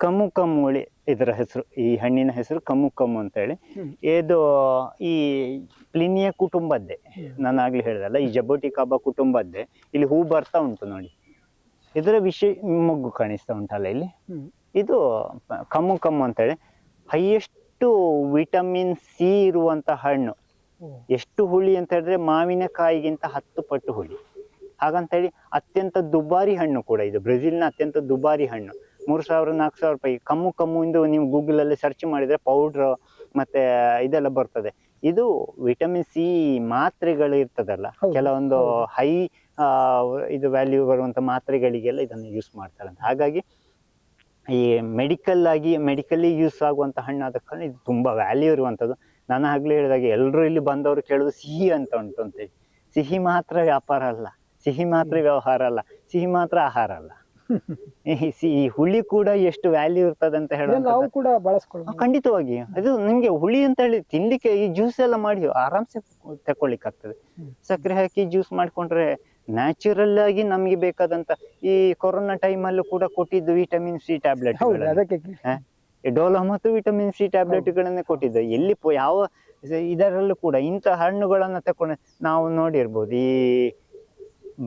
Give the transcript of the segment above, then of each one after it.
Come ಕಮ್ಮುಳಿ ಇದರ ಹೆಸರು, ಈ ಹಣ್ಣಿನ ಹೆಸರು ಕಮ್ಮು ಕಮ್ಮು ಅಂತ ಹೇಳಿ. ಇದು ಈ ಪ್ಲಿನಿಯ ಕುಟುಂಬದ್ದೇ, ನಾನು ಆಗ್ಲೇ ಹೇಳಿದಲ್ಲ, ಈ ಜಬೋಟಿಕಾಬಾ ಕುಟುಂಬದ್ದೇ. ಇಲ್ಲಿ ಹೂ ಬರ್ತಾ ಉಂಟು ನೋಡಿ, ಇದರ ವಿಷಯ ಮೊಗ್ಗು ಕಾಣಿಸ್ತಾ ಉಂಟಲ್ಲ ಇಲ್ಲಿ, ಇದು ಕಮ್ಮು ಕಮ್ಮು ಅಂತ ಹೇಳಿ. ಹೈಯೆಸ್ಟ್ ವಿಟಮಿನ್ ಸಿ ಇರುವಂತ ಹಣ್ಣು. ಎಷ್ಟು ಹುಳಿ ಅಂತ ಹೇಳಿದ್ರೆ ಮಾವಿನಕಾಯಿಗಿಂತ 10 ಪಟ್ಟು ಹುಳಿ. ಹಾಗಂತೇಳಿ ಅತ್ಯಂತ ದುಬಾರಿ ಹಣ್ಣು ಕೂಡ ಇದು, ಬ್ರೆಜಿಲ್ನ ಅತ್ಯಂತ ದುಬಾರಿ ಹಣ್ಣು. 3,000-4,000 ರೂಪಾಯಿ. ಕಮ್ಮು ಕಮ್ಮು ಇಂದು ನೀವು ಗೂಗಲ್ ಅಲ್ಲಿ ಸರ್ಚ್ ಮಾಡಿದ್ರೆ ಪೌಡ್ರ್ ಮತ್ತೆ ಇದೆಲ್ಲ ಬರ್ತದೆ. ಇದು ವಿಟಮಿನ್ ಸಿ ಮಾತ್ರೆಗಳು ಇರ್ತದಲ್ಲ, ಕೆಲವೊಂದು ಹೈ ಇದು ವ್ಯಾಲ್ಯೂ ಬರುವಂತ ಮಾತ್ರೆಗಳಿಗೆಲ್ಲ ಇದನ್ನು ಯೂಸ್ ಮಾಡ್ತಾರೆ ಅಂತ. ಹಾಗಾಗಿ ಈ ಮೆಡಿಕಲ್ಲಿ ಯೂಸ್ ಆಗುವಂತ ಹಣ್ಣು ಆದ ಕಾರಣ ಇದು ತುಂಬಾ ವ್ಯಾಲ್ಯೂ ಇರುವಂತದ್ದು. ನಾನು ಆಗ್ಲೇ ಹೇಳಿದಾಗೆ ಎಲ್ಲರೂ ಇಲ್ಲಿ ಬಂದವರು ಕೇಳೋದು ಸಿಹಿ ಅಂತ ಉಂಟು ಅಂತೇಳಿ. ಸಿಹಿ ಮಾತ್ರ ವ್ಯಾಪಾರ ಅಲ್ಲ, ಸಿಹಿ ಮಾತ್ರ ವ್ಯವಹಾರ ಅಲ್ಲ, ಸಿಹಿ ಮಾತ್ರ ಆಹಾರ ಅಲ್ಲ. ಈ ಹುಳಿ ಕೂಡ ಎಷ್ಟು ವ್ಯಾಲ್ಯೂ ಇರ್ತದೆ ಅಂತ ಹೇಳೋದು. ಖಂಡಿತವಾಗಿ ಅದು ನಿಮ್ಗೆ ಹುಳಿ ಅಂತ ಹೇಳಿ ತಿನ್ಲಿಕ್ಕೆ ಈ ಜ್ಯೂಸ್ ಎಲ್ಲ ಮಾಡಿ ಆರಾಮ್ಸೆ ತಕೊಳ್ಳಿಕ್ ಆಗ್ತದೆ. ಸಕ್ಕರೆ ಹಾಕಿ ಜ್ಯೂಸ್ ಮಾಡ್ಕೊಂಡ್ರೆ ನ್ಯಾಚುರಲ್ ಆಗಿ ನಮ್ಗೆ ಬೇಕಾದಂತ, ಈ ಕೊರೋನಾ ಟೈಮ್ ಅಲ್ಲೂ ಕೂಡ ಕೊಟ್ಟಿದ್ದು ವಿಟಮಿನ್ ಸಿ ಟ್ಯಾಬ್ಲೆಟ್, ಡೋಲೋ ಮತ್ತು ವಿಟಮಿನ್ ಸಿ ಟ್ಯಾಬ್ಲೆಟ್ ಗಳನ್ನೇ ಕೊಟ್ಟಿದ್ದು. ಎಲ್ಲಿ ಯಾವ ಇದರಲ್ಲೂ ಕೂಡ ಇಂಥ ಹಣ್ಣುಗಳನ್ನ ತಕೊಂಡು ನಾವು ನೋಡಿರ್ಬೋದು. ಈ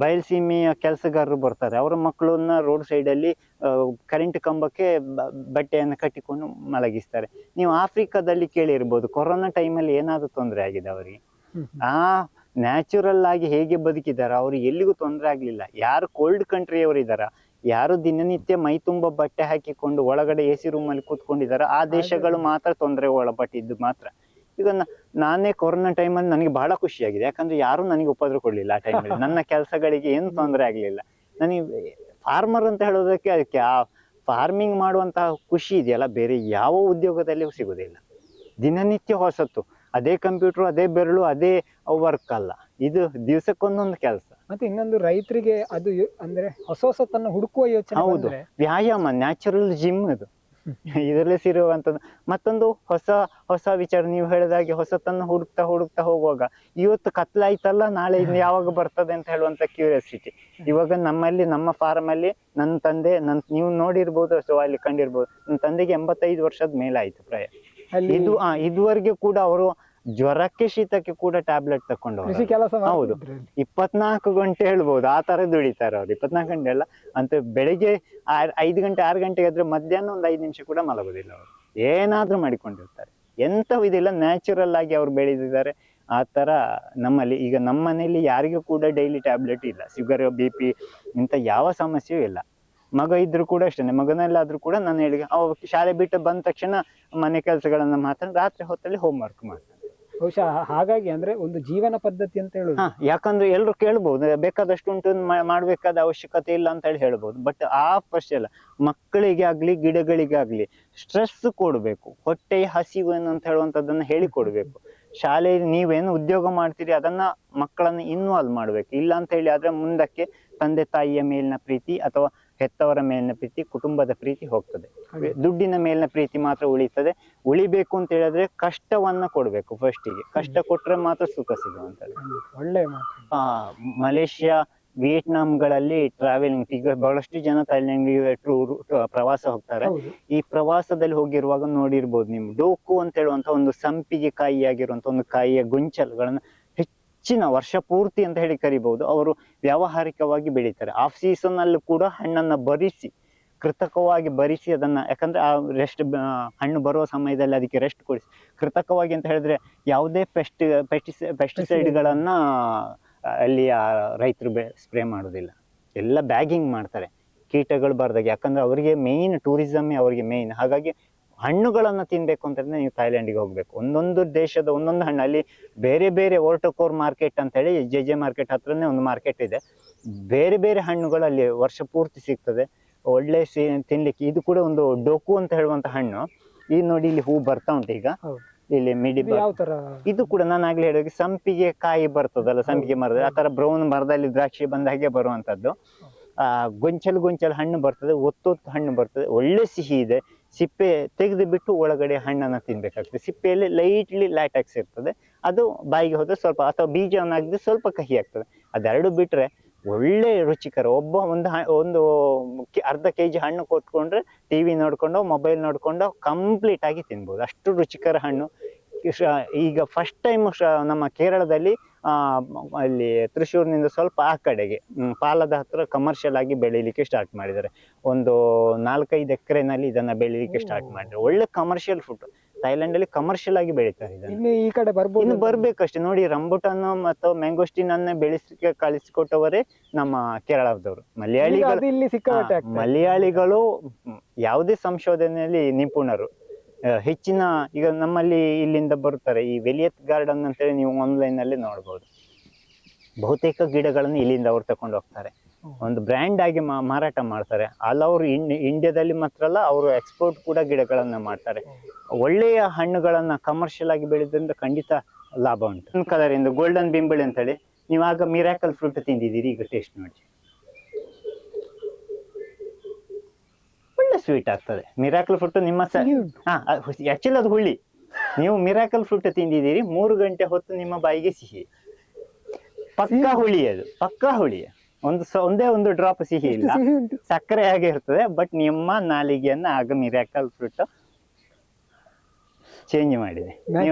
ಬಯಲ್ಸೀಮೆಯ ಕೆಲಸಗಾರರು ಬರ್ತಾರೆ, ಅವರ ಮಕ್ಕಳನ್ನ ರೋಡ್ ಸೈಡ್ ಅಲ್ಲಿ ಕರೆಂಟ್ ಕಂಬಕ್ಕೆ ಬಟ್ಟೆಯನ್ನು ಕಟ್ಟಿಕೊಂಡು ಮಲಗಿಸ್ತಾರೆ. ನೀವು ಆಫ್ರಿಕಾದಲ್ಲಿ ಕೇಳಿರ್ಬೋದು, ಕೊರೋನಾ ಟೈಮಲ್ಲಿ ಏನಾದ್ರು ತೊಂದರೆ ಆಗಿದೆ ಅವರಿಗೆ. ಆ ನ್ಯಾಚುರಲ್ ಆಗಿ ಹೇಗೆ ಬದುಕಿದಾರ, ಅವ್ರು ಎಲ್ಲಿಗೂ ತೊಂದರೆ ಆಗ್ಲಿಲ್ಲ. ಯಾರು ಕೋಲ್ಡ್ ಕಂಟ್ರಿಯವರು ಇದಾರ, ಯಾರು ದಿನನಿತ್ಯ ಮೈ ತುಂಬ ಬಟ್ಟೆ ಹಾಕಿಕೊಂಡು ಒಳಗಡೆ AC ರೂಮಲ್ಲಿ ಕೂತ್ಕೊಂಡಿದಾರ, ಆ ದೇಶಗಳು ಮಾತ್ರ ತೊಂದರೆ ಒಳಪಟ್ಟಿದ್ದು ಮಾತ್ರ. ಈಗ ನಾನೇ ಕೊರೋನಾ ಟೈಮಲ್ಲಿ ನನಗೆ ಬಹಳ ಖುಷಿಯಾಗಿದೆ, ಯಾಕಂದ್ರೆ ಯಾರು ನನಗೆ ಉಪದ್ರ ಕೊಡ್ಲಿಲ್ಲ ಆ ಟೈಮಲ್ಲಿ. ನನ್ನ ಕೆಲಸಗಳಿಗೆ ಏನು ತೊಂದರೆ ಆಗ್ಲಿಲ್ಲ. ನನಗೆ ಫಾರ್ಮರ್ ಅಂತ ಹೇಳೋದಕ್ಕೆ, ಅದಕ್ಕೆ ಆ ಫಾರ್ಮಿಂಗ್ ಮಾಡುವಂತಹ ಖುಷಿ ಇದೆಯಲ್ಲ, ಬೇರೆ ಯಾವ ಉದ್ಯೋಗದಲ್ಲಿಯೂ ಸಿಗುದಿಲ್ಲ. ದಿನನಿತ್ಯ ಹೊಸತ್ತು, ಅದೇ ಕಂಪ್ಯೂಟರ್, ಅದೇ ಬೆರಳು, ಅದೇ ವರ್ಕ್ ಅಲ್ಲ, ಇದು ದಿವಸಕ್ಕೊಂದೊಂದು ಕೆಲಸ. ಮತ್ತೆ ಇನ್ನೊಂದು ರೈತರಿಗೆ ಅದು ಅಂದ್ರೆ ಹೊಸತನ್ನು ಹುಡುಕುವ ಯೋಚನೆ. ಹೌದು, ವ್ಯಾಯಾಮ, ನ್ಯಾಚುರಲ್ ಜಿಮ್ ಇದು ಇದರಲ್ಲಿ ಸಿರುವಂತದ್ದು. ಮತ್ತೊಂದು ಹೊಸ ವಿಚಾರ, ನೀವು ಹೇಳಿದಾಗೆ ಹೊಸತನ್ನು ಹುಡುಕ್ತಾ ಹೋಗುವಾಗ, ಇವತ್ತು ಕತ್ಲಾಯ್ತಲ್ಲ ನಾಳೆ ಯಾವಾಗ ಬರ್ತದೆ ಅಂತ ಹೇಳುವಂತ ಕ್ಯೂರಿಯಾಸಿಟಿ ಇವಾಗ ನಮ್ಮಲ್ಲಿ, ನಮ್ಮ ಫಾರ್ಮ್ ಅಲ್ಲಿ. ನನ್ನ ತಂದೆ, ನೀವು ನೋಡಿರ್ಬೋದು ಅಥವಾ ಅಲ್ಲಿ ಕಂಡಿರ್ಬೋದು, ನನ್ನ ತಂದೆಗೆ 85 ವರ್ಷದ ಮೇಲಾಯ್ತು ಪ್ರಾಯ. ಇದುವರೆಗೆ ಕೂಡ ಅವರು ಜ್ವರಕ್ಕೆ ಶೀತಕ್ಕೆ ಕೂಡ ಟ್ಯಾಬ್ಲೆಟ್ ತಕೊಂಡವ್ರು. ಹೌದು, 24 ಗಂಟೆ ಹೇಳ್ಬೋದು, ಆ ತರ ದುಡಿತಾರೆ ಅವ್ರು. 24 ಗಂಟೆ ಅಲ್ಲ ಅಂತ, ಬೆಳಿಗ್ಗೆ 5 ಗಂಟೆ 6 ಗಂಟೆಗೆ ಆದ್ರೆ ಮಧ್ಯಾಹ್ನ ಒಂದು 5 ನಿಮಿಷ ಕೂಡ ಮಲಗೋದಿಲ್ಲ ಅವರು. ಏನಾದ್ರೂ ಮಾಡಿಕೊಂಡಿರ್ತಾರೆ, ಎಂತ ಇದಿಲ್ಲ, ನ್ಯಾಚುರಲ್ ಆಗಿ ಅವ್ರು ಬೆಳೆದಿದ್ದಾರೆ. ಆ ತರ ನಮ್ಮಲ್ಲಿ ಈಗ ನಮ್ಮ ಮನೆಯಲ್ಲಿ ಯಾರಿಗೂ ಕೂಡ ಡೈಲಿ ಟ್ಯಾಬ್ಲೆಟ್ ಇಲ್ಲ, ಶುಗರ್, BP ಇಂಥ ಯಾವ ಸಮಸ್ಯೆಯೂ ಇಲ್ಲ. ಮಗ ಇದ್ರು ಕೂಡ ಅಷ್ಟೇ, ಮಗನಲ್ಲಾದ್ರೂ ಕೂಡ ನಾನು ಹೇಳಿ ಶಾಲೆ ಬಿಟ್ಟು ಬಂದ ತಕ್ಷಣ ಮನೆ ಕೆಲಸಗಳನ್ನ ಮಾತ್ರ, ರಾತ್ರಿ ಹೊತ್ತಲ್ಲಿ ಹೋಮ್ ವರ್ಕ್ ಮಾಡ್ತಾರೆ. ಬಹುಶಃ ಹಾಗಾಗಿ ಅಂದ್ರೆ ಒಂದು ಜೀವನ ಪದ್ಧತಿ ಅಂತ ಹೇಳುದು. ಯಾಕಂದ್ರೆ ಎಲ್ರು ಕೇಳ್ಬಹುದು, ಬೇಕಾದಷ್ಟು ಉಂಟು, ಮಾಡ್ಬೇಕಾದ ಅವಶ್ಯಕತೆ ಇಲ್ಲ ಅಂತ ಹೇಳಿ ಹೇಳ್ಬೋದು. ಬಟ್ ಆ ಫಸ್ಟ್ ಎಲ್ಲ ಮಕ್ಕಳಿಗೆ ಆಗ್ಲಿ ಗಿಡಗಳಿಗೆ ಆಗ್ಲಿ ಸ್ಟ್ರೆಸ್ ಕೊಡ್ಬೇಕು, ಹೊಟ್ಟೆಯ ಹಸಿವು ಏನು ಅಂತ ಹೇಳುವಂತದನ್ನ ಹೇಳಿಕೊಡ್ಬೇಕು. ಶಾಲೆಯಲ್ಲಿ ನೀವೇನು ಉದ್ಯೋಗ ಮಾಡ್ತೀರಿ ಅದನ್ನ ಮಕ್ಕಳನ್ನ ಇನ್ವಾಲ್ವ್ ಮಾಡ್ಬೇಕು. ಇಲ್ಲ ಅಂತ ಹೇಳಿ ಆದ್ರೆ ಮುಂದಕ್ಕೆ ತಂದೆ ತಾಯಿಯ ಮೇಲಿನ ಪ್ರೀತಿ ಅಥವಾ ಹೆತ್ತವರ ಮೇಲಿನ ಪ್ರೀತಿ, ಕುಟುಂಬದ ಪ್ರೀತಿ ಹೋಗ್ತದೆ. ದುಡ್ಡಿನ ಮೇಲಿನ ಪ್ರೀತಿ ಮಾತ್ರ ಉಳಿತದೆ. ಉಳಿಬೇಕು ಅಂತ ಹೇಳಿದ್ರೆ ಕಷ್ಟವನ್ನ ಕೊಡ್ಬೇಕು. ಫಸ್ಟಿಗೆ ಕಷ್ಟ ಕೊಟ್ರೆ ಮಾತ್ರ ಸುಖ ಸಿಗುವಂತದ್ದು. ಒಳ್ಳೆ ಮಾತು. ಮಲೇಷ್ಯಾ, ವಿಯೆಟ್ನಾಂಗಳಲ್ಲಿ ಟ್ರಾವೆಲಿಂಗ್, ಈಗ ಬಹಳಷ್ಟು ಜನ ಥೈಲ್ಯಾಂಡ್ಗೆ ಪ್ರವಾಸ ಹೋಗ್ತಾರೆ. ಈ ಪ್ರವಾಸದಲ್ಲಿ ಹೋಗಿರುವಾಗ ನೋಡಿರ್ಬೋದು ನೀವು, ಡೋಕು ಅಂತ ಹೇಳುವಂತ ಒಂದು ಸಂಪಿಗೆ ಕಾಯಿ ಆಗಿರುವಂತ ಒಂದು ಕಾಯಿಯ ಗೊಂಚಲುಗಳನ್ನ ಹೆಚ್ಚಿನ ವರ್ಷ ಪೂರ್ತಿ ಅಂತ ಹೇಳಿ ಕರಿಬಹುದು, ಅವರು ವ್ಯಾವಹಾರಿಕವಾಗಿ ಬೆಳೀತಾರೆ. ಆಫ್ ಸೀಸನ್ ಅಲ್ಲೂ ಕೂಡ ಹಣ್ಣನ್ನ ಕೃತಕವಾಗಿ ಬರಿಸಿ ಅದನ್ನ, ಯಾಕಂದ್ರೆ ಆ ಹಣ್ಣು ಬರುವ ಸಮಯದಲ್ಲಿ ಅದಕ್ಕೆ ರೆಸ್ಟ್ ಕೊಡಿಸಿ, ಕೃತಕವಾಗಿ ಅಂತ ಹೇಳಿದ್ರೆ ಯಾವುದೇ ಪೆಸ್ಟಿಸೈಡ್ಗಳನ್ನ ಅಲ್ಲಿ ರೈತರು ಸ್ಪ್ರೇ ಮಾಡೋದಿಲ್ಲ, ಎಲ್ಲ ಬ್ಯಾಗಿಂಗ್ ಮಾಡ್ತಾರೆ ಕೀಟಗಳು ಬರ್ದಾಗ. ಯಾಕಂದ್ರೆ ಅವರಿಗೆ ಮೇಯ್ನ್ ಟೂರಿಸಮ್ಮೇ ಅವರಿಗೆ ಮೇಯ್ನ್. ಹಾಗಾಗಿ ಹಣ್ಣುಗಳನ್ನ ತಿನ್ಬೇಕು ಅಂತಂದ್ರೆ ನೀವು ಥೈಲ್ಯಾಂಡಿಗೆ ಹೋಗ್ಬೇಕು. ಒಂದೊಂದು ದೇಶದ ಒಂದೊಂದು ಹಣ್ಣು, ಅಲ್ಲಿ ಬೇರೆ ಬೇರೆ ಓರ್ಟೋಕೋರ್ ಮಾರ್ಕೆಟ್ ಅಂತ ಹೇಳಿ JJ ಮಾರ್ಕೆಟ್ ಹತ್ರನೇ ಒಂದು ಮಾರ್ಕೆಟ್ ಇದೆ. ಬೇರೆ ಬೇರೆ ಹಣ್ಣುಗಳು ಅಲ್ಲಿ ವರ್ಷ ಪೂರ್ತಿ ಸಿಗ್ತದೆ, ಒಳ್ಳೆ ತಿನ್ಲಿಕ್ಕೆ. ಇದು ಕೂಡ ಒಂದು ಡೋಕು ಅಂತ ಹೇಳುವಂತ ಹಣ್ಣು. ಈ ನೋಡಿ ಇಲ್ಲಿ ಹೂ ಬರ್ತಾ ಉಂಟು ಈಗ, ಇಲ್ಲಿ ಇದು ಕೂಡ ನಾನು ಆಗ್ಲೇ ಹೇಳಿದ ಸಂಪಿಗೆ ಕಾಯಿ ಬರ್ತದಲ್ಲ, ಸಂಪಿಗೆ ಮರದ ಆ ತರ ಬ್ರೌನ್ ಮರದಲ್ಲಿ ದ್ರಾಕ್ಷಿ ಬಂದ ಹಾಗೆ ಬರುವಂತದ್ದು. ಗೊಂಚಲು ಹಣ್ಣು ಬರ್ತದೆ, ಒತ್ತು ಹಣ್ಣು ಬರ್ತದೆ, ಒಳ್ಳೆ ಸಿಹಿ ಇದೆ. ಸಿಪ್ಪೆ ತೆಗೆದು ಬಿಟ್ಟು ಒಳಗಡೆ ಹಣ್ಣನ್ನ ತಿನ್ಬೇಕಾಗ್ತದೆ. ಸಿಪ್ಪೆಯಲ್ಲಿ ಲೈಟ್ಲಿ ಲ್ಯಾಟೆಕ್ಸ್ ಇರ್ತದೆ, ಅದು ಬಾಯಿಗೆ ಹೋದ್ರೆ ಸ್ವಲ್ಪ, ಅಥವಾ ಬೀಜವನ್ನಾಗಿದ್ರೆ ಸ್ವಲ್ಪ ಕಹಿ ಆಗ್ತದೆ. ಅದೆರಡು ಬಿಟ್ರೆ ಒಳ್ಳೆ ರುಚಿಕರ. ಒಂದು ಅರ್ಧ ಕೆಜಿ ಹಣ್ಣು ಕೊಟ್ಕೊಂಡ್ರೆ ಟಿವಿ ನೋಡ್ಕೊಂಡು ಮೊಬೈಲ್ ನೋಡ್ಕೊಂಡು ಕಂಪ್ಲೀಟ್ ಆಗಿ ತಿನ್ಬೋದು, ಅಷ್ಟು ರುಚಿಕರ ಹಣ್ಣು. ಈಗ ಫಸ್ಟ್ ಟೈಮ್ ನಮ್ಮ ಕೇರಳದಲ್ಲಿ ಅಲ್ಲಿ ತ್ರಿಶೂರ್ನಿಂದ ಸ್ವಲ್ಪ ಆ ಕಡೆಗೆ ಪಾಲದ ಹತ್ರ ಕಮರ್ಷಿಯಲ್ ಆಗಿ ಬೆಳೀಲಿಕ್ಕೆ ಸ್ಟಾರ್ಟ್ ಮಾಡಿದ್ದಾರೆ. ಒಂದು 4-5 ಎಕರೆನಲ್ಲಿ ಇದನ್ನ ಬೆಳೀಲಿಕ್ಕೆ ಸ್ಟಾರ್ಟ್ ಮಾಡಿದ್ರು. ಒಳ್ಳೆ ಕಮರ್ಷಿಯಲ್ ಫುಡ್. ಥೈಲ್ಯಾಂಡ್ ಅಲ್ಲಿ ಕಮರ್ಷಿಯಲ್ ಆಗಿ ಬೆಳೀತಾರೆ ಇದನ್ನು. ಇನ್ನು ಈ ಕಡೆ ಬರ್ಬೋದು, ಇನ್ನು ಬರ್ಬೇಕಷ್ಟೇ. ನೋಡಿ, ರಂಬುಟಾನ್ ಮತ್ತು ಮ್ಯಾಂಗೋಸ್ಟಿನ್ ಅನ್ನ ಬೆಳೆಸಲಿಕ್ಕೆ ಕಳಿಸಿಕೊಟ್ಟವರೇ ನಮ್ಮ ಕೇರಳದವರು. ಅದು ಇಲ್ಲಿ ಸಿಕ್ಕಾಪಟ್ಟೆ ಆಗ್ತದೆ. ಮಲಯಾಳಿಗಳು ಯಾವುದೇ ಸಂಶೋಧನೆಯಲ್ಲಿ ನಿಪುಣರು. ಹೆಚ್ಚಿನ ಈಗ ನಮ್ಮಲ್ಲಿ ಇಲ್ಲಿಂದ ಬರ್ತಾರೆ, ಈ ವೆಲಿಯತ್ ಗಾರ್ಡನ್ ಅಂತೇಳಿ ನೀವು ಆನ್ಲೈನ್ ನಲ್ಲಿ ನೋಡ್ಬೋದು. ಬಹುತೇಕ ಗಿಡಗಳನ್ನು ಇಲ್ಲಿಂದ ಅವ್ರು ತಕೊಂಡು ಹೋಗ್ತಾರೆ, ಒಂದು ಬ್ರ್ಯಾಂಡ್ ಆಗಿ ಮಾರಾಟ ಮಾಡ್ತಾರೆ. ಆಲ್ ಓವರ್ ಇಂಡಿಯಾದಲ್ಲಿ ಮಾತ್ರ ಅಲ್ಲ, ಅವರು ಎಕ್ಸ್ಪೋರ್ಟ್ ಕೂಡ ಗಿಡಗಳನ್ನ ಮಾಡ್ತಾರೆ. ಒಳ್ಳೆಯ ಹಣ್ಣುಗಳನ್ನ ಕಮರ್ಷಿಯಲ್ ಆಗಿ ಬೆಳೆದ್ರಿಂದ ಖಂಡಿತ ಲಾಭ ಉಂಟು. ಕಲರ್ ಇಂದ ಗೋಲ್ಡನ್ ಬಿಂಬಳಿ ಅಂತೇಳಿ, ನೀವು ಆಗ ಮಿರಾಕಲ್ ಫ್ರೂಟ್ ತಿಂದಿದ್ದೀರಿ, ಈಗ ಟೇಸ್ಟ್ ನೋಡಿ, ಒಳ್ಳೆ ಸ್ವೀಟ್ ಆಗ್ತದೆ. ಮಿರಾಕಲ್ ಫ್ರೂಟ್ ನಿಮ್ಮ ಆಕ್ಚುಲಿ ಅದು ಹುಳಿ. ನೀವು ಮಿರಾಕಲ್ ಫ್ರೂಟ್ ತಿಂದಿದ್ದೀರಿ, 3 ಗಂಟೆ ಹೊತ್ತು ನಿಮ್ಮ ಬಾಯಿಗೆ ಸಿಹಿ, ಪಕ್ಕಾ ಹುಳಿ. ಅದು ಪಕ್ಕಾ ಹುಳಿ, ಒಂದೇ ಒಂದು ಡ್ರಾಪ್ ಸಿಹಿ ಇಲ್ಲ, ಸಕ್ಕರೆ ಆಗಿ ಇರ್ತದೆ. ಬಟ್ ನಿಮ್ಮ ನಾಲಿಗೆಯನ್ನ ಆಗ ಮಿರಾಕಲ್ ಫ್ರೂಟ್ ಚೇಂಜ್ ಮಾಡಿದೆ.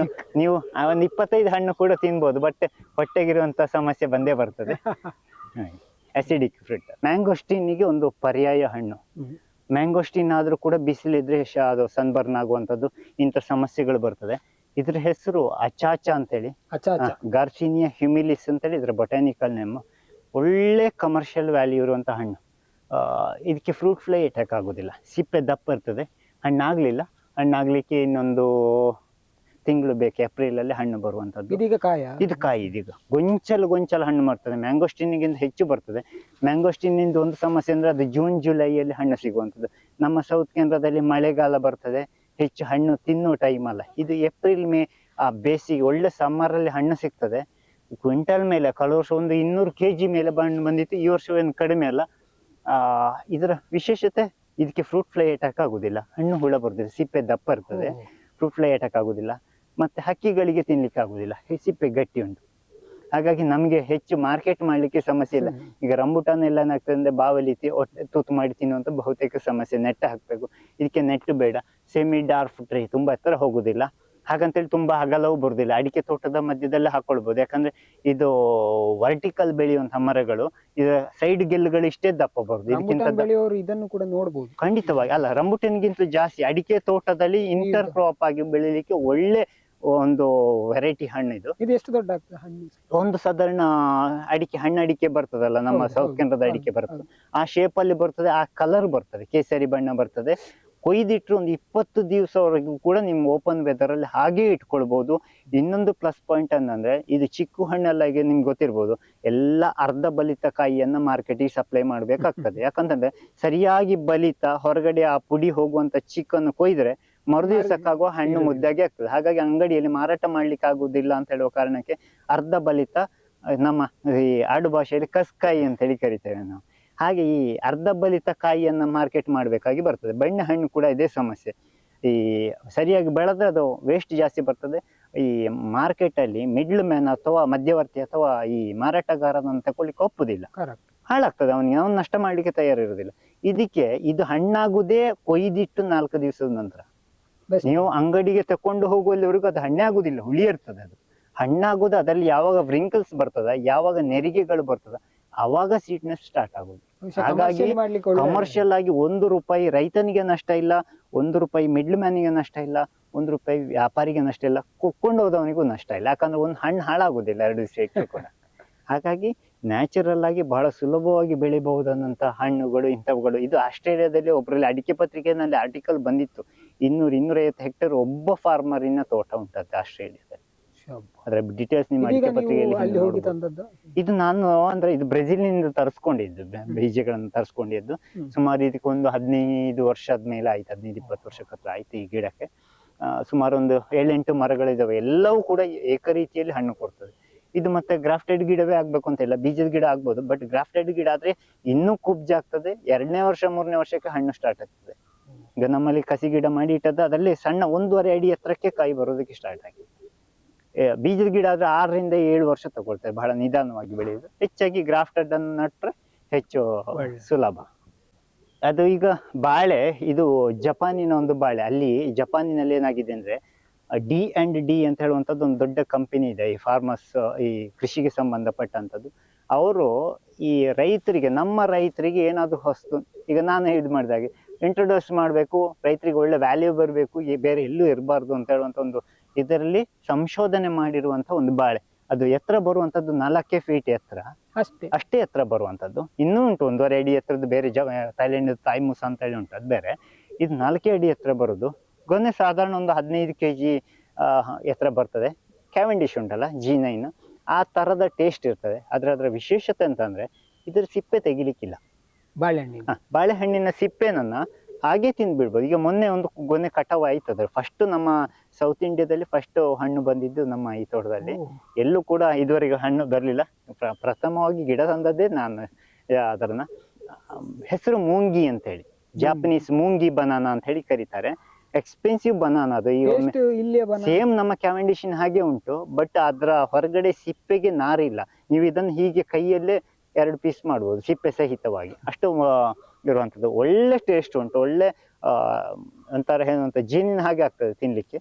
ನೀವು ಒಂದು 25 ಹಣ್ಣು ಕೂಡ ತಿನ್ಬೋದು, ಬಟ್ ಹೊಟ್ಟೆಗಿರುವಂತ ಸಮಸ್ಯೆ ಬಂದೇ ಬರ್ತದೆ. Acidic fruit. ಮ್ಯಾಂಗೋಸ್ಟಿನ್ಗೆ ಒಂದು ಪರ್ಯಾಯ ಹಣ್ಣು. ಮ್ಯಾಂಗೋಸ್ಟಿನ್ ಆದ್ರೂ ಕೂಡ ಬಿಸಿಲಿದ್ರೆ ಅದು ಸನ್ಬರ್ನ್ ಆಗುವಂಥದ್ದು, ಇಂಥ ಸಮಸ್ಯೆಗಳು ಬರ್ತದೆ. ಇದ್ರ ಹೆಸರು ಅಚಾಚಾ ಅಂತೇಳಿ, ಗಾರ್ಸಿನಿಯಾ ಹ್ಯುಮಿಲಿಸ್ ಅಂತೇಳಿ ಇದ್ರ ಬೊಟಾನಿಕಲ್ ನೇಮ್. ಒಳ್ಳೆ ಕಮರ್ಷಿಯಲ್ ವ್ಯಾಲ್ಯೂ ಇರುವಂಥ ಹಣ್ಣು. ಇದಕ್ಕೆ ಫ್ರೂಟ್ ಫ್ಲೈ ಅಟ್ಯಾಕ್ ಆಗೋದಿಲ್ಲ, ಸಿಪ್ಪೆ ದಪ್ಪ ಇರ್ತದೆ. ಹಣ್ಣಾಗ್ಲಿಲ್ಲ, ಹಣ್ಣಾಗ್ಲಿಕ್ಕೆ ಇನ್ನೊಂದು ತಿಂಗಳು ಬೇಕು, ಏಪ್ರಿಲಲ್ಲಿ ಹಣ್ಣು ಬರುವಂಥದ್ದು. ಇದು ಕಾಯಿ ಇದೀಗ ಗೊಂಚಲು ಹಣ್ಣು ಬರ್ತದೆ. ಮ್ಯಾಂಗೋಸ್ಟಿನ್ಗಿಂತ ಹೆಚ್ಚು ಬರ್ತದೆ. ಮ್ಯಾಂಗೋಸ್ಟಿನ್ನಿಂದ ಒಂದು ಸಮಸ್ಯೆ ಅಂದ್ರೆ ಅದು ಜೂನ್ ಜುಲೈಯಲ್ಲಿ ಹಣ್ಣು ಸಿಗುವಂಥದ್ದು. ನಮ್ಮ ಸೌತ್ ಕೇಂದ್ರದಲ್ಲಿ ಮಳೆಗಾಲ ಬರ್ತದೆ, ಹೆಚ್ಚು ಹಣ್ಣು ತಿನ್ನೋ ಟೈಮ್ ಅಲ್ಲ. ಇದು ಏಪ್ರಿಲ್ ಮೇ ಬೇಸಿಗೆ, ಒಳ್ಳೆ ಸಮ್ಮರಲ್ಲಿ ಹಣ್ಣು ಸಿಗ್ತದೆ. ಕ್ವಿಂಟಲ್ ಮೇಲೆ ಕಳೆದ ವರ್ಷ ಒಂದು 200 kg ಮೇಲೆ ಹಣ್ಣು ಬಂದಿತ್ತು. ಈ ವರ್ಷ ಏನು ಕಡಿಮೆ ಅಲ್ಲ. ಇದರ ವಿಶೇಷತೆ, ಇದಕ್ಕೆ ಫ್ರೂಟ್ ಫ್ಲೈ ಅಟ್ಯಾಕ್ ಆಗುದಿಲ್ಲ, ಹಣ್ಣು ಹುಳ ಬರುದಿಲ್ಲ, ಸಿಪ್ಪೆ ದಪ್ಪ ಇರ್ತದೆ, ಫ್ರೂಟ್ ಫ್ಲೈ ಅಟ್ಯಾಕ್ ಆಗುದಿಲ್ಲ. ಮತ್ತೆ ಹಕ್ಕಿಗಳಿಗೆ ತಿನ್ಲಿಕ್ಕೆ ಆಗುದಿಲ್ಲ, ಸಿಪ್ಪೆ ಗಟ್ಟಿ ಉಂಟು. ಹಾಗಾಗಿ ನಮ್ಗೆ ಹೆಚ್ಚು ಮಾರ್ಕೆಟ್ ಮಾಡ್ಲಿಕ್ಕೆ ಸಮಸ್ಯೆ ಇಲ್ಲ. ಈಗ ರಂಬುಟಾನ್ ಎಲ್ಲ ಏನಾಗ್ತದೆ ಅಂದ್ರೆ ಬಾವಲಿ ತೂತು ಮಾಡಿ ತಿನ್ನುವಂತ ಬಹುತೇಕ ಸಮಸ್ಯೆ. ನೆಟ್ ಹಾಕ್ಬೇಕು, ಇದಕ್ಕೆ ನೆಟ್ ಬೇಡ. ಸೆಮಿ ಡಾರ್ಫ್ ಟ್ರೀ, ತುಂಬಾ ಎತ್ತರ ಹೋಗುದಿಲ್ಲ, ಹಾಗಂತೇಳಿ ತುಂಬಾ ಅಗಲವೂ ಬರುದಿಲ್ಲ. ಅಡಿಕೆ ತೋಟದ ಮಧ್ಯದಲ್ಲೇ ಹಾಕೊಳ್ಬಹುದು, ಯಾಕಂದ್ರೆ ಇದು ವರ್ಟಿಕಲ್ ಬೆಳೆಯುವಂತಹ ಮರಗಳು. ಇದರ ಸೈಡ್ ಗೆಲ್ಲುಗಳು ಇಷ್ಟೇ ದಪ್ಪ ಬರುದು. ಇದನ್ನು ಕೂಡ ನೋಡಬಹುದು ಖಂಡಿತವಾಗಿ. ಅಲ್ಲ, ರಂಬುಟಾನ್ಗಿಂತ ಜಾಸ್ತಿ ಅಡಿಕೆ ತೋಟದಲ್ಲಿ ಇಂಟರ್ ಕ್ರಾಪ್ ಆಗಿ ಬೆಳಿಲಿಕ್ಕೆ ಒಳ್ಳೆ ಒಂದು ವೆರೈಟಿ ಹಣ್ಣು ಇದು. ಎಷ್ಟು ದೊಡ್ಡ ಆಗ್ತದೆ ಹಣ್ಣು? ಒಂದು ಸಾಧಾರಣ ಹಣ್ಣಡಿಕೆ ಬರ್ತದಲ್ಲ, ನಮ್ಮ ಸೌತ್ ಕೇಂದ್ರದ ಅಡಿಕೆ ಬರ್ತದೆ, ಆ ಶೇಪ್ ಅಲ್ಲಿ ಬರ್ತದೆ, ಆ ಕಲರ್ ಬರ್ತದೆ, ಕೇಸರಿ ಬಣ್ಣ ಬರ್ತದೆ. ಕೊಯ್ದಿಟ್ರು ಒಂದು 20 ದಿವಸವರೆಗೂ ಕೂಡ ನಿಮ್ ಓಪನ್ ವೆದರ್ ಅಲ್ಲಿ ಹಾಗೆ ಇಟ್ಕೊಳ್ಬಹುದು. ಇನ್ನೊಂದು ಪ್ಲಸ್ ಪಾಯಿಂಟ್ ಅಂದ್ರೆ, ಇದು ಚಿಕ್ಕು ಹಣ್ಣೆಲ್ಲ ಈಗ ನಿಮ್ಗೆ ಗೊತ್ತಿರ್ಬೋದು, ಎಲ್ಲ ಅರ್ಧ ಬಲಿತ ಕಾಯಿಯನ್ನ ಮಾರ್ಕೆಟಿಗೆ ಸಪ್ಲೈ ಮಾಡ್ಬೇಕಾಗ್ತದೆ. ಯಾಕಂತಂದ್ರೆ ಸರಿಯಾಗಿ ಬಲಿತ ಹೊರಗಡೆ ಆ ಪುಡಿ ಹೋಗುವಂತ ಚಿಕ್ಕನ್ನು ಕೊಯ್ದ್ರೆ ಮರುದಿವಸಕ್ಕಾಗುವ ಹಣ್ಣು ಮುದ್ದಾಗಿ ಆಗ್ತದೆ. ಹಾಗಾಗಿ ಅಂಗಡಿಯಲ್ಲಿ ಮಾರಾಟ ಮಾಡ್ಲಿಕ್ಕೆ ಆಗುದಿಲ್ಲ ಅಂತ ಹೇಳುವ ಕಾರಣಕ್ಕೆ ಅರ್ಧ ಬಲಿತ, ನಮ್ಮ ಈ ಆಡು ಭಾಷೆಯಲ್ಲಿ ಕಸ್ಕಾಯಿ ಅಂತ ಹೇಳಿ ಕರಿತೇವೆ ನಾವು. ಹಾಗೆ ಈ ಅರ್ಧ ಬಲಿತ ಕಾಯಿಯನ್ನ ಮಾರ್ಕೆಟ್ ಮಾಡ್ಬೇಕಾಗಿ ಬರ್ತದೆ. ಬೆಣ್ಣೆ ಹಣ್ಣು ಕೂಡ ಇದೇ ಸಮಸ್ಯೆ. ಈ ಸರಿಯಾಗಿ ಬೆಳೆದ್ರೆ ಅದು ವೇಸ್ಟ್ ಜಾಸ್ತಿ ಬರ್ತದೆ. ಈ ಮಾರ್ಕೆಟ್ ಅಲ್ಲಿ ಮಿಡ್ಲ್ ಮ್ಯಾನ್ ಅಥವಾ ಮಧ್ಯವರ್ತಿ ಅಥವಾ ಈ ಮಾರಾಟಗಾರನನ್ನು ತಗೊಳ್ಳಿಕ್ಕೆ ಒಪ್ಪುದಿಲ್ಲ, ಹಾಳಾಗ್ತದೆ. ಅವನಿಗೆ ಅವನು ನಷ್ಟ ಮಾಡ್ಲಿಕ್ಕೆ ತಯಾರಿರುವುದಿಲ್ಲ. ಇದು ಹಣ್ಣಾಗುದೇ ಕೊಯ್ದಿಟ್ಟು 4 ದಿವಸದ ನಂತರ. ನೀವು ಅಂಗಡಿಗೆ ತಕೊಂಡು ಹೋಗುವಲ್ಲಿವರೆಗೂ ಅದು ಹಣ್ಣೇ ಆಗುದಿಲ್ಲ, ಹುಳಿ ಇರ್ತದೆ. ಅದು ಹಣ್ಣಾಗುದು ಅದರಲ್ಲಿ ಯಾವಾಗ ವ್ರಿಂಕಲ್ಸ್ ಬರ್ತದ, ಯಾವಾಗ ನೆರಿಗೆಗಳು ಬರ್ತದ, ಅವಾಗ ಸ್ವೀಟ್ನೆಸ್ ಸ್ಟಾರ್ಟ್ ಆಗುದು. ಹಾಗಾಗಿ ಕಮರ್ಷಿಯಲ್ ಆಗಿ ₹1 ರೈತನಿಗೆ ನಷ್ಟ ಇಲ್ಲ, ₹1 ಮಿಡ್ಲ್ ಮ್ಯಾನಿಗೆ ನಷ್ಟ ಇಲ್ಲ, ₹1 ವ್ಯಾಪಾರಿಗೆ ನಷ್ಟ ಇಲ್ಲ, ಕೊಂಡು ಹೋದವನಿಗೂ ನಷ್ಟ ಇಲ್ಲ. ಯಾಕಂದ್ರೆ ಒಂದು ಹಣ್ಣು ಹಾಳಾಗುದಿಲ್ಲ 2 ದಿವಸ ಇಟ್ಟರು ಕೂಡ. ಹಾಗಾಗಿ ನ್ಯಾಚುರಲ್ ಆಗಿ ಬಹಳ ಸುಲಭವಾಗಿ ಬೆಳಿಬಹುದಾದಂತ ಹಣ್ಣುಗಳು ಇಂಥವುಗಳು. ಇದು ಆಸ್ಟ್ರೇಲಿಯಾದಲ್ಲಿ ಒಬ್ಬರಲ್ಲಿ ಅಡಿಕೆ ಪತ್ರಿಕೆಯಲ್ಲಿ ಆರ್ಟಿಕಲ್ ಬಂದಿತ್ತು, 200-250 ಹೆಕ್ಟೇರ್ ಒಬ್ಬ ಫಾರ್ಮರಿನ ತೋಟ ಉಂಟಂತೆ ಆಸ್ಟ್ರೇಲಿಯಾದಲ್ಲಿ. ಅದ್ರ ಡೀಟೇಲ್ಸ್ ನಿಮ್ಮ ಅಡಿಕೆ ಪತ್ರಿಕೆಯಲ್ಲಿ. ಇದು ನಾನು ಅಂದ್ರೆ ಇದು ಬ್ರೆಜಿಲ್ನಿಂದ ತರಿಸ್ಕೊಂಡಿದ್ದು, ಬೀಜಗಳನ್ನು ತರಿಸ್ಕೊಂಡಿದ್ದು. ಸುಮಾರು ಇದಕ್ಕೆ ಒಂದು 15 ವರ್ಷದ ಮೇಲೆ ಆಯ್ತು, 15-20 ವರ್ಷಕ್ಕೆ ಹತ್ರ ಆಯ್ತು ಈ ಗಿಡಕ್ಕೆ. ಸುಮಾರು ಒಂದು 7-8 ಮರಗಳಿದಾವೆ, ಎಲ್ಲವೂ ಕೂಡ ಏಕರೀತಿಯಲ್ಲಿ ಹಣ್ಣು ಕೊಡ್ತದೆ. ಇದು ಮತ್ತೆ ಗ್ರಾಫ್ಟೆಡ್ ಗಿಡವೇ ಆಗ್ಬೇಕು ಅಂತ ಇಲ್ಲ, ಬೀಜದ ಗಿಡ ಆಗ್ಬೋದು. ಬಟ್ ಗ್ರಾಫ್ಟೆಡ್ ಗಿಡ ಆದ್ರೆ ಇನ್ನೂ ಕುಬ್ಜ ಆಗ್ತದೆ. 2ನೇ ವರ್ಷ 3ನೇ ವರ್ಷಕ್ಕೆ ಹಣ್ಣು ಸ್ಟಾರ್ಟ್ ಆಗ್ತದೆ. ಈಗ ನಮ್ಮಲ್ಲಿ ಕಸಿ ಗಿಡ ಮಾಡಿ ಇಟ್ಟದ್ದು, ಅದರಲ್ಲಿ ಸಣ್ಣ 1.5 ಅಡಿ ಎತ್ತರಕ್ಕೆ ಕಾಯಿ ಬರೋದಕ್ಕೆ ಸ್ಟಾರ್ಟ್ ಆಗಿದೆ. ಬೀಜದ ಗಿಡ ಆದ್ರೆ 6 ರಿಂದ 7 ವರ್ಷ ತಗೊಳ್ತದೆ, ಬಹಳ ನಿಧಾನವಾಗಿ ಬೆಳೆಯುವುದು. ಹೆಚ್ಚಾಗಿ ಗ್ರಾಫ್ಟೆಡ್ ಅನ್ನು ನಟ್ರೆ ಹೆಚ್ಚು ಒಳ್ಳೆ. ಸುಲಭ. ಅದು ಈಗ ಬಾಳೆ, ಇದು ಜಪಾನಿನ ಒಂದು ಬಾಳೆ. ಅಲ್ಲಿ ಜಪಾನಿನಲ್ಲಿ ಏನಾಗಿದೆ ಅಂದ್ರೆ D&D ಅಂತ ಹೇಳುವಂಥದ್ದು ಒಂದು ದೊಡ್ಡ ಕಂಪನಿ ಇದೆ, ಈ ಫಾರ್ಮರ್ಸ್, ಈ ಕೃಷಿಗೆ ಸಂಬಂಧಪಟ್ಟಂಥದ್ದು. ಅವರು ಈ ರೈತರಿಗೆ, ನಮ್ಮ ರೈತರಿಗೆ ಏನಾದ್ರು ಹೊಸ್ತು, ಈಗ ನಾನು ಇದು ಮಾಡಿದಾಗೆ ಇಂಟ್ರೊಡ್ಯೂಸ್ ಮಾಡಬೇಕು, ರೈತರಿಗೆ ಒಳ್ಳೆ ವ್ಯಾಲ್ಯೂ ಬರಬೇಕು, ಬೇರೆ ಎಲ್ಲೂ ಇರಬಾರ್ದು ಅಂತ ಹೇಳುವಂಥ ಒಂದು ಇದರಲ್ಲಿ ಸಂಶೋಧನೆ ಮಾಡಿರುವಂಥ ಒಂದು ಬಾಳೆ. ಅದು ಎತ್ತರ ಬರುವಂಥದ್ದು 4 ಫೀಟ್ ಎತ್ತರ, ಅಷ್ಟೇ ಎತ್ತರ ಬರುವಂಥದ್ದು. ಇನ್ನೂ ಉಂಟು 1.5 ಅಡಿ ಎತ್ತರದ್ದು ಬೇರೆ, ಥೈಲ್ಯಾಂಡ್ ತಾಯ್ಮೂಸ ಅಂತ ಹೇಳಿ ಉಂಟು, ಅದು ಬೇರೆ. ಇದು 4 ಅಡಿ ಎತ್ತರ ಬರೋದು. ಗೊನೆ ಸಾಧಾರಣ ಒಂದು 15 kg ಎತ್ತರ ಬರ್ತದೆ. ಕ್ಯಾವೆಂಡಿಶ್ ಉಂಟಲ್ಲ, G9, ಆ ಥರದ ಟೇಸ್ಟ್ ಇರ್ತದೆ. ಅದರ ವಿಶೇಷತೆ ಅಂತಂದ್ರೆ ಇದ್ರ ಸಿಪ್ಪೆ ತೆಗಿಲಿಕ್ಕಿಲ್ಲ. ಬಾಳೆಹಣ್ಣಿನ ಸಿಪ್ಪೆನನ್ನ ಹಾಗೆ ತಿಂದ್ಬಿಡ್ಬೋದು. ಈಗ ಮೊನ್ನೆ ಒಂದು ಗೊನೆ ಕಟಾವು ಆಯ್ತದೆ. ಫಸ್ಟ್ ನಮ್ಮ ಸೌತ್ ಇಂಡಿಯಾದಲ್ಲಿ ಫಸ್ಟ್ ಹಣ್ಣು ಬಂದಿದ್ದು ನಮ್ಮ ಈ ತೋಟದಲ್ಲಿ. ಎಲ್ಲೂ ಕೂಡ ಇದುವರೆಗೆ ಹಣ್ಣು ಬರಲಿಲ್ಲ. ಪ್ರಥಮವಾಗಿ ಗಿಡ ತಂದದ್ದೇ ನಾನು. ಅದನ್ನ ಹೆಸರು ಮೂಂಗಿ ಅಂತ ಹೇಳಿ, ಜಾಪನೀಸ್ ಮೂಂಗಿ ಬನಾನಾ ಅಂತ ಹೇಳಿ ಕರೀತಾರೆ. ಎಕ್ಸ್ಪೆನ್ಸಿವ್ ಬನಾನಾ ಅದು. ಸೇಮ್ ನಮ್ಮ ಕ್ಯಾವೆಂಡಿಶಿನ ಹಾಗೆ ಉಂಟು, ಬಟ್ ಅದರ ಹೊರಗಡೆ ಸಿಪ್ಪೆಗೆ ನಾರಿಲ್ಲ. ನೀವು ಇದನ್ನು ಹೀಗೆ ಕೈಯಲ್ಲೇ 2 ಪೀಸ್ ಮಾಡ್ಬೋದು, ಸಿಪ್ಪೆ ಸಹಿತವಾಗಿ. ಅಷ್ಟು ಇರುವಂಥದ್ದು. ಒಳ್ಳೆ ಟೇಸ್ಟ್ ಉಂಟು, ಒಳ್ಳೆ ಒಂಥರ ಏನಂತ ಜೇನಿನ ಹಾಗೆ ಆಗ್ತದೆ ತಿನ್ಲಿಕ್ಕೆ.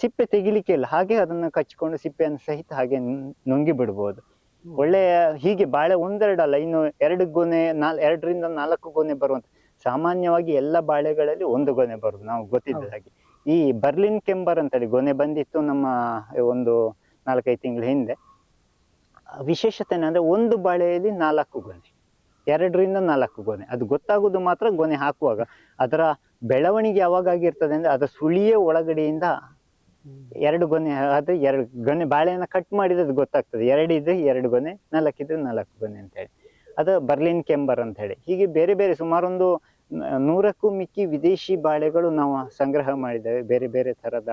ಸಿಪ್ಪೆ ತೆಗಿಲಿಕ್ಕೆ ಇಲ್ಲ, ಹಾಗೆ ಅದನ್ನು ಕಚ್ಕೊಂಡು ಸಿಪ್ಪೆಯನ್ನು ಸಹಿತ ಹಾಗೆ ನುಂಗಿ ಬಿಡ್ಬೋದು. ಒಳ್ಳೆ ಹೀಗೆ ಬಾಳೆ 1-2 ಅಲ್ಲ, ಇನ್ನು 2 ಗೊನೆ, 2 ರಿಂದ 4 ಗೊನೆ ಬರುವಂತ. ಸಾಮಾನ್ಯವಾಗಿ ಎಲ್ಲ ಬಾಳೆಗಳಲ್ಲಿ 1 ಗೊನೆ ಬರುದು, ನಾವು ಗೊತ್ತಿದ್ದ ಹಾಗೆ. ಈ ಬರ್ಲಿನ್ ಕೆಂಬರ್ ಅಂತೇಳಿ ಗೊನೆ ಬಂದಿತ್ತು ನಮ್ಮ ಒಂದು 4-5 ತಿಂಗಳ ಹಿಂದೆ. ವಿಶೇಷತೆ ಏನಂದ್ರೆ ಒಂದು ಬಾಳೆಯಲ್ಲಿ 4 ಗೊನೆ, 2 ರಿಂದ 4 ಗೊನೆ. ಅದು ಗೊತ್ತಾಗುದು ಮಾತ್ರ ಗೊನೆ ಹಾಕುವಾಗ. ಅದರ ಬೆಳವಣಿಗೆ ಯಾವಾಗ ಆಗಿರ್ತದೆ ಅಂದ್ರೆ ಅದರ ಸುಳಿಯ ಒಳಗಡೆಯಿಂದ 2 ಗೊನೆ ಆದ್ರೆ 2 ಗೊನೆ ಬಾಳೆಯನ್ನ ಕಟ್ ಮಾಡಿದ್ರೆ ಅದು ಗೊತ್ತಾಗ್ತದೆ. 2 ಇದ್ರೆ 2 ಗೊನೆ, 4 ಇದ್ರೆ 4 ಗೊನೆ ಅಂತ ಹೇಳಿ. ಅದು ಬರ್ಲಿನ್ ಕೆಂಬರ್ ಅಂತ ಹೇಳಿ. ಹೀಗೆ ಬೇರೆ ಬೇರೆ ಸುಮಾರೊಂದು 100ಕ್ಕೂ ಮಿಕ್ಕಿ ವಿದೇಶಿ ಬಾಳೆಗಳು ನಾವು ಸಂಗ್ರಹ ಮಾಡಿದ್ದೇವೆ. ಬೇರೆ ಬೇರೆ ತರದ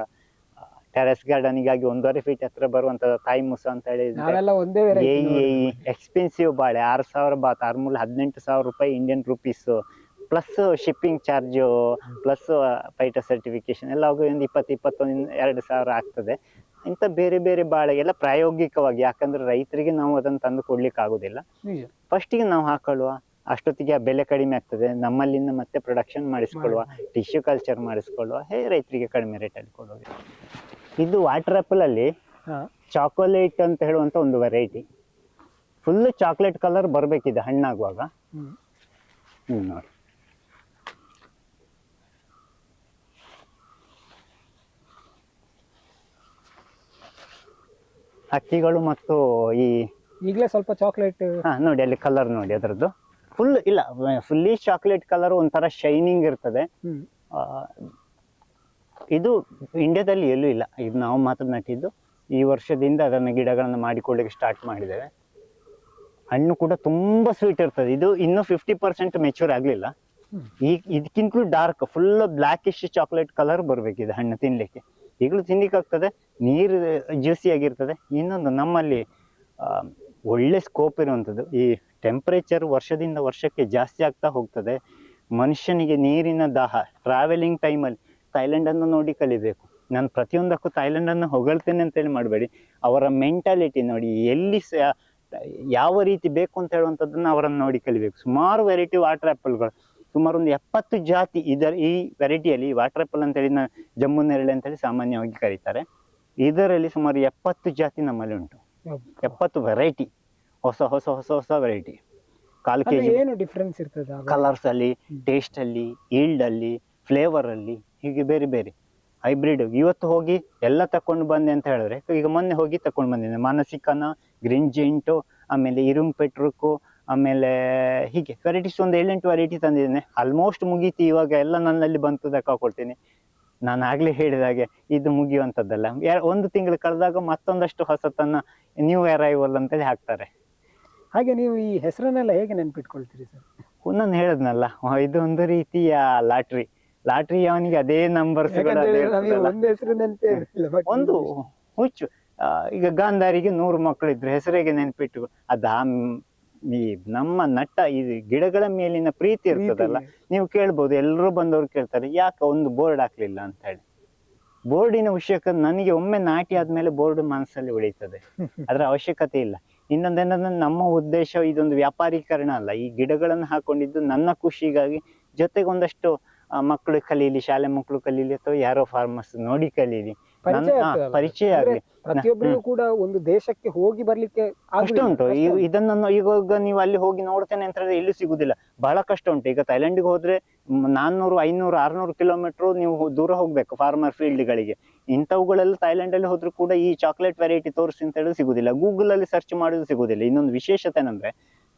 ಟೆರೆಸ್ ಗಾರ್ಡನಿಗಾಗಿ 1.5 ಫೀಟ್ ಹತ್ರ ಬರುವಂತ ತಾಯ್ಮೂಸ ಅಂತ ಹೇಳಿ ಎಕ್ಸ್ಪೆನ್ಸಿವ್ ಬಾಳೆ. 6,000 ಬಾತ್, 18,000 ರೂಪಾಯಿ Indian rupees, plus shipping charge, plus phyto certification ಎಲ್ಲ ಹೋಗಿ ಒಂದು 20-21-2,000 ಆಗ್ತದೆ. ಇಂಥ ಬೇರೆ ಬೇರೆ ಬಾಳೆ ಎಲ್ಲ ಪ್ರಾಯೋಗಿಕವಾಗಿ, ಯಾಕಂದ್ರೆ ರೈತರಿಗೆ ನಾವು ಅದನ್ನು ತಂದು ಕೊಡ್ಲಿಕ್ಕೆ ಆಗುದಿಲ್ಲ. ಫಸ್ಟಿಗೆ ನಾವು ಹಾಕೊಳ್ಳುವ, ಅಷ್ಟೊತ್ತಿಗೆ ಆ ಬೆಲೆ ಕಡಿಮೆ ಆಗ್ತದೆ, ನಮ್ಮಲ್ಲಿಂದ ಮತ್ತೆ ಪ್ರೊಡಕ್ಷನ್ ಮಾಡಿಸ್ಕೊಳ್ಳುವ, ಟಿಶ್ಯೂ ಕಲ್ಚರ್ ಮಾಡಿಸ್ಕೊಳ್ಳುವ, ರೈತರಿಗೆ ಕಡಿಮೆ ರೇಟಲ್ಲಿ ಕೊಡುವ. ಇದು ವಾಟರ್ ಆಪಲ್ ಅಲ್ಲಿ ಚಾಕೊಲೇಟ್ ಅಂತ ಹೇಳುವಂತ ಒಂದು ವೆರೈಟಿ. ಫುಲ್ ಚಾಕ್ಲೇಟ್ ಕಲರ್ ಬರ್ಬೇಕಿದೆ ಹಣ್ಣಾಗುವಾಗ. ನೋಡಿ, ಹಕ್ಕಿಗಳು ಮತ್ತು ಈಗಲೇ ಸ್ವಲ್ಪ ಚಾಕ್ಲೇಟ್ ನೋಡಿ ಅಲ್ಲಿ ಕಲರ್ ನೋಡಿ ಅದರದ್ದು. ಫುಲ್ ಇಲ್ಲ, ಫುಲ್ಲಿ ಚಾಕ್ಲೇಟ್ ಕಲರ್, ಒಂಥರ ಶೈನಿಂಗ್ ಇರ್ತದೆ. ಇದು ಇಂಡಿಯಾದಲ್ಲಿ ಎಲ್ಲೂ ಇಲ್ಲ. ಇದು ನಾವು ಮಾತ್ರ ನಟ್ಟಿದ್ದು. ಈ ವರ್ಷದಿಂದ ಅದನ್ನ ಗಿಡಗಳನ್ನ ಮಾಡಿಕೊಳ್ಳಿಕ್ಕೆ ಸ್ಟಾರ್ಟ್ ಮಾಡಿದ್ದೇವೆ. ಹಣ್ಣು ಕೂಡ ತುಂಬಾ ಸ್ವೀಟ್ ಇರ್ತದೆ. ಇದು ಇನ್ನೂ 50% ಮೆಚೂರ್ ಆಗ್ಲಿಲ್ಲ. ಇದಕ್ಕಿಂತಲೂ dark, full blackish chocolate colour ಬರ್ಬೇಕಿದೆ ಹಣ್ಣು ತಿನ್ಲಿಕ್ಕೆ. ಈಗಲೂ ತಿನ್ಲಿಕ್ಕೆ ಆಗ್ತದೆ, ನೀರು ಜ್ಯೂಸಿ ಆಗಿರ್ತದೆ. ಇನ್ನೊಂದು, ನಮ್ಮಲ್ಲಿ ಒಳ್ಳೆ ಸ್ಕೋಪ್ ಇರುವಂಥದ್ದು, ಈ ಟೆಂಪರೇಚರ್ ವರ್ಷದಿಂದ ವರ್ಷಕ್ಕೆ ಜಾಸ್ತಿ ಆಗ್ತಾ ಹೋಗ್ತದೆ. ಮನುಷ್ಯನಿಗೆ ನೀರಿನ ದಾಹ, ಟ್ರಾವೆಲಿಂಗ್ ಟೈಮಲ್ಲಿ ಥೈಲ್ಯಾಂಡನ್ನು ನೋಡಿ ಕಲಿಬೇಕು. ನಾನು ಪ್ರತಿಯೊಂದಕ್ಕೂ ಥೈಲ್ಯಾಂಡನ್ನು ಹೊಗಳ್ತೇನೆ ಅಂತೇಳಿ ಮಾಡಬೇಡಿ. ಅವರ ಮೆಂಟಾಲಿಟಿ ನೋಡಿ, ಎಲ್ಲಿ ಯಾವ ರೀತಿ ಬೇಕು ಅಂತ ಹೇಳುವಂಥದ್ದನ್ನು ಅವರನ್ನು ನೋಡಿ ಕಲಿಬೇಕು. ಸುಮಾರು ವೆರೈಟಿ ವಾಟರ್ ಆ್ಯಪಲ್ಗಳು, ಸುಮಾರು ಒಂದು 70 ಜಾತಿ. ಈ ವೆರೈಟಿಯಲ್ಲಿ ವಾಟರ್ ಆ್ಯಪಲ್ ಅಂತೇಳಿ ಜಮ್ಮು ನೇರಳೆ ಅಂತೇಳಿ ಸಾಮಾನ್ಯವಾಗಿ ಕರೀತಾರೆ. ಇದರಲ್ಲಿ ಸುಮಾರು 70 ಜಾತಿ ನಮ್ಮಲ್ಲಿ ಉಂಟು. 70 ವೆರೈಟಿ, ಹೊಸ ಹೊಸ ಹೊಸ ಹೊಸ ವೆರೈಟಿ. 1/4 kg ಏನು ಡಿಫ್ರೆನ್ಸ್ ಇರ್ತದೆ ಕಲರ್ಸ್ ಅಲ್ಲಿ, ಟೇಸ್ಟ್ ಅಲ್ಲಿ, ಈಲ್ಡ್ ಅಲ್ಲಿ, ಫ್ಲೇವರ್ ಅಲ್ಲಿ, ಹೀಗೆ ಬೇರೆ ಬೇರೆ ಹೈಬ್ರಿಡ್. ಇವತ್ತು ಹೋಗಿ ಎಲ್ಲ ತಕೊಂಡು ಬಂದೆ ಅಂತ ಹೇಳಿದ್ರೆ, ಈಗ ಮೊನ್ನೆ ಹೋಗಿ ತಕೊಂಡು ಬಂದಿದ್ದೆ ಮಾನಸಿಕನ, ಗ್ರೀನ್ ಜೈಂಟು, ಆಮೇಲೆ ಇರುಂಗ್ ಪೆಟ್ರುಕು, ಆಮೇಲೆ ಹೀಗೆ ವೆರೈಟೀಸ್ ಒಂದು 7-8 ವೆರೈಟಿ ತಂದಿದ್ದೇನೆ. ಆಲ್ಮೋಸ್ಟ್ ಮುಗೀತಿ. ಇವಾಗ ಎಲ್ಲ ನನ್ನಲ್ಲಿ ಬಂತು ಕೊಡ್ತೀನಿ. ನಾನು ಆಗ್ಲೇ ಹೇಳಿದಾಗೆ ಇದು ಮುಗಿಯುವಂಥದ್ದಲ್ಲ. 1 ತಿಂಗಳು ಕಳೆದಾಗ ಮತ್ತೊಂದಷ್ಟು ಹೊಸತನ್ನ ನ್ಯೂ ಅರೈವಲ್ ಅಂತೇಳಿ ಹಾಕ್ತಾರೆ. ಹಾಗೆ ನೀವು ಈ ಹೆಸರನ್ನೆಲ್ಲ ಹೇಗೆ ನೆನ್ಪಿಟ್ಕೊಳ್ತೀರಿ ಸರ್? ನಾನು ಹೇಳದ್ನಲ್ಲ, ಇದು ಒಂದು ರೀತಿಯ ಲಾಟ್ರಿ. ಅವನಿಗೆ ಅದೇ ನಂಬರ್ಸ್, ಒಂದು ಹುಚ್ಚು. ಈಗ ಗಾಂಧಾರಿಗೆ 100 ಮಕ್ಕಳು ಇದ್ರು, ಹೆಸರಿಗೆ ನೆನ್ಪಿಟ್ಟು. ಈ ನಮ್ಮ ನಟ್ಟ ಈ ಗಿಡಗಳ ಮೇಲಿನ ಪ್ರೀತಿ ಇರ್ತದಲ್ಲ. ನೀವು ಕೇಳ್ಬೋದು, ಎಲ್ಲರೂ ಬಂದವರು ಕೇಳ್ತಾರೆ, ಯಾಕೆ ಒಂದು ಬೋರ್ಡ್ ಹಾಕ್ಲಿಲ್ಲ ಅಂತ ಹೇಳಿ. ಬೋರ್ಡಿನ ಅವಶ್ಯಕತೆ ನನಗೆ ಒಮ್ಮೆ ನಾಟಿ ಆದ್ಮೇಲೆ ಬೋರ್ಡ್ ಮನಸ್ಸಲ್ಲಿ ಉಳಿತದೆ, ಅದರ ಅವಶ್ಯಕತೆ ಇಲ್ಲ. ಇನ್ನೊಂದೇನಂದ್ರೆ ನಮ್ಮ ಉದ್ದೇಶ ಇದೊಂದು ವ್ಯಾಪಾರೀಕರಣ ಅಲ್ಲ, ಈ ಗಿಡಗಳನ್ನು ಹಾಕೊಂಡಿದ್ದು ನನ್ನ ಖುಷಿಗಾಗಿ, ಜೊತೆಗೆ ಒಂದಷ್ಟು ಮಕ್ಕಳು ಕಲೀಲಿ, ಶಾಲೆ ಮಕ್ಕಳು ಕಲೀಲಿ, ಅಥವಾ ಯಾರೋ ಫಾರ್ಮರ್ಸ್ ನೋಡಿ ಕಲೀಲಿ, ಪರಿಚಯ ಆಗ್ತದಲ್ಲ. ಪರಿಚಯ ಅಂದ್ರೆ ಆಗ್ಲಿ. ಪ್ರತಿಯೊಬ್ಬರಿಗೂ ಕೂಡ ಒಂದು ದೇಶಕ್ಕೆ ಹೋಗಿ ಬರ್ಲಿಕ್ಕೆ ಕಷ್ಟ ಉಂಟು ಇದನ್ನು ಇವಾಗ ನೀವು ಅಲ್ಲಿ ಹೋಗಿ ನೋಡ್ತೇನೆ ಅಂತ ಹೇಳಿದ್ರೆ ಇಲ್ಲಿ ಸಿಗುದಿಲ್ಲ, ಬಹಳ ಕಷ್ಟ ಉಂಟು. ಈಗ ಥೈಲ್ಯಾಂಡ್ಗೆ ಹೋದ್ರೆ 400 500 600 ಕಿಲೋಮೀಟರ್ ನೀವು ದೂರ ಹೋಗ್ಬೇಕು ಫಾರ್ಮರ್ ಫೀಲ್ಡ್ಗಳಿಗೆ. ಇಂಥವುಗಳೆಲ್ಲ ಥೈಲ್ಯಾಂಡ್ ಅಲ್ಲಿ ಹೋದ್ರು ಕೂಡ ಈ ಚಾಕ್ಲೇಟ್ ವೆರೈಟಿ ತೋರಿಸಿ ಅಂತ ಹೇಳಿದ್ರೆ ಸಿಗುದಿಲ್ಲ, ಗೂಗಲ್ ಅಲ್ಲಿ ಸರ್ಚ್ ಮಾಡಿದ್ರು ಸಿಗುದಿಲ್ಲ. ಇನ್ನೊಂದು ವಿಶೇಷತೆ ಏನಂದ್ರೆ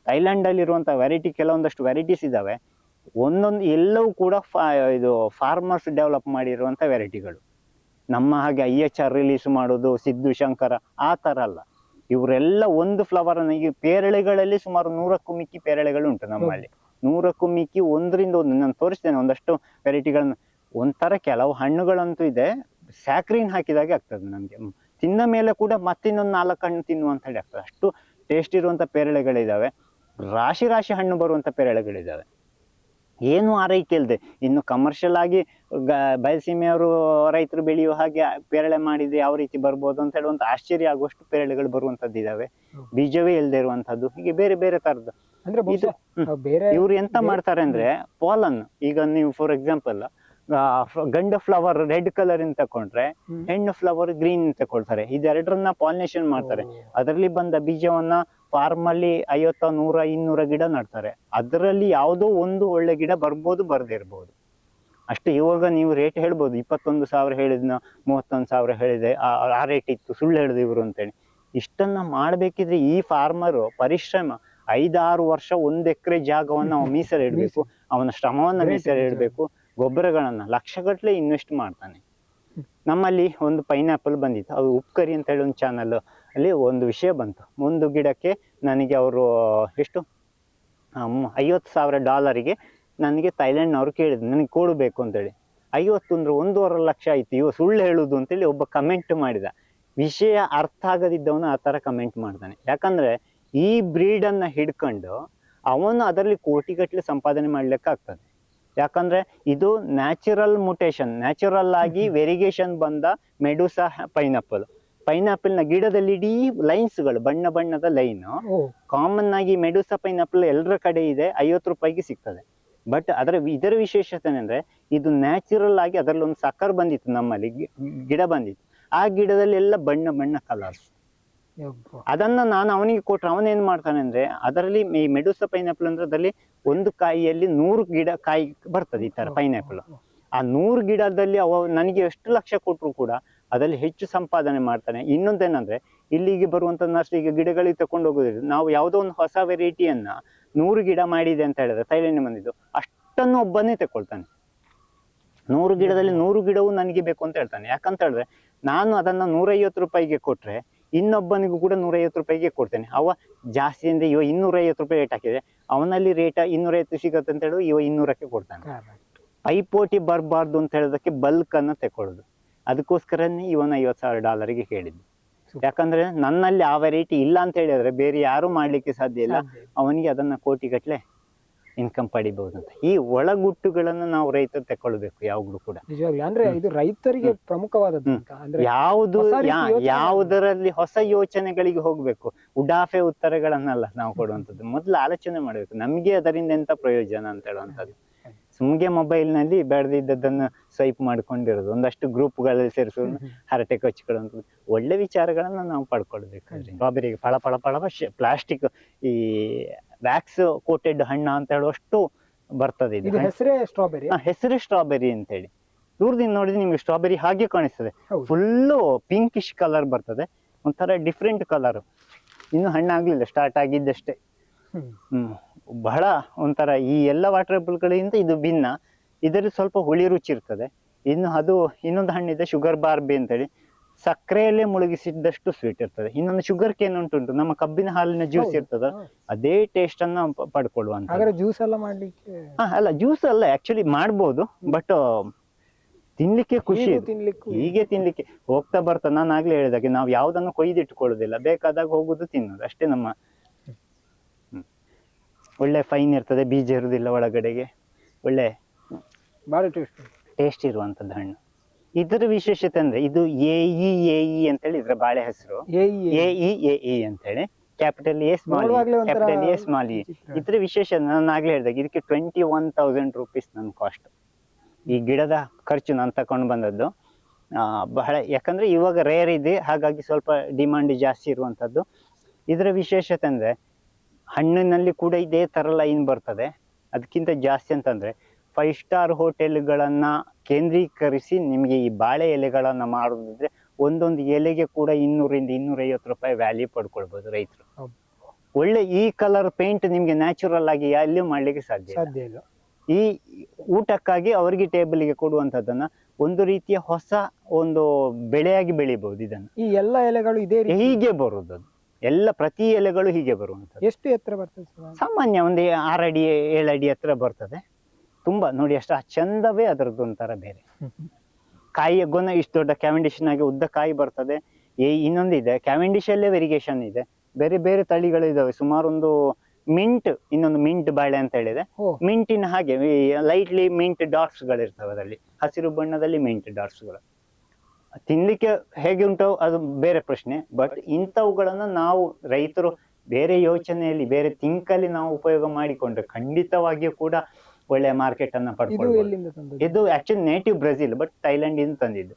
ಥೈಲ್ಯಾಂಡ್ ಅಲ್ಲಿ ಇರುವಂತಹ ವೆರೈಟಿ, ಕೆಲವೊಂದಷ್ಟು ವೆರೈಟೀಸ್ ಇದಾವೆ, ಒಂದೊಂದು ಎಲ್ಲವೂ ಕೂಡ ಇದು ಫಾರ್ಮರ್ಸ್ ಡೆವಲಪ್ ಮಾಡಿರುವಂತ ವೆರೈಟಿಗಳು. ನಮ್ಮ ಹಾಗೆ IHR ರಿಲೀಸ್ ಮಾಡೋದು ಸಿದ್ದು ಶಂಕರ ಆ ತರ ಅಲ್ಲ, ಇವರೆಲ್ಲ ಒಂದು ಫ್ಲವರ್ ಅನ್ನ, ಈಗ ಪೇರಳೆಗಳಲ್ಲಿ ಸುಮಾರು 100ಕ್ಕೂ ಮಿಕ್ಕಿ ಪೇರಳೆಗಳು ಉಂಟು ನಮ್ಮಲ್ಲಿ, 100ಕ್ಕೂ ಮಿಕ್ಕಿ ಒಂದರಿಂದ ಒಂದು. ನಾನು ತೋರಿಸ್ತೇನೆ ಒಂದಷ್ಟು ವೆರೈಟಿಗಳನ್ನ. ಒಂಥರ ಕೆಲವು ಹಣ್ಣುಗಳಂತೂ ಇದೆ, ಸ್ಯಾಕ್ರಿನ್ ಹಾಕಿದಾಗೆ ಆಗ್ತದೆ ನಮ್ಗೆ, ತಿಂದ ಮೇಲೆ ಕೂಡ ಮತ್ತಿನ್ನೊಂದು 4 ಹಣ್ಣು ತಿನ್ನುವಂತ ಹೇಳಿ ಆಗ್ತದೆ, ಅಷ್ಟು ಟೇಸ್ಟ್ ಇರುವಂತ ಪೇರಳೆಗಳಿದಾವೆ. ರಾಶಿ ರಾಶಿ ಹಣ್ಣು ಬರುವಂತ ಪೇರಳೆಗಳಿದಾವೆ. ಏನು ಆರೈಕೆ ಇಲ್ಲದೆ ಇನ್ನು ಕಮರ್ಷಿಯಲ್ ಆಗಿ ಬಯಲುಸೀಮೆಯವರು ರೈತರು ಬೆಳೆಯುವ ಹಾಗೆ ಪೇರಳೆ ಮಾಡಿದ್ರೆ ಯಾವ ರೀತಿ ಬರ್ಬೋದು ಅಂತ ಹೇಳುವಂತ ಆಶ್ಚರ್ಯ ಆಗುವಷ್ಟು ಪೇರಳೆಗಳು ಬರುವಂತದ್ದು ಇದಾವೆ, ಬೀಜವೇ ಇಲ್ಲದೆ ಇರುವಂತದ್ದು, ಹೀಗೆ ಬೇರೆ ಬೇರೆ ತರದ್ದು. ಅಂದ್ರೆ ಇವ್ರು ಎಂತ ಮಾಡ್ತಾರೆ ಅಂದ್ರೆ ಪಾಲನ್, ಈಗ ನೀವು ಫಾರ್ ಎಕ್ಸಾಂಪಲ್ ಗಂಡು ಫ್ಲವರ್ ರೆಡ್ ಕಲರ್ ಇಂದ ತಕೊಂಡ್ರೆ ಹೆಣ್ಣು ಫ್ಲವರ್ ಗ್ರೀನ್ ತಕೊಳ್ತಾರೆ, ಇದೆರಡರನ್ನ ಪಾಲಿನೇಷನ್ ಮಾಡ್ತಾರೆ. ಅದರಲ್ಲಿ ಬಂದ ಬೀಜವನ್ನ ಫಾರ್ಮ್ ಅಲ್ಲಿ 50 100 200 ಗಿಡ ನಡ್ತಾರೆ, ಅದರಲ್ಲಿ ಯಾವುದೋ ಒಂದು ಒಳ್ಳೆ ಗಿಡ ಬರ್ಬೋದು, ಬರ್ದೇ ಇರ್ಬೋದು ಅಷ್ಟೇ. ಇವಾಗ ನೀವು ರೇಟ್ ಹೇಳ್ಬೋದು, 21,000 ಹೇಳಿದ್ನ 31,000 ಹೇಳಿದೆ, ಆ ರೇಟ್ ಇತ್ತು, ಸುಳ್ಳು ಹೇಳಿದ್ರು ಇವರು ಅಂತೇಳಿ. ಇಷ್ಟನ್ನ ಮಾಡ್ಬೇಕಿದ್ರೆ ಈ ಫಾರ್ಮರು ಪರಿಶ್ರಮ 5-6 ವರ್ಷ 1 ಎಕರೆ ಜಾಗವನ್ನ ಅವ ಮೀಸಲು ಇಡಬೇಕು, ಅವನ ಶ್ರಮವನ್ನ ಮೀಸಲು ಇಡಬೇಕು, ಗೊಬ್ಬರಗಳನ್ನ ಲಕ್ಷಗಟ್ಟಲೆ ಇನ್ವೆಸ್ಟ್ ಮಾಡ್ತಾನೆ. ನಮ್ಮಲ್ಲಿ ಒಂದು ಪೈನಾಪಲ್ ಬಂದಿತ್ತು, ಅದು ಉಪ್ಕರಿ ಅಂತ ಹೇಳಿ ಒಂದು ಚಾನಲ್ ಅಲ್ಲಿ ಒಂದು ವಿಷಯ ಬಂತು. ಒಂದು ಗಿಡಕ್ಕೆ ನನಗೆ ಅವರು ಎಷ್ಟು $50,000 ನನಗೆ ಥೈಲ್ಯಾಂಡ್ನವ್ರು ಕೇಳಿದ್ರು, ನನಗೆ ಕೊಡಬೇಕು ಅಂತೇಳಿ. 50 ಅಂದ್ರೆ 1.5 ಲಕ್ಷ ಆಯ್ತು, ಇವ ಸುಳ್ಳು ಹೇಳುದು ಅಂತೇಳಿ ಒಬ್ಬ ಕಮೆಂಟ್ ಮಾಡಿದ. ವಿಷಯ ಅರ್ಥ ಆಗದಿದ್ದವನು ಆ ತರ ಕಮೆಂಟ್ ಮಾಡ್ತಾನೆ. ಯಾಕಂದ್ರೆ ಈ ಬ್ರೀಡ್ ಅನ್ನ ಹಿಡ್ಕೊಂಡು ಅವನು ಅದರಲ್ಲಿ ಕೋಟಿಗಟ್ಟಲೆ ಸಂಪಾದನೆ ಮಾಡ್ಲಿಕ್ಕೆ ಆಗ್ತದೆ. ಯಾಕಂದ್ರೆ ಇದು ನ್ಯಾಚುರಲ್ ಮುಟೇಶನ್, ನ್ಯಾಚುರಲ್ ಆಗಿ ವೆರಿಗೇಷನ್ ಬಂದ ಮೆಡುಸಾ ಪೈನಾಪಲ್. ಪೈನಾಪಲ್ ನ ಗಿಡದಲ್ಲಿ ಇಡೀ ಲೈನ್ಸ್ಗಳು, ಬಣ್ಣ ಬಣ್ಣದ ಲೈನ್. ಕಾಮನ್ ಆಗಿ ಮೆಡುಸಾ ಪೈನಾಪಲ್ ಎಲ್ಲರ ಕಡೆ ಇದೆ, 50 ರೂಪಾಯಿಗೆ ಸಿಗ್ತದೆ. ಬಟ್ ಇದರ ವಿಶೇಷತೆ ಅಂದ್ರೆ ಇದು ನ್ಯಾಚುರಲ್ ಆಗಿ ಅದರಲ್ಲಿ ಒಂದು ಸಕ್ಕರ್ ಬಂದಿತ್ತು, ನಮ್ಮಲ್ಲಿ ಗಿಡ ಬಂದಿತ್ತು, ಆ ಗಿಡದಲ್ಲಿ ಎಲ್ಲ ಬಣ್ಣ ಬಣ್ಣ ಕಲರ್ಸ್. ಅದನ್ನ ನಾನು ಅವನಿಗೆ ಕೊಟ್ರೆ ಅವನೇನ್ ಮಾಡ್ತಾನೆ ಅಂದ್ರೆ, ಅದರಲ್ಲಿ ಈ ಮೆಡುಸಾ ಪೈನಾಪಲ್ ಅಂದ್ರೆ ಅದರಲ್ಲಿ ಒಂದು ಕಾಯಿಯಲ್ಲಿ 100 ಗಿಡ ಕಾಯಿ ಬರ್ತದೆ ಈ ತರ ಪೈನಾಪಲ್. ಆ 100 ಗಿಡದಲ್ಲಿ ಅವ ನನಗೆ ಎಷ್ಟು ಲಕ್ಷ ಕೊಟ್ಟರು ಕೂಡ ಅದರಲ್ಲಿ ಹೆಚ್ಚು ಸಂಪಾದನೆ ಮಾಡ್ತಾನೆ. ಇನ್ನೊಂದೇನಂದ್ರೆ ಇಲ್ಲಿಗೆ ಬರುವಂತ ನರ್ಸರಿಗೆ ಗಿಡಗಳಿಗೆ ತಕೊಂಡು ಹೋಗೋದಿಲ್ಲ, ನಾವು ಯಾವುದೋ ಒಂದು ಹೊಸ ವೆರೈಟಿಯನ್ನ 100 ಗಿಡ ಮಾಡಿದೆ ಅಂತ ಹೇಳಿದ್ರೆ ಥೈಲ್ಯಾಂಡ್ ಬಂದಿದ್ದು, ಅಷ್ಟನ್ನು ಒಬ್ಬನೇ ತಕೊಳ್ತಾನೆ. 100 ಗಿಡದಲ್ಲಿ 100 ಗಿಡವೂ ನನಗೆ ಬೇಕು ಅಂತ ಹೇಳ್ತಾನೆ. ಯಾಕಂತ ಹೇಳಿದ್ರೆ ನಾನು ಅದನ್ನ 150 ರೂಪಾಯಿಗೆ ಕೊಟ್ರೆ ಇನ್ನೊಬ್ಬನಿಗೂ ಕೂಡ 150 ರೂಪಾಯಿಗೆ ಕೊಡ್ತೇನೆ. ಅವ ಜಾಸ್ತಿ ಅಂದ್ರೆ ಇವ 250 ರೂಪಾಯಿ ರೇಟ್ ಹಾಕಿದೆ, ಅವನಲ್ಲಿ ರೇಟ್ 250 ಸಿಗತ್ತೆ ಅಂತ ಹೇಳಿ ಇವ 200ಕ್ಕೆ ಕೊಡ್ತಾನೆ. ಪೈಪೋಟಿ ಬರಬಾರ್ದು ಅಂತ ಹೇಳೋದಕ್ಕೆ ಬಲ್ಕ್ ಅನ್ನ ತಕೊಳ್ಳೋದು, ಅದಕ್ಕೋಸ್ಕರನೇ ಇವನು $50,000 ಕೇಳಿದ್ದು. ಯಾಕಂದ್ರೆ ನನ್ನಲ್ಲಿ ಆ ವೆರೈಟಿ ಇಲ್ಲ ಅಂತ ಹೇಳಿದ್ರೆ ಬೇರೆ ಯಾರು ಮಾಡ್ಲಿಕ್ಕೆ ಸಾಧ್ಯ ಇಲ್ಲ, ಅವನಿಗೆ ಅದನ್ನ ಕೋಟಿಗಟ್ಲೆ ಇನ್ಕಮ್ ಪಡಿಬಹುದು ಅಂತ. ಈ ಒಳಗುಟ್ಟುಗಳನ್ನ ನಾವು ರೈತರು ತಕೊಳ್ಬೇಕು ಯಾವಾಗ್ಲೂ ಕೂಡ. ಅಂದ್ರೆ ಇದು ರೈತರಿಗೆ ಪ್ರಮುಖವಾದದ್ದು. ಯಾವುದರಲ್ಲಿ ಹೊಸ ಯೋಚನೆಗಳಿಗೆ ಹೋಗ್ಬೇಕು, ಉಡಾಫೆ ಉತ್ತರಗಳನ್ನಲ್ಲ ನಾವು ಕೊಡುವಂಥದ್ದು. ಮೊದಲು ಆಲೋಚನೆ ಮಾಡ್ಬೇಕು, ನಮ್ಗೆ ಅದರಿಂದ ಎಂತ ಪ್ರಯೋಜನ ಅಂತ ಹೇಳುವಂಥದ್ದು. ಸುಮ್ಗೆ ಮೊಬೈಲ್ ನಲ್ಲಿ ಬೆಳೆದಿದ್ದದನ್ನು ಸ್ವೈಪ್ ಮಾಡ್ಕೊಂಡಿರೋದು, ಒಂದಷ್ಟು ಗ್ರೂಪ್ಗಳಲ್ಲಿ ಸೇರಿಸೋದು, ಹರಟೆ ಕೊಚ್ಕೊಳ್ಳುವಂಥದ್ದು, ಒಳ್ಳೆ ವಿಚಾರಗಳನ್ನ ನಾವು ಪಡ್ಕೊಳ್ಬೇಕು. ಸ್ಟ್ರಾಬೆರಿಗೆ ಫಳ ಫಳ ಫಳ ಪ್ಲಾಸ್ಟಿಕ್ ಈ ವ್ಯಾಕ್ಸ್ ಕೋಟೆಡ್ ಹಣ್ಣು ಅಂತ ಹೇಳುವಷ್ಟು ಬರ್ತದೆ. ಇದು ಹೆಸರೇ ಸ್ಟ್ರಾಬೆರಿ, ಹೆಸರೇ ಸ್ಟ್ರಾಬೆರಿ ಅಂತ ಹೇಳಿ. ದೂರದಿಂದ ನೋಡಿದ್ರೆ ನಿಮ್ಗೆ ಸ್ಟ್ರಾಬೆರಿ ಹಾಗೆ ಕಾಣಿಸ್ತದೆ, ಫುಲ್ಲು ಪಿಂಕಿಶ್ ಕಲರ್ ಬರ್ತದೆ, ಒಂಥರ ಡಿಫ್ರೆಂಟ್ ಕಲರ್. ಇನ್ನು ಹಣ್ಣಾಗ್ಲಿಲ್ಲ, ಸ್ಟಾರ್ಟ್ ಆಗಿದ್ದಷ್ಟೇ. ಬಹಳ ಒಂಥರ ಈ ಎಲ್ಲ ವಾಟರ್ ಆಪಲ್ಗಳಿಂದ ಇದು ಭಿನ್ನ. ಇದರಲ್ಲಿ ಸ್ವಲ್ಪ ಹುಳಿ ರುಚಿ ಇರ್ತದೆ. ಇನ್ನು ಅದು ಇನ್ನೊಂದು ಹಣ್ಣಿದೆ ಶುಗರ್ ಬಾರ್ಬಿ ಅಂತೇಳಿ, ಸಕ್ಕರೆಯಲ್ಲೇ ಮುಳುಗಿಸಿದ್ದಷ್ಟು ಸ್ವೀಟ್ ಇರ್ತದೆ. ಇನ್ನೊಂದು ಶುಗರ್ ಕೇನ್ ಉಂಟು, ನಮ್ಮ ಕಬ್ಬಿನ ಹಾಲಿನ ಜ್ಯೂಸ್ ಇರ್ತದ, ಅದೇ ಟೇಸ್ಟ್ ಅನ್ನ ಪಡ್ಕೊಳ್ಳುವಂತ. ಜ್ಯೂಸ್ ಎಲ್ಲ ಮಾಡ್ಲಿಕ್ಕೆ ಅಲ್ಲ, ಜ್ಯೂಸ್ ಅಲ್ಲ, ಆಕ್ಚುಲಿ ಮಾಡ್ಬೋದು, ಬಟ್ ತಿನ್ಲಿಕ್ಕೆ ಖುಷಿ, ಹೀಗೆ ತಿನ್ಲಿಕ್ಕೆ ಹೋಗ್ತಾ ಬರ್ತಾ. ನಾನು ಆಗ್ಲೇ ಹೇಳಿದಾಗೆ ನಾವು ಯಾವ್ದನ್ನು ಕೊಯ್ದಿಟ್ಕೊಳ್ಳೋದಿಲ್ಲ, ಬೇಕಾದಾಗ ಹೋಗುದು ತಿನ್ನೋದು ಅಷ್ಟೇ. ನಮ್ಮ ಒಳ್ಳೆ ಫೈನ್ ಇರ್ತದೆ, ಬೀಜ ಇರುವುದಿಲ್ಲ ಒಳಗಡೆಗೆ, ಒಳ್ಳೆ ಭಾರಿ ಟೇಸ್ಟ್ ಇರುವಂತದ್ದು ಹಣ್ಣು. ಇದರ ವಿಶೇಷತೆ ಅಂದ್ರೆ ಇದು ಎಇ ಅಂತೇಳಿ ಇದ್ರ ಬಾಳೆ ಹೆಸರು. ಎಇ ಅಂತೇಳಿ capital A small capital A small E. ಇದ್ರ ವಿಶೇಷ ನಾನು ಆಗ್ಲೇ ಹೇಳಿದಾಗ ಇದಕ್ಕೆ 21,000 rupees ನನ್ನ ಕಾಸ್ಟ್. ಈ ಗಿಡದ ಖರ್ಚು ನಾನು ತಕೊಂಡು ಬಂದದ್ದು. ಬಹಳ, ಯಾಕಂದ್ರೆ ಇವಾಗ ರೇರ್ ಇದೆ, ಹಾಗಾಗಿ ಸ್ವಲ್ಪ ಡಿಮಾಂಡ್ ಜಾಸ್ತಿ ಇರುವಂತದ್ದು. ಇದರ ವಿಶೇಷತೆ ಅಂದ್ರೆ ಹಣ್ಣಿನಲ್ಲಿ ಕೂಡ ಇದೇ ತರ ಲೈನ್ ಬರ್ತದೆ. ಅದಕ್ಕಿಂತ ಜಾಸ್ತಿ ಅಂತಂದ್ರೆ 5 ಸ್ಟಾರ್ ಹೋಟೆಲ್ಗಳನ್ನ ಕೇಂದ್ರೀಕರಿಸಿ ನಿಮಗೆ ಈ ಬಾಳೆ ಎಲೆಗಳನ್ನ ಮಾಡೋದಿದ್ರೆ ಒಂದೊಂದು ಎಲೆಗೆ ಕೂಡ 200 ಇಂದ 250 ರೂಪಾಯಿ ವ್ಯಾಲ್ಯೂ ಪಡ್ಕೊಳ್ಬಹುದು ರೈತರು. ಒಳ್ಳೆ ಈ ಕಲರ್ ಪೇಂಟ್ ನಿಮ್ಗೆ ನ್ಯಾಚುರಲ್ ಆಗಿ ಎಲ್ಲಿಯೂ ಮಾಡ್ಲಿಕ್ಕೆ ಸಾಧ್ಯ ಇಲ್ಲ. ಈ ಊಟಕ್ಕಾಗಿ ಅವರಿಗೆ ಟೇಬಲ್ಗೆ ಕೊಡುವಂತದನ್ನ ಒಂದು ರೀತಿಯ ಹೊಸ ಒಂದು ಬೆಳೆಯಾಗಿ ಬೆಳಿಬಹುದು. ಇದನ್ನು ಈ ಎಲ್ಲ ಎಲೆಗಳು ಇದೇ ಹೀಗೆ ಬರುವುದು, ಎಲ್ಲ ಪ್ರತಿ ಎಲೆಗಳು ಹೀಗೆ ಬರುವಂತದ್ದು. ಎಷ್ಟು ಎತ್ತರ ಬರ್ತದೆ? ಸಾಮಾನ್ಯ ಒಂದು 6 ಅಡಿ 7 ಅಡಿ ಹತ್ರ ಬರ್ತದೆ. ತುಂಬಾ ನೋಡಿ ಅಷ್ಟು ಚಂದವೇ ಅದರದ್ದು ಒಂಥರ ಬೇರೆ. ಕಾಯಿಯ ಗೊನೆ ಇಷ್ಟು ದೊಡ್ಡ ಕ್ಯಾವೆಂಡಿಶ್ ಆಗಿ ಉದ್ದ ಕಾಯಿ ಬರ್ತದೆ. ಇನ್ನೊಂದಿದೆ ಕ್ಯಾವೆಂಡಿಶ್ ಅಲ್ಲೇ ವೆರಿಗೇಷನ್ ಇದೆ, ಬೇರೆ ಬೇರೆ ತಳಿಗಳು ಇದಾವೆ. ಸುಮಾರು ಒಂದು ಮಿಂಟ್, ಇನ್ನೊಂದು ಮಿಂಟ್ ಬಾಳೆ ಅಂತ ಹೇಳಿದೆ. ಮಿಂಟಿನ ಹಾಗೆ ಲೈಟ್ಲಿ ಮಿಂಟ್ ಡಾಟ್ಸ್ ಗಳು ಇರ್ತವೆ ಅದರಲ್ಲಿ, ಹಸಿರು ಬಣ್ಣದಲ್ಲಿ ಮಿಂಟ್ ಡಾಟ್ಸ್ ಗಳು. ತಿನ್ಲಿಕ್ಕೆ ಹೇಗೆ ಉಂಟು ಅದು ಬೇರೆ ಪ್ರಶ್ನೆ. ಬಟ್ ಇಂಥವುಗಳನ್ನ ನಾವು ರೈತರು ಬೇರೆ ಯೋಚನೆಯಲ್ಲಿ, ಬೇರೆ ತಿಂಕಲ್ಲಿ ನಾವು ಉಪಯೋಗ ಮಾಡಿಕೊಂಡ್ರೆ ಖಂಡಿತವಾಗಿಯೂ ಕೂಡ ಒಳ್ಳೆಯ ಮಾರ್ಕೆಟ್ ಅನ್ನ ಪಡ್ಕೊಳ್ಳಬಹುದು. ಇದು actually native Brazil, but Thailand ಇಂದ ತಂದಿದ್ದು.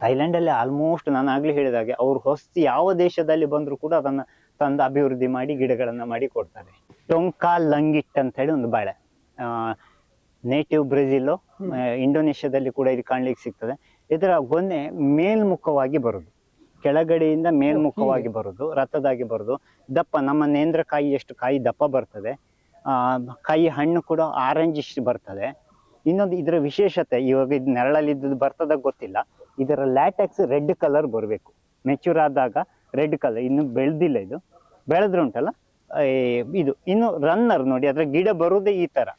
ಥೈಲ್ಯಾಂಡ್ ಅಲ್ಲಿ ಆಲ್ಮೋಸ್ಟ್ ನಾನು ಆಗ್ಲೇ ಹೇಳಿದಾಗೆ ಅವ್ರು ಹೊಸ ಯಾವ ದೇಶದಲ್ಲಿ ಬಂದ್ರು ಕೂಡ ಅದನ್ನ ತಂದು ಅಭಿವೃದ್ಧಿ ಮಾಡಿ ಗಿಡಗಳನ್ನ ಮಾಡಿ ಕೊಡ್ತಾರೆ. ಟೊಂಕಾ ಲಂಗಿಟ್ ಅಂತ ಹೇಳಿ ಒಂದು ಬಾಳೆ, ನೇಟಿವ್ ಬ್ರೆಜಿಲ್, ಇಂಡೋನೇಷ್ಯಾದಲ್ಲಿ ಕೂಡ ಇದು ಕಾಣ್ಲಿಕ್ಕೆ ಸಿಗ್ತದೆ. ಇದರ ಗೊನೆ ಮೇಲ್ಮುಖವಾಗಿ ಬರುದು, ಕೆಳಗಡೆಯಿಂದ ಮೇಲ್ಮುಖವಾಗಿ ಬರುದು, ರಥದಾಗಿ ಬರುದು. ದಪ್ಪ ನಮ್ಮ ನೇಂದ್ರಕಾಯಿ ಎಷ್ಟು ಕಾಯಿ ದಪ್ಪ ಬರ್ತದೆ. ಕಾಯಿ ಹಣ್ಣು ಕೂಡ ಆರೆಂಜ್ ಇಷ್ಟು ಬರ್ತದೆ. ಇನ್ನೊಂದು ಇದರ ವಿಶೇಷತೆ, ಇವಾಗ ಇದು ನೆರಳಲ್ಲಿದ್ದು ಬರ್ತದ ಗೊತ್ತಿಲ್ಲ, ಇದರ ಲ್ಯಾಟೆಕ್ಸ್ ರೆಡ್ ಕಲರ್ ಬರಬೇಕು. ಮೆಚೂರ್ ಆದಾಗ ರೆಡ್ ಕಲರ್, ಇನ್ನು ಬೆಳೆದಿಲ್ಲ. ಇದು ಬೆಳೆದ್ರೆ ಉಂಟಲ್ಲ ಇದು ಇನ್ನು ರನ್ನರ್ ನೋಡಿ, ಅದ್ರ ಗಿಡ ಬರುವುದೇ ಈ ತರ.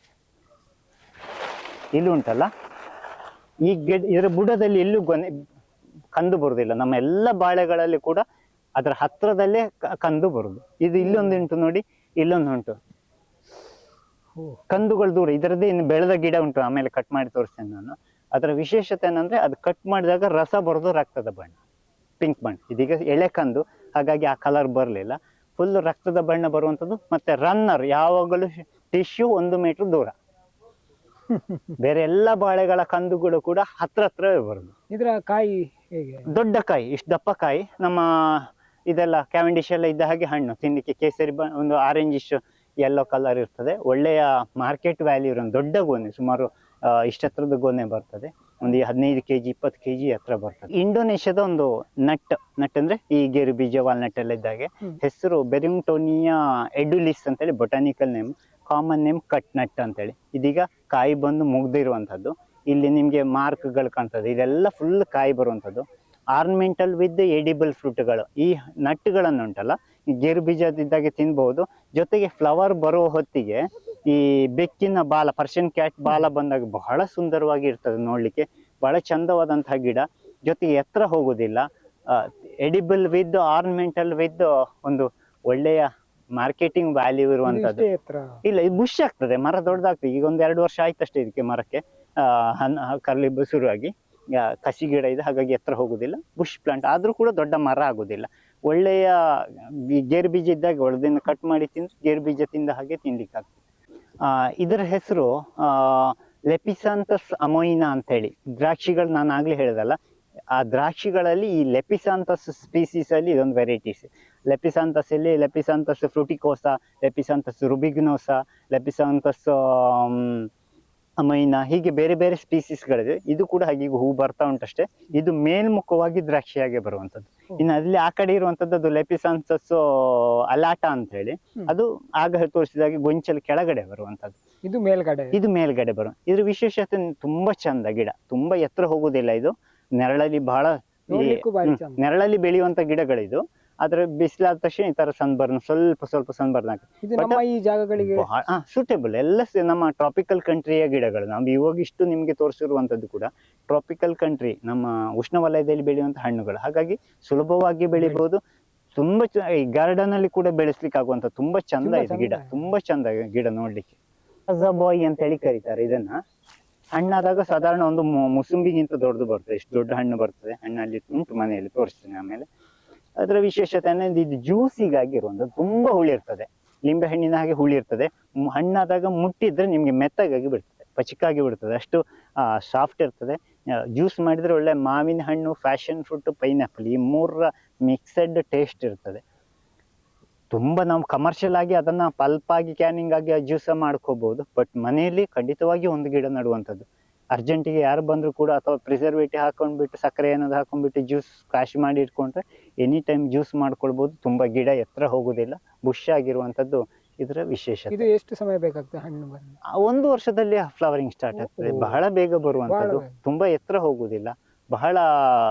ಇಲ್ಲಿ ಉಂಟಲ್ಲ ಈ ಗಿಡ, ಇದರ ಬುಡದಲ್ಲಿ ಎಲ್ಲೂ ಗೊನೆ ಕಂದು ಬರುದಿಲ್ಲ. ನಮ್ಮ ಎಲ್ಲ ಬಾಳೆಗಳಲ್ಲಿ ಕೂಡ ಅದರ ಹತ್ರದಲ್ಲೇ ಕಂದು ಬರುದು. ಇದು ಇಲ್ಲೊಂದು ಉಂಟು ನೋಡಿ, ಇಲ್ಲೊಂದು ಉಂಟು, ಕಂದುಗಳು ದೂರ. ಇದರದ್ದೇ ಇನ್ನು ಬೆಳೆದ ಗಿಡ ಉಂಟು, ಆಮೇಲೆ ಕಟ್ ಮಾಡಿ ತೋರಿಸ್ತೇನೆ ನಾನು. ಅದರ ವಿಶೇಷತೆ ಏನಂದ್ರೆ ಅದು ಕಟ್ ಮಾಡಿದಾಗ ರಸ ಬರೋದು ರಕ್ತದ ಬಣ್ಣ, ಪಿಂಕ್ ಬಣ್ಣ. ಇದೀಗ ಎಳೆ ಕಂದು, ಹಾಗಾಗಿ ಆ ಕಲರ್ ಬರಲಿಲ್ಲ. ಫುಲ್ ರಕ್ತದ ಬಣ್ಣ ಬರುವಂಥದ್ದು. ಮತ್ತೆ ರನ್ನರ್ ಯಾವಾಗಲೂ ಟಿಶ್ಯೂ 1 ಮೀಟರ್ ದೂರ. ಬೇರೆ ಎಲ್ಲ ಬಾಳೆಗಳ ಕಂದುಗಳು ಕೂಡ ಹತ್ರವೇ ಬರುದು. ಇದರ ಕಾಯಿ ಹೇಗೆ? ದೊಡ್ಡ ಕಾಯಿ, ಇಷ್ಟು ದಪ್ಪ ಕಾಯಿ. ನಮ್ಮ ಇದೆಲ್ಲ ಕ್ಯಾವೆಂಡಿಶ್ ಎಲ್ಲ ಇದ್ದ ಹಾಗೆ ಹಣ್ಣು ತಿನ್ಲಿಕ್ಕೆ ಕೇಸರಿ ಒಂದು ಆರೆಂಜಿಶ್ ಯೆಲ್ಲೋ ಕಲರ್ ಇರ್ತದೆ. ಒಳ್ಳೆಯ ಮಾರ್ಕೆಟ್ ವ್ಯಾಲ್ಯೂ ಇರೋ ದೊಡ್ಡ ಗೊನೆ, ಸುಮಾರು ಇಷ್ಟತ್ರದ ಗೊನೆ ಬರ್ತದೆ. ಒಂದು 15 kg 20 kg ಹತ್ರ ಬರ್ತದೆ. ಇಂಡೋನೇಷ್ಯಾದ ಒಂದು ನಟ್ ಅಂದ್ರೆ ಈ ಗೇರು ಬೀಜ ವಾಲ್ನಟ್ ಎಲ್ಲ ಇದ್ದಾಗೆ, ಹೆಸರು ಬೆರಿಂಗ್ಟೋನಿಯಾ ಎಡುಲಿಸ್ ಅಂತೇಳಿ botanical name, common name cut nut ಅಂತೇಳಿ. ಇದೀಗ ಕಾಯಿ ಬಂದು ಮುಗ್ದಿರುವಂತದ್ದು. ಇಲ್ಲಿ ನಿಮ್ಗೆ ಮಾರ್ಕ್ಗಳು ಕಾಣ್ತದೆ, ಇದೆಲ್ಲ ಫುಲ್ ಕಾಯಿ ಬರುವಂತದ್ದು. ಆರ್ನಮೆಂಟಲ್ ವಿತ್ ಎಡಿಬಲ್ ಫ್ರೂಟ್ಗಳು. ಈ ನಟ್ಗಳನ್ನು ಉಂಟಲ್ಲ, ಈ ಗೇರು ಬೀಜದಿದ್ದಾಗೆ ತಿನ್ಬಹುದು. ಜೊತೆಗೆ ಫ್ಲವರ್ ಬರೋ ಹೊತ್ತಿಗೆ ಈ ಬೆಕ್ಕಿನ ಬಾಲ, ಪರ್ಷಿಯನ್ ಕ್ಯಾಟ್ ಬಾಲ ಬಂದಾಗ ಬಹಳ ಸುಂದರವಾಗಿ ಇರ್ತದೆ ನೋಡ್ಲಿಕ್ಕೆ. ಬಹಳ ಚಂದವಾದಂತಹ ಗಿಡ. ಜೊತೆಗೆ ಎತ್ತರ ಹೋಗುದಿಲ್ಲ. ಎಡಿಬಲ್ ವಿತ್ ಆರ್ನಮೆಂಟಲ್ ವಿತ್ ಒಂದು ಒಳ್ಳೆಯ ಮಾರ್ಕೆಟಿಂಗ್ ವ್ಯಾಲ್ಯೂ ಇರುವಂತದ್ದು. ಇಲ್ಲ, ಇದು ಬುಷ್ ಆಗ್ತದೆ, ಮರ ದೊಡ್ಡದಾಗ್ತದೆ. ಈಗ ಒಂದು 2 ವರ್ಷ ಆಯ್ತಷ್ಟೇ ಇದಕ್ಕೆ ಮರಕ್ಕೆ ಕರ್ಲಿ ಶುರುವಾಗಿ. ಕಸಿ ಗಿಡ ಇದೆ, ಹಾಗಾಗಿ ಎತ್ತರ ಹೋಗುದಿಲ್ಲ. ಬುಷ್ ಪ್ಲಾಂಟ್ ಆದ್ರೂ ಕೂಡ ದೊಡ್ಡ ಮರ ಆಗುದಿಲ್ಲ. ಒಳ್ಳೆಯ ಗೇರು ಬೀಜ ಇದ್ದಾಗ ಒಳದಿಂದ ಕಟ್ ಮಾಡಿ ತಿಂದು ಗೇರು ಬೀಜ ತಿಂದ ಹಾಗೆ ತಿನ್ಲಿಕ್ಕೆ ಆಗ್ತದೆ. ಇದರ ಹೆಸರು ಲೆಪಿಸಾಂಥಸ್ ಅಮೋಯಿನಾ ಅಂತ ಹೇಳಿ. ದ್ರಾಕ್ಷಿಗಳು ನಾನು ಆಗ್ಲೇ ಹೇಳಿದಲ್ಲ, ಆ ದ್ರಾಕ್ಷಿಗಳಲ್ಲಿ ಈ ಲೆಪಿಸಾಂಥಸ್ ಸ್ಪೀಸೀಸ್ ಅಲ್ಲಿ ಇದೊಂದು ವೆರೈಟೀಸ್. ಲೆಪಿಸಾಂಥಸ್ ಅಲ್ಲಿ ಲೆಪಿಸಾಂಥಸ್ ಫ್ರೂಟಿಕೋಸಾ, ಲೆಪಿಸಾಂಥಸ್ ರುಬಿಗ್ನೋಸಾ, ಲೆಪಿಸಾಂಥಸ್ ಅಮೈನಾ, ಹೀಗೆ ಬೇರೆ ಬೇರೆ ಸ್ಪೀಸೀಸ್ಗಳಿದೆ. ಇದು ಕೂಡ ಹಾಗೆ ಹೂ ಬರ್ತಾ ಉಂಟಷ್ಟೇ. ಇದು ಮೇಲ್ಮುಖವಾಗಿ ದ್ರಾಕ್ಷಿಯಾಗಿ ಬರುವಂತದ್ದು. ಇನ್ನು ಅಲ್ಲಿ ಆ ಕಡೆ ಇರುವಂತದ್ದು ಅದು ಲೆಪಿಸಾಂಥಸ್ ಅಲಾಟಾ ಅಂತ ಹೇಳಿ, ಅದು ಆಗ ತೋರಿಸಿದಾಗೆ ಗೊಂಚಲು ಕೆಳಗಡೆ ಬರುವಂತದ್ದು. ಇದು ಮೇಲ್ಗಡೆ ಬರುವ. ಇದ್ರ ವಿಶೇಷತೆ ತುಂಬಾ ಚಂದ. ಗಿಡ ತುಂಬಾ ಎತ್ತರ ಹೋಗುದಿಲ್ಲ. ಇದು ನೆರಳಲ್ಲಿ ಬಹಳ ನೆರಳಲ್ಲಿ ಬೆಳೆಯುವಂತ ಗಿಡಗಳಿದು. ಆದ್ರೆ ಬಿಸಿಲಾದ ತಕ್ಷಣ ಈ ತರ ಸನ್ಬರ್ನ್, ಸ್ವಲ್ಪ ಸನ್ಬರ್ನ್ ಆಗ್ತದೆ. ಈ ಜಾಗಗಳಿಗೆ ಸೂಟೇಬಲ್. ಎಲ್ಲ ನಮ್ಮ ಟ್ರಾಪಿಕಲ್ ಕಂಟ್ರಿಯ ಗಿಡಗಳು. ನಾವು ಇವಾಗ ಇಷ್ಟು ನಿಮ್ಗೆ ತೋರಿಸಿರುವಂತದ್ದು ಕೂಡ ಟ್ರಾಪಿಕಲ್ ಕಂಟ್ರಿ, ನಮ್ಮ ಉಷ್ಣವಲಯದಲ್ಲಿ ಬೆಳೆಯುವಂತ ಹಣ್ಣುಗಳು. ಹಾಗಾಗಿ ಸುಲಭವಾಗಿ ಬೆಳಿಬಹುದು. ತುಂಬಾ ಈ ಗಾರ್ಡನ್ ಅಲ್ಲಿ ಕೂಡ ಬೆಳೆಸ್ಲಿಕ್ಕೆ ಆಗುವಂತ ತುಂಬಾ ಚಂದ ಇದೆ ಗಿಡ. ತುಂಬಾ ಚಂದ ಗಿಡ ನೋಡ್ಲಿಕ್ಕೆ. ಬಾಯ್ ಅಂತ ಹೇಳಿ ಕರೀತಾರೆ ಇದನ್ನ. ಹಣ್ಣಾದಾಗ ಸಾಧಾರಣ ಒಂದು ಮುಸುಂಬಿಗಿಂತ ದೊಡ್ಡದು ಬರ್ತದೆ, ಎಷ್ಟು ದೊಡ್ಡ ಹಣ್ಣು ಬರ್ತದೆ. ಹಣ್ಣಲ್ಲಿ ಉಂಟು ಮನೆಯಲ್ಲಿ, ತೋರಿಸ್ತೀನಿ ಆಮೇಲೆ. ಅದರ ವಿಶೇಷತೆ ಅಂದ್ರೆ ಇದು ಜ್ಯೂಸಿಗಾಗಿರುವಂಥದ್ದು, ತುಂಬಾ ಹುಳಿ ಇರ್ತದೆ, ಲಿಂಬೆ ಹಣ್ಣಿನ ಹಾಗೆ ಹುಳಿ ಇರ್ತದೆ. ಹಣ್ಣಾದಾಗ ಮುಟ್ಟಿದ್ರೆ ನಿಮ್ಗೆ ಮೆತ್ತಗಾಗಿ ಬಿಡ್ತದೆ, ಪಚಿಕಾಗಿ ಬಿಡ್ತದೆ, ಅಷ್ಟು ಸಾಫ್ಟ್ ಇರ್ತದೆ. ಜ್ಯೂಸ್ ಮಾಡಿದ್ರೆ ಒಳ್ಳೆ ಮಾವಿನ ಹಣ್ಣು, ಫ್ಯಾಷನ್ ಫ್ರೂಟ್, ಪೈನಾಪಲ್ ಈ ಮೂರರ ಮಿಕ್ಸೆಡ್ ಟೇಸ್ಟ್ ಇರ್ತದೆ. ತುಂಬಾ ನಾವು ಕಮರ್ಷಿಯಲ್ ಆಗಿ ಅದನ್ನ ಪಲ್ಪ್ ಆಗಿ ಕ್ಯಾನಿಂಗ್ ಆಗಿ ಜ್ಯೂಸ ಮಾಡ್ಕೋಬಹುದು, ಬಟ್ ಮನೆಯಲ್ಲಿ ಖಂಡಿತವಾಗಿ ಒಂದು ಗಿಡ ನಡುವಂಥದ್ದು. ಅರ್ಜೆಂಟಿಗೆ ಯಾರು ಬಂದ್ರು ಕೂಡ, ಅಥವಾ ಪ್ರಿಸರ್ವೇಟಿವ್ ಹಾಕೊಂಡ್ಬಿಟ್ಟು ಸಕ್ಕರೆ ಏನಾದ್ರು ಹಾಕೊಂಡ್ಬಿಟ್ಟು ಜ್ಯೂಸ್ ಕಾಶ್ ಮಾಡಿ ಇಟ್ಕೊಂಡ್ರೆ ಎನಿ ಟೈಮ್ ಜ್ಯೂಸ್ ಮಾಡ್ಕೊಳ್ಬಹುದು. ತುಂಬಾ ಗಿಡ ಎತ್ತರ ಹೋಗುದಿಲ್ಲ, ಬುಷ್ ಆಗಿರುವಂತದ್ದು ಇದರ ವಿಶೇಷತೆ. ಇದು ಎಷ್ಟು ಸಮಯ ಬೇಕಾಗ್ತದೆ ಹಣ್ಣು ಬರಲು? 1 ವರ್ಷದಲ್ಲಿ ಫ್ಲವರಿಂಗ್ ಸ್ಟಾರ್ಟ್ ಆಗ್ತದೆ, ಬಹಳ ಬೇಗ ಬರುವಂತದ್ದು, ತುಂಬಾ ಎತ್ತರ ಹೋಗುದಿಲ್ಲ, ಬಹಳ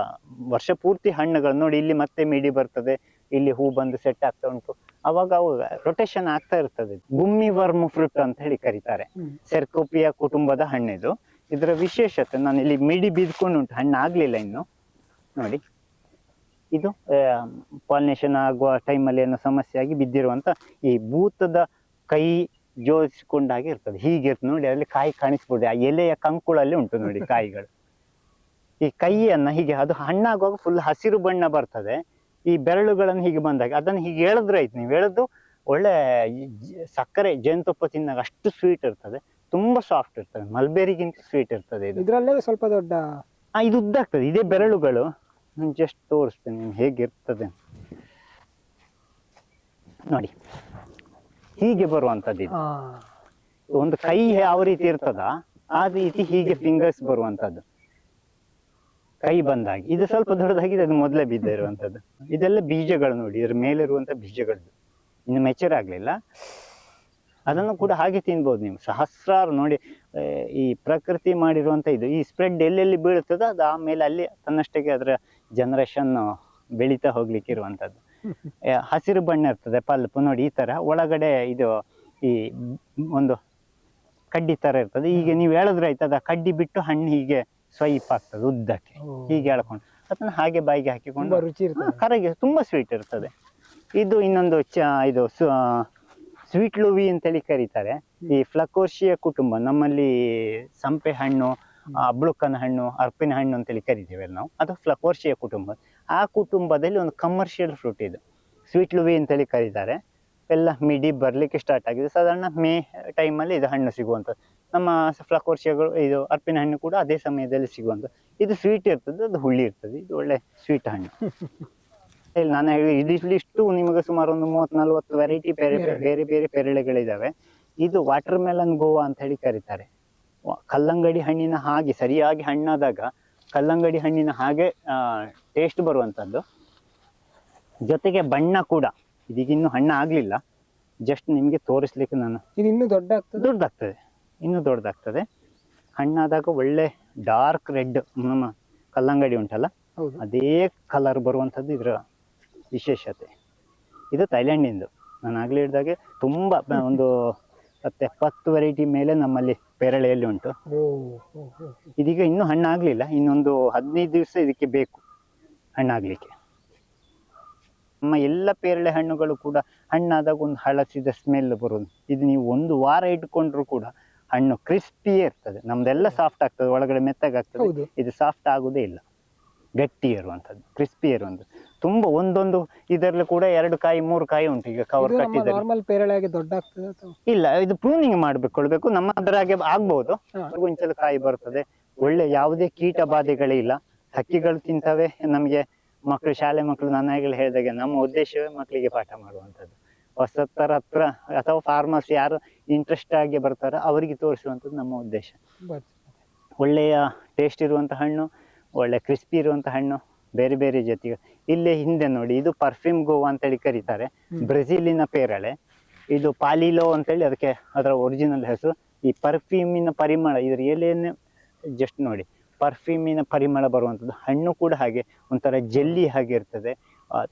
ವರ್ಷ ಪೂರ್ತಿ ಹಣ್ಣುಗಳು ನೋಡಿ. ಇಲ್ಲಿ ಮತ್ತೆ ಮಿಡಿ ಬರ್ತದೆ, ಇಲ್ಲಿ ಹೂ ಬಂದು ಸೆಟ್ ಆಗ್ತಾ ಉಂಟು, ಅವಾಗ ಅವು ರೊಟೇಷನ್ ಆಗ್ತಾ ಇರ್ತದೆ. ಗುಮ್ಮಿ ವರ್ಮ್ ಫ್ರೂಟ್ ಅಂತ ಹೇಳಿ ಕರೀತಾರೆ, ಸೆರ್ಕೋಪಿಯಾ ಕುಟುಂಬದ ಹಣ್ಣಿದು. ಇದರ ವಿಶೇಷತೆ, ನಾನು ಇಲ್ಲಿ ಮಿಡಿ ಬಿದ್ಕೊಂಡು ಉಂಟು, ಹಣ್ಣು ಆಗ್ಲಿಲ್ಲ ಇನ್ನು ನೋಡಿ. ಇದು ಪಾಲಿನೇಷನ್ ಆಗುವ ಟೈಮಲ್ಲಿ ಏನೋ ಸಮಸ್ಯೆ ಆಗಿ ಬಿದ್ದಿರುವಂತ ಈ ಭೂತದ ಕೈ ಜೋಡಿಸಿಕೊಂಡಾಗೆ ಇರ್ತದೆ, ಹೀಗಿರ್ತದೆ ನೋಡಿ. ಅಲ್ಲಿ ಕಾಯಿ ಕಾಣಿಸ್ಬೋದು, ಆ ಎಲೆಯ ಕಂಕುಳಲ್ಲಿ ಉಂಟು ನೋಡಿ ಕಾಯಿಗಳು. ಈ ಕೈಯನ್ನ ಹೀಗೆ, ಅದು ಹಣ್ಣಾಗುವಾಗ ಫುಲ್ ಹಸಿರು ಬಣ್ಣ ಬರ್ತದೆ. ಈ ಬೆರಳುಗಳನ್ನು ಹೀಗೆ ಬಂದಾಗ ಅದನ್ನು ಹೀಗೆ ಎಳೆದ್ರೆ ಆಯ್ತು, ನೀವು ಎಳೆದು ಒಳ್ಳೆ ಸಕ್ಕರೆ ಜೇನುತುಪ್ಪ ತಿನ್ನಾಗ ಅಷ್ಟು ಸ್ವೀಟ್ ಇರ್ತದೆ, ತುಂಬಾ ಸಾಫ್ಟ್ ಇರ್ತದೆ, ಮಲ್ಬೇರಿಗಿಂತ ಸ್ವೀಟ್ ಇರ್ತದೆ ಇದು. ಇದ್ರಲ್ಲೇ ಸ್ವಲ್ಪ ದೊಡ್ಡ ಇದು ಉದ್ದ ಆಗ್ತದೆ, ಇದೇ ಬೆರಳುಗಳು. ನಾನು ಜಸ್ಟ್ ತೋರಿಸ್ತೇನೆ ನಿಮ್ಗೆ ಹೇಗಿರ್ತದೆ ನೋಡಿ. ಹೀಗೆ ಬರುವಂತದ್ದು ಇದು. ಒಂದು ಕೈ ಯಾವ ರೀತಿ ಇರ್ತದ ಆ ರೀತಿ ಹೀಗೆ ಫಿಂಗರ್ಸ್ ಬರುವಂತದ್ದು ಕೈ ಬಂದಾಗಿ. ಇದು ಸ್ವಲ್ಪ ದೊಡ್ಡದಾಗಿದೆ, ಅದು ಮೊದಲೇ ಬಿದ್ದ ಇರುವಂತದ್ದು. ಇದೆಲ್ಲ ಬೀಜಗಳು ನೋಡಿ, ಇದ್ರ ಮೇಲೆ ಇರುವಂತ ಬೀಜಗಳು ಇನ್ನು ಮೆಚೂರ್ ಆಗ್ಲಿಲ್ಲ. ಅದನ್ನು ಕೂಡ ಹಾಗೆ ತಿನ್ಬೋದು ನೀವು, ಸಹಸ್ರಾರು ನೋಡಿ. ಈ ಪ್ರಕೃತಿ ಮಾಡಿರುವಂತ ಇದು, ಈ ಸ್ಪ್ರೆಡ್ ಎಲ್ಲೆಲ್ಲಿ ಬೀಳುತ್ತದೋ ಅದು ಆಮೇಲೆ ಅಲ್ಲಿ ತನ್ನಷ್ಟಕ್ಕೆ ಅದರ ಜನರೇಷನ್ ಬೆಳೀತಾ ಹೋಗ್ಲಿಕ್ಕೆ ಇರುವಂತದ್ದು. ಹಸಿರು ಬಣ್ಣ ಇರ್ತದೆ ಪಲ್ಪ್ ನೋಡಿ, ಈ ತರ ಒಳಗಡೆ ಇದು ಈ ಒಂದು ಕಡ್ಡಿ ತರ ಇರ್ತದೆ. ಈಗ ನೀವು ಹೇಳಿದ್ರೆ ಆಯ್ತದ, ಕಡ್ಡಿ ಬಿಟ್ಟು ಹಣ್ಣು ಹೀಗೆ ಸ್ವೈಪ್ ಆಗ್ತದೆ ಉದ್ದಕ್ಕೆ, ಹೀಗೆ ಎಳ್ಕೊಂಡು ಅದನ್ನ ಹಾಗೆ ಬಾಯಿಗೆ ಹಾಕಿಕೊಂಡು ರುಚಿ ಇರ್ತದೆ, ಕರಗಿ ತುಂಬಾ ಸ್ವೀಟ್ ಇರ್ತದೆ. ಇದು ಇನ್ನೊಂದು ಇದು ಸ್ವೀಟ್ ಲೂವಿ ಅಂತೇಳಿ ಕರೀತಾರೆ. ಈ ಫ್ಲಕೋರ್ಷಿಯ ಕುಟುಂಬ, ನಮ್ಮಲ್ಲಿ ಸಂಪೆ ಹಣ್ಣು, ಅಬ್ಳುಕನ ಹಣ್ಣು, ಅರ್ಪಿನ ಹಣ್ಣು ಅಂತೇಳಿ ಕರಿತೀವಿ ನಾವು, ಅದು ಫ್ಲಕೋರ್ಷಿಯ ಕುಟುಂಬ. ಆ ಕುಟುಂಬದಲ್ಲಿ ಒಂದು ಕಮರ್ಷಿಯಲ್ ಫ್ರೂಟ್ ಇದು, ಸ್ವೀಟ್ ಲೂವಿ ಅಂತೇಳಿ ಕರೀತಾರೆ. ಎಲ್ಲ ಮಿಡಿ ಬರ್ಲಿಕ್ಕೆ ಸ್ಟಾರ್ಟ್ ಆಗಿದೆ, ಸಾಧಾರಣ ಮೇ ಟೈಮಲ್ಲಿ ಇದು ಹಣ್ಣು ಸಿಗುವಂಥದ್ದು. ನಮ್ಮ ಫ್ಲಕೋರ್ಷಿಯಗಳು, ಇದು ಅರ್ಪಿನ ಹಣ್ಣು ಕೂಡ ಅದೇ ಸಮಯದಲ್ಲಿ ಸಿಗುವಂಥದ್ದು. ಇದು ಸ್ವೀಟ್ ಇರ್ತದೆ, ಅದು ಹುಳಿ ಇರ್ತದೆ, ಇದು ಒಳ್ಳೆ ಸ್ವೀಟ್ ಹಣ್ಣು. ಇಲ್ಲಿ ನಾನು ಹೇಳಿ ಇದಿಷ್ಟು ನಿಮಗೆ ಸುಮಾರು ಒಂದು 30-40 ವೆರೈಟಿ ಬೇರೆ ಬೇರೆ ಪೇರಳೆಗಳಿದಾವೆ. ಇದು ವಾಟರ್ ಮೆಲನ್ ಗೋವಾ ಅಂತ ಹೇಳಿ ಕರೀತಾರೆ. ಕಲ್ಲಂಗಡಿ ಹಣ್ಣಿನ ಹಾಗೆ ಸರಿಯಾಗಿ ಹಣ್ಣಾದಾಗ ಕಲ್ಲಂಗಡಿ ಹಣ್ಣಿನ ಹಾಗೆ ಟೇಸ್ಟ್ ಬರುವಂಥದ್ದು. ಜೊತೆಗೆ ಬಣ್ಣ ಕೂಡ, ಇದೀಗಿನ್ನೂ ಹಣ್ಣು ಆಗ್ಲಿಲ್ಲ, ಜಸ್ಟ್ ನಿಮ್ಗೆ ತೋರಿಸ್ಲಿಕ್ಕೆ ನಾನು. ಇದು ಇನ್ನೂ ದೊಡ್ಡದಾಗ್ತದೆ, ಇನ್ನೂ ದೊಡ್ಡದಾಗ್ತದೆ. ಹಣ್ಣಾದಾಗ ಒಳ್ಳೆ ಡಾರ್ಕ್ ರೆಡ್, ನಮ್ಮ ಕಲ್ಲಂಗಡಿ ಉಂಟಲ್ಲ ಅದೇ ಕಲರ್ ಬರುವಂಥದ್ದು ಇದರ ವಿಶೇಷತೆ. ಇದು ಥೈಲ್ಯಾಂಡಿಂದು, ನಾನು ಆಗ್ಲೇ ಹೇಳಿದಾಗೆ ತುಂಬಾ ಒಂದು 70 ವೆರೈಟಿ ಮೇಲೆ ನಮ್ಮಲ್ಲಿ ಪೇರಳೆಯಲ್ಲಿ ಉಂಟು. ಇದೀಗ ಇನ್ನೂ ಹಣ್ಣಾಗ್ಲಿಲ್ಲ, ಇನ್ನೊಂದು 15 ದಿವಸ ಇದಕ್ಕೆ ಬೇಕು ಹಣ್ಣಾಗ್ಲಿಕ್ಕೆ. ನಮ್ಮ ಎಲ್ಲ ಪೇರಳೆ ಹಣ್ಣುಗಳು ಕೂಡ ಹಣ್ಣಾದಾಗ ಒಂದು ಹಳಸಿದ ಸ್ಮೆಲ್ ಬರುವುದು. ಇದು ನೀವು 1 ವಾರ ಇಟ್ಕೊಂಡ್ರು ಕೂಡ ಹಣ್ಣು ಕ್ರಿಸ್ಪಿಯೇ ಇರ್ತದೆ. ನಮ್ದೆಲ್ಲ ಸಾಫ್ಟ್ ಆಗ್ತದೆ, ಒಳಗಡೆ ಮೆತ್ತಗಾಗ್ತದೆ, ಇದು ಸಾಫ್ಟ್ ಆಗುದೇ ಇಲ್ಲ, ಗಟ್ಟಿ ಇರುವಂತದ್ದು, ಕ್ರಿಸ್ಪಿ ಇರುವಂತದ್ದು. ತುಂಬಾ ಒಂದೊಂದು ಇದರಲ್ಲಿ ಕೂಡ 2 ಕಾಯಿ 3 ಕಾಯಿ ಉಂಟು. ಈಗ ಕವರ್ ಕಟ್ಟಿದ್ದಾರೆ, ದೊಡ್ಡ ಇಲ್ಲ, ಇದು ಪ್ರೂನಿಂಗ್ ಮಾಡ್ಕೊಳ್ಬೇಕು. ನಮ್ಮ ಅದ್ರಾಗೆ ಆಗ್ಬಹುದು, ಒಂಚಲ ಕಾಯಿ ಬರ್ತದೆ. ಒಳ್ಳೆ ಯಾವುದೇ ಕೀಟ ಬಾಧೆಗಳೇ ಇಲ್ಲ, ಹಕ್ಕಿಗಳು ತಿಂತವೆ. ನಮ್ಗೆ ಮಕ್ಕಳು, ಶಾಲೆ ಮಕ್ಕಳು, ನನ್ನ ಹೇಳಿದಾಗೆ ನಮ್ಮ ಉದ್ದೇಶವೇ ಮಕ್ಕಳಿಗೆ ಪಾಠ ಮಾಡುವಂಥದ್ದು. ಹೊಸತರ ಹತ್ರ ಅಥವಾ ಫಾರ್ಮರ್ಸ್ ಯಾರು ಇಂಟ್ರೆಸ್ಟ್ ಆಗಿ ಬರ್ತಾರೋ ಅವರಿಗೆ ತೋರಿಸುವಂಥದ್ದು ನಮ್ಮ ಉದ್ದೇಶ. ಒಳ್ಳೆಯ ಟೇಸ್ಟ್ ಇರುವಂತ ಹಣ್ಣು, ಒಳ್ಳೆ ಕ್ರಿಸ್ಪಿ ಇರುವಂತ ಹಣ್ಣು, ಬೇರೆ ಬೇರೆ ಜೊತೆಗೆ. ಇಲ್ಲೇ ಹಿಂದೆ ನೋಡಿ, ಇದು ಪರ್ಫ್ಯೂಮ್ ಗೋವಾ ಅಂತೇಳಿ ಕರೀತಾರೆ, ಬ್ರೆಜಿಲಿನ ಪೇರಳೆ. ಇದು ಪಾಲಿಲೋ ಅಂತೇಳಿ ಅದಕ್ಕೆ ಅದರ ಒರಿಜಿನಲ್ ಹೆಸರು. ಈ ಪರ್ಫ್ಯೂಮಿನ ಪರಿಮಳ, ಇದ್ರ ಎಲೆಯನ್ನು ಜಸ್ಟ್ ನೋಡಿ, ಪರ್ಫ್ಯೂಮಿನ ಪರಿಮಳ ಬರುವಂಥದ್ದು. ಹಣ್ಣು ಕೂಡ ಹಾಗೆ ಒಂಥರ ಜೆಲ್ಲಿ ಹಾಗೆ ಇರ್ತದೆ,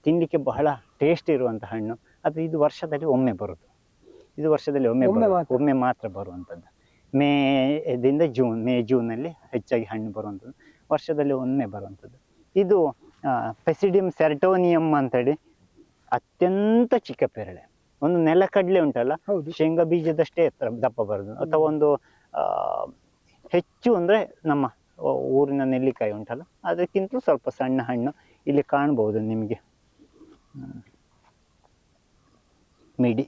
ತಿನ್ಲಿಕ್ಕೆ ಬಹಳ ಟೇಸ್ಟ್ ಇರುವಂಥ ಹಣ್ಣು. ಅದು ಇದು ವರ್ಷದಲ್ಲಿ ಒಮ್ಮೆ ಬರುದು, ಇದು ವರ್ಷದಲ್ಲಿ ಒಮ್ಮೆ ಮಾತ್ರ ಬರುವಂಥದ್ದು. ಮೇದಿಂದ ಜೂನ್, ಜೂನಲ್ಲಿ ಹೆಚ್ಚಾಗಿ ಹಣ್ಣು ಬರುವಂಥದ್ದು, ವರ್ಷದಲ್ಲಿ ಒಮ್ಮೆ ಬರುವಂಥದ್ದು. ಇದು ಪೆಸಿಡಿಯಂ ಸೆರಟೋನಿಯಂ ಅಂತೇಳಿ ಅತ್ಯಂತ ಚಿಕ್ಕ ಪೇರಳೆ. ಒಂದು ನೆಲಕಡಲೆ ಉಂಟಲ್ಲ, ಶೇಂಗಾ ಬೀಜದಷ್ಟೇ ದಪ್ಪ ಬರುದು, ಅಥವಾ ಒಂದು ಹೆಚ್ಚು ಅಂದರೆ ನಮ್ಮ ಊರಿನ ನೆಲ್ಲಿಕಾಯಿ ಉಂಟಲ್ಲ ಅದಕ್ಕಿಂತ ಸ್ವಲ್ಪ ಸಣ್ಣ ಹಣ್ಣು ಇಲ್ಲಿ ಕಾಣ್ಬೋದು ನಿಮಗೆ. ಮಿಡಿ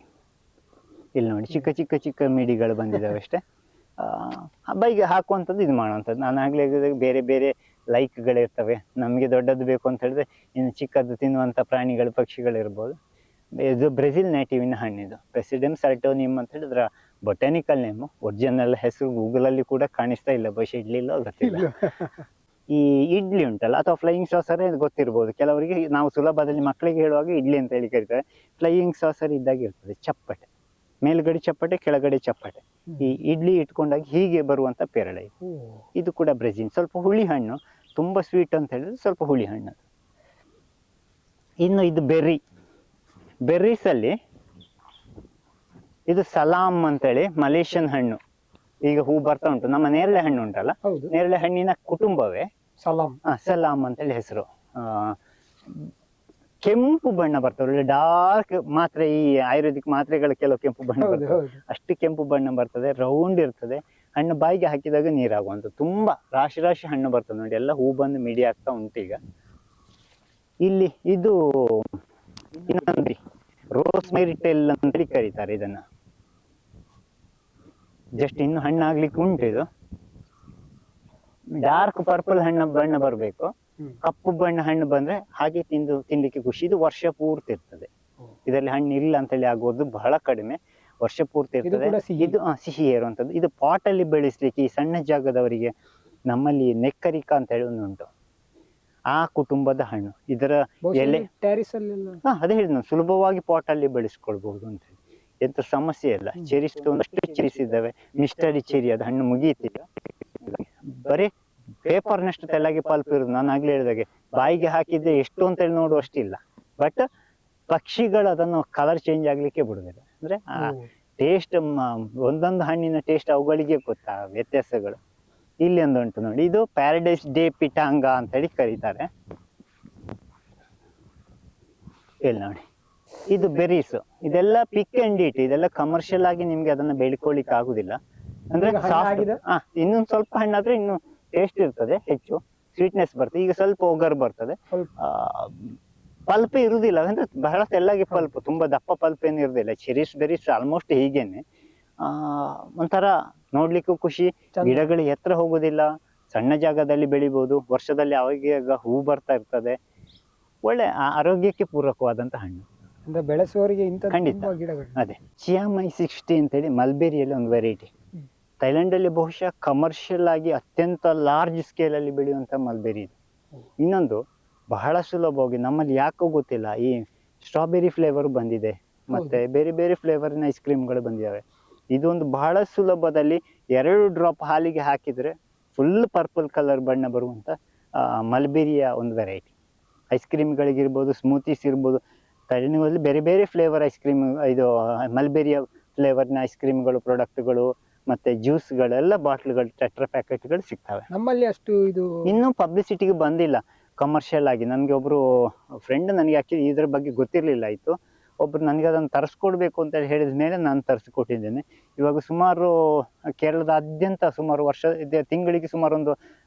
ಇಲ್ಲಿ ನೋಡಿ ಚಿಕ್ಕ ಚಿಕ್ಕ ಚಿಕ್ಕ ಮಿಡಿಗಳು ಬಂದಿದ್ದಾವೆ ಅಷ್ಟೇ. ಬೈಗೆ ಹಾಕುವಂಥದ್ದು ಇದು ಮಾಡುವಂಥದ್ದು. ನಾನು ಆಗಲೇ ಬೇರೆ ಬೇರೆ ಲೈಕ್ಗಳಿರ್ತವೆ. ನಮಗೆ ದೊಡ್ಡದು ಬೇಕು ಅಂತ ಹೇಳಿದ್ರೆ ಇನ್ನು ಚಿಕ್ಕದ್ದು ತಿನ್ನುವಂಥ ಪ್ರಾಣಿಗಳು ಪಕ್ಷಿಗಳಿರ್ಬೋದು. ಇದು ಬ್ರೆಜಿಲ್ ನೇಟಿವಿನ ಹಣ್ಣಿದು, ಪ್ರೆಸಿಡೆಮ್ ಸರ್ಟೋನಿಯಮ್ ಅಂತ ಹೇಳಿದ್ರೆ ಬೊಟಾನಿಕಲ್ ನೇಮು. ಒರಿಜಿನಲ್ ಹೆಸರು ಗೂಗಲಲ್ಲಿ ಕೂಡ ಕಾಣಿಸ್ತಾ ಇಲ್ಲ, ಬಹುಶಃ ಇಡ್ಲಿಲ್ಲ ಗೊತ್ತಿಲ್ಲ. ಈ ಇಡ್ಲಿ ಉಂಟಲ್ಲ ಅಥವಾ ಫ್ಲೈಯಿಂಗ್ ಸಾಸರ್ ಗೊತ್ತಿರ್ಬೋದು ಕೆಲವರಿಗೆ. ನಾವು ಸುಲಭದಲ್ಲಿ ಮಕ್ಕಳಿಗೆ ಹೇಳುವಾಗ ಇಡ್ಲಿ ಅಂತ ಹೇಳಿ ಕರೀತಾರೆ. ಫ್ಲೈಯಿಂಗ್ ಸಾಸರ್ ಇದ್ದಾಗ ಇರ್ತದೆ ಚಪ್ಪಟೆ, ಮೇಲ್ಗಡೆ ಚಪ್ಪಟೆ ಕೆಳಗಡೆ ಚಪ್ಪಟೆ. ಈ ಇಡ್ಲಿ ಇಟ್ಕೊಂಡಾಗ ಹೀಗೆ ಬರುವಂತ ಪೇರಳೆ ಇದು ಕೂಡ ಬ್ರೆಜಿಲ್. ಸ್ವಲ್ಪ ಹುಳಿ ಹಣ್ಣು, ತುಂಬಾ ಸ್ವೀಟ್ ಅಂತ ಹೇಳಿದ್ರೆ ಸ್ವಲ್ಪ ಹುಳಿ ಹಣ್ಣು. ಇನ್ನು ಇದು ಬೆರ್ರೀಸ್ ಅಲ್ಲಿ ಇದು ಸಲಾಮ್ ಅಂತೇಳಿ ಮಲೇಷಿಯನ್ ಹಣ್ಣು ಈಗ ಹೂ ಬರ್ತಾ ಉಂಟು. ನಮ್ಮ ನೇರಳೆ ಹಣ್ಣು ಉಂಟಲ್ಲ, ನೇರಳೆ ಹಣ್ಣಿನ ಕುಟುಂಬವೇ ಸಲಾಮ್ ಅಂತೇಳಿ ಹೆಸರು. ಕೆಂಪು ಬಣ್ಣ ಬರ್ತದೆ, ಒಳ್ಳೆ ಡಾರ್ಕ್. ಮಾತ್ರೆ ಈ ಆಯುರ್ವೇದಿಕ್ ಮಾತ್ರೆಗಳ ಕೆಲವು ಕೆಂಪು ಬಣ್ಣ ಬರ್ತದೆ, ಅಷ್ಟು ಕೆಂಪು ಬಣ್ಣ ಬರ್ತದೆ, ರೌಂಡ್ ಇರ್ತದೆ. ಹಣ್ಣು ಬಾಯಿಗೆ ಹಾಕಿದಾಗ ನೀರಾಗುವಂತ ತುಂಬಾ ರಾಶಿ ರಾಶಿ ಹಣ್ಣು ಬರ್ತದೆ ನೋಡಿ. ಎಲ್ಲ ಹೂ ಬಂದು ಮಿಡಿ ಆಗ್ತಾ ಉಂಟು ಈಗ. ಇಲ್ಲಿ ಇದು ಇನ್ನೊಂದು ರೋಸ್ಮೇರಿ ಟೆಲ್ ಅಂತೇಳಿ ಕರೀತಾರೆ ಇದನ್ನ. ಜಸ್ಟ್ ಇನ್ನು ಹಣ್ಣಾಗ್ಲಿಕ್ಕೆ ಉಂಟು. ಇದು ಡಾರ್ಕ್ ಪರ್ಪಲ್ ಬಣ್ಣ ಬರಬೇಕು. ಕಪ್ಪು ಬಣ್ಣ ಹಣ್ಣು ಬಂದ್ರೆ ಹಾಗೆ ತಿನ್ಲಿಕ್ಕೆ ಖುಷಿ. ಇದು ವರ್ಷ ಪೂರ್ತಿ ಇರ್ತದೆ. ಇದರಲ್ಲಿ ಹಣ್ಣು ಇಲ್ಲ ಅಂತೇಳಿ ಆಗೋದು ಬಹಳ ಕಡಿಮೆ, ವರ್ಷ ಪೂರ್ತಿ ಇರ್ತದೆ. ಇದು ಸಿಹಿ ಏರುವಂಥದ್ದು. ಇದು ಪಾಟ್ ಅಲ್ಲಿ ಬೆಳೆಸ್ಲಿಕ್ಕೆ ಈ ಸಣ್ಣ ಜಾಗದವರಿಗೆ ನಮ್ಮಲ್ಲಿ ನೆಕ್ಕರಿಕಾ ಅಂತ ಹೇಳಿ ಒಂದು ಉಂಟು, ಆ ಕುಟುಂಬದ ಹಣ್ಣು. ಇದರ ಎಲೆ ಅದೇ ಹೇಳಿದ್ ಸುಲಭವಾಗಿ ಪಾಟ್ ಅಲ್ಲಿ ಬೆಳೆಸ್ಕೊಳ್ಬಹುದು ಅಂತ ಹೇಳಿ, ಎಂತ ಸಮಸ್ಯೆ ಇಲ್ಲ. ಚೆರೀಸ್ ಒಂದಷ್ಟು ಚೆರೀಸ್ ಇದ್ದಾವೆ. ಮಿಸ್ಟರಿ ಚೆರಿ, ಅದು ಹಣ್ಣು ಮುಗಿಯುತ್ತಿಲ್ಲ, ಬರೀ ಪೇಪರ್ನಷ್ಟು ತೆಳ್ಳಗೆ ಪಲ್ಪ್ ಇರುದು. ನಾನು ಆಗ್ಲೇ ಹೇಳಿದಾಗೆ ಬಾಯಿಗೆ ಹಾಕಿದ್ರೆ ಎಷ್ಟು ಅಂತ ಹೇಳಿ ನೋಡುವಷ್ಟಿಲ್ಲ. ಬಟ್ ಪಕ್ಷಿಗಳು ಅದನ್ನು ಕಲರ್ ಚೇಂಜ್ ಆಗ್ಲಿಕ್ಕೆ ಬಿಡುದಿಲ್ಲ. ಅಂದ್ರೆ ಆ ಟೇಸ್ಟ್, ಒಂದೊಂದು ಹಣ್ಣಿನ ಟೇಸ್ಟ್ ಅವುಗಳಿಗೆ ಗೊತ್ತಾ ವ್ಯತ್ಯಾಸಗಳು. ಇಲ್ಲಿ ಒಂದು ಉಂಟು ನೋಡಿ, ಇದು ಪ್ಯಾರಡೈಸ್ ಡೇ ಪಿಟಾಂಗ ಅಂತ ಹೇಳಿ ಕರೀತಾರೆ. ಇಲ್ಲಿ ನೋಡಿ, ಇದು ಬೆರೀಸ್. ಇದೆಲ್ಲ ಪಿಕ್ ಅಂಡ್ ಈಟ್, ಇದೆಲ್ಲ ಕಮರ್ಷಿಯಲ್ ಆಗಿ ನಿಮ್ಗೆ ಅದನ್ನ ಬೆಳ್ಕೊಳ್ಳಿಕ್ಕೆ ಆಗುದಿಲ್ಲ. ಅಂದ್ರೆ ಇನ್ನೊಂದು ಸ್ವಲ್ಪ ಹಣ್ಣಾದ್ರೆ ಇನ್ನು ಟೇಸ್ಟ್ ಇರ್ತದೆ, ಹೆಚ್ಚು ಸ್ವೀಟ್ನೆಸ್ ಬರ್ತದೆ. ಈಗ ಸ್ವಲ್ಪ ಒಗರ್ ಬರ್ತದೆ. ಪಲ್ಪ್ ಇರುದಿಲ್ಲ, ಅಂದ್ರೆ ಬಹಳ ತೆಳ್ಳಗೆ ಪಲ್ಪ್, ತುಂಬಾ ದಪ್ಪ ಪಲ್ಪ್ ಏನು ಇರುದಿಲ್ಲ. ಚೆರೀಸ್ ಬೆರೀಸ್ ಆಲ್ಮೋಸ್ಟ್ ಹೀಗೇನೆ. ಒಂಥರ ನೋಡ್ಲಿಕ್ಕೂ ಖುಷಿ. ಗಿಡಗಳು ಎತ್ತರ ಹೋಗುದಿಲ್ಲ, ಸಣ್ಣ ಜಾಗದಲ್ಲಿ ಬೆಳಿಬಹುದು. ವರ್ಷದಲ್ಲಿ ಅವಾಗ ಹೂ ಬರ್ತಾ ಇರ್ತದೆ. ಒಳ್ಳೆ ಆರೋಗ್ಯಕ್ಕೆ ಪೂರಕವಾದಂತ ಹಣ್ಣು. ಬೆಳೆಸುವವರಿಗೆ ಖಂಡಿತ. ಅದೇ ಚಿಯಾಮೈ 60 ಅಂತೇಳಿ ಮಲ್ಬೇರಿಯಲ್ಲಿ ಒಂದು ವೆರೈಟಿ. ಥೈಲ್ಯಾಂಡ್ ಅಲ್ಲಿ ಬಹುಶಃ ಕಮರ್ಷಿಯಲ್ ಆಗಿ ಅತ್ಯಂತ ಲಾರ್ಜ್ ಸ್ಕೇಲ್ ಅಲ್ಲಿ ಬೆಳೆಯುವಂತ ಮಲ್ಬೇರಿ ಇದು. ಇನ್ನೊಂದು ಬಹಳ ಸುಲಭವಾಗಿ, ನಮ್ಮಲ್ಲಿ ಯಾಕೋ ಗೊತ್ತಿಲ್ಲ, ಈ ಸ್ಟ್ರಾಬೆರಿ ಫ್ಲೇವರ್ ಬಂದಿದೆ, ಮತ್ತೆ ಬೇರೆ ಬೇರೆ ಫ್ಲೇವರ್ನ ಐಸ್ ಕ್ರೀಮ್ಗಳು ಬಂದಿದ್ದಾವೆ. ಇದೊಂದು ಬಹಳ ಸುಲಭದಲ್ಲಿ 2 ಡ್ರಾಪ್ ಹಾಲಿಗೆ ಹಾಕಿದ್ರೆ ಫುಲ್ ಪರ್ಪಲ್ ಕಲರ್ ಬಣ್ಣ ಬರುವಂತ ಮಲ್ಬೇರಿಯ ಒಂದು ವೆರೈಟಿ. ಐಸ್ ಕ್ರೀಮ್ಗಳಿಗಿರ್ಬೋದು, ಸ್ಮೂತೀಸ್ ಇರ್ಬೋದು. ಥೈಲ್ಯಾಂಡ್ನಲ್ಲಿ ಬೇರೆ ಬೇರೆ ಫ್ಲೇವರ್ ಐಸ್ ಕ್ರೀಮ್, ಇದು ಮಲ್ಬೇರಿಯ ಫ್ಲೇವರ್ನ ಐಸ್ ಕ್ರೀಮ್ಗಳು, ಪ್ರಾಡಕ್ಟ್ಗಳು, ಮತ್ತೆ ಜ್ಯೂಸ್ಗಳೆಲ್ಲ ಬಾಟ್ಲ್ಗಳು, ಟೆಟ್ರಾ ಪ್ಯಾಕೆಟ್ಗಳು ಸಿಗ್ತವೆ. ನಮ್ಮಲ್ಲಿ ಅಷ್ಟು ಇದು ಇನ್ನೂ ಪಬ್ಲಿಸಿಟಿಗೆ ಬಂದಿಲ್ಲ ಕಮರ್ಷಿಯಲ್ ಆಗಿ. ನನಗೆ ಒಬ್ರು ಫ್ರೆಂಡ್, ನನಗೆ ಆಕ್ಚುಲಿ ಇದ್ರ ಬಗ್ಗೆ ಗೊತ್ತಿರಲಿಲ್ಲ. ಆಯ್ತು, ಒಬ್ರು ನನಗೆ ಅದನ್ನು ತರಿಸ್ಕೊಡ್ಬೇಕು ಅಂತ ಹೇಳಿದ ಮೇಲೆ ನಾನು ತರಿಸ್ಕೊಟ್ಟಿದ್ದೇನೆ. ಇವಾಗ ಸುಮಾರು ಕೇರಳದಾದ್ಯಂತ ಸುಮಾರು ತಿಂಗಳಿಗೆ ಸುಮಾರು ಒಂದು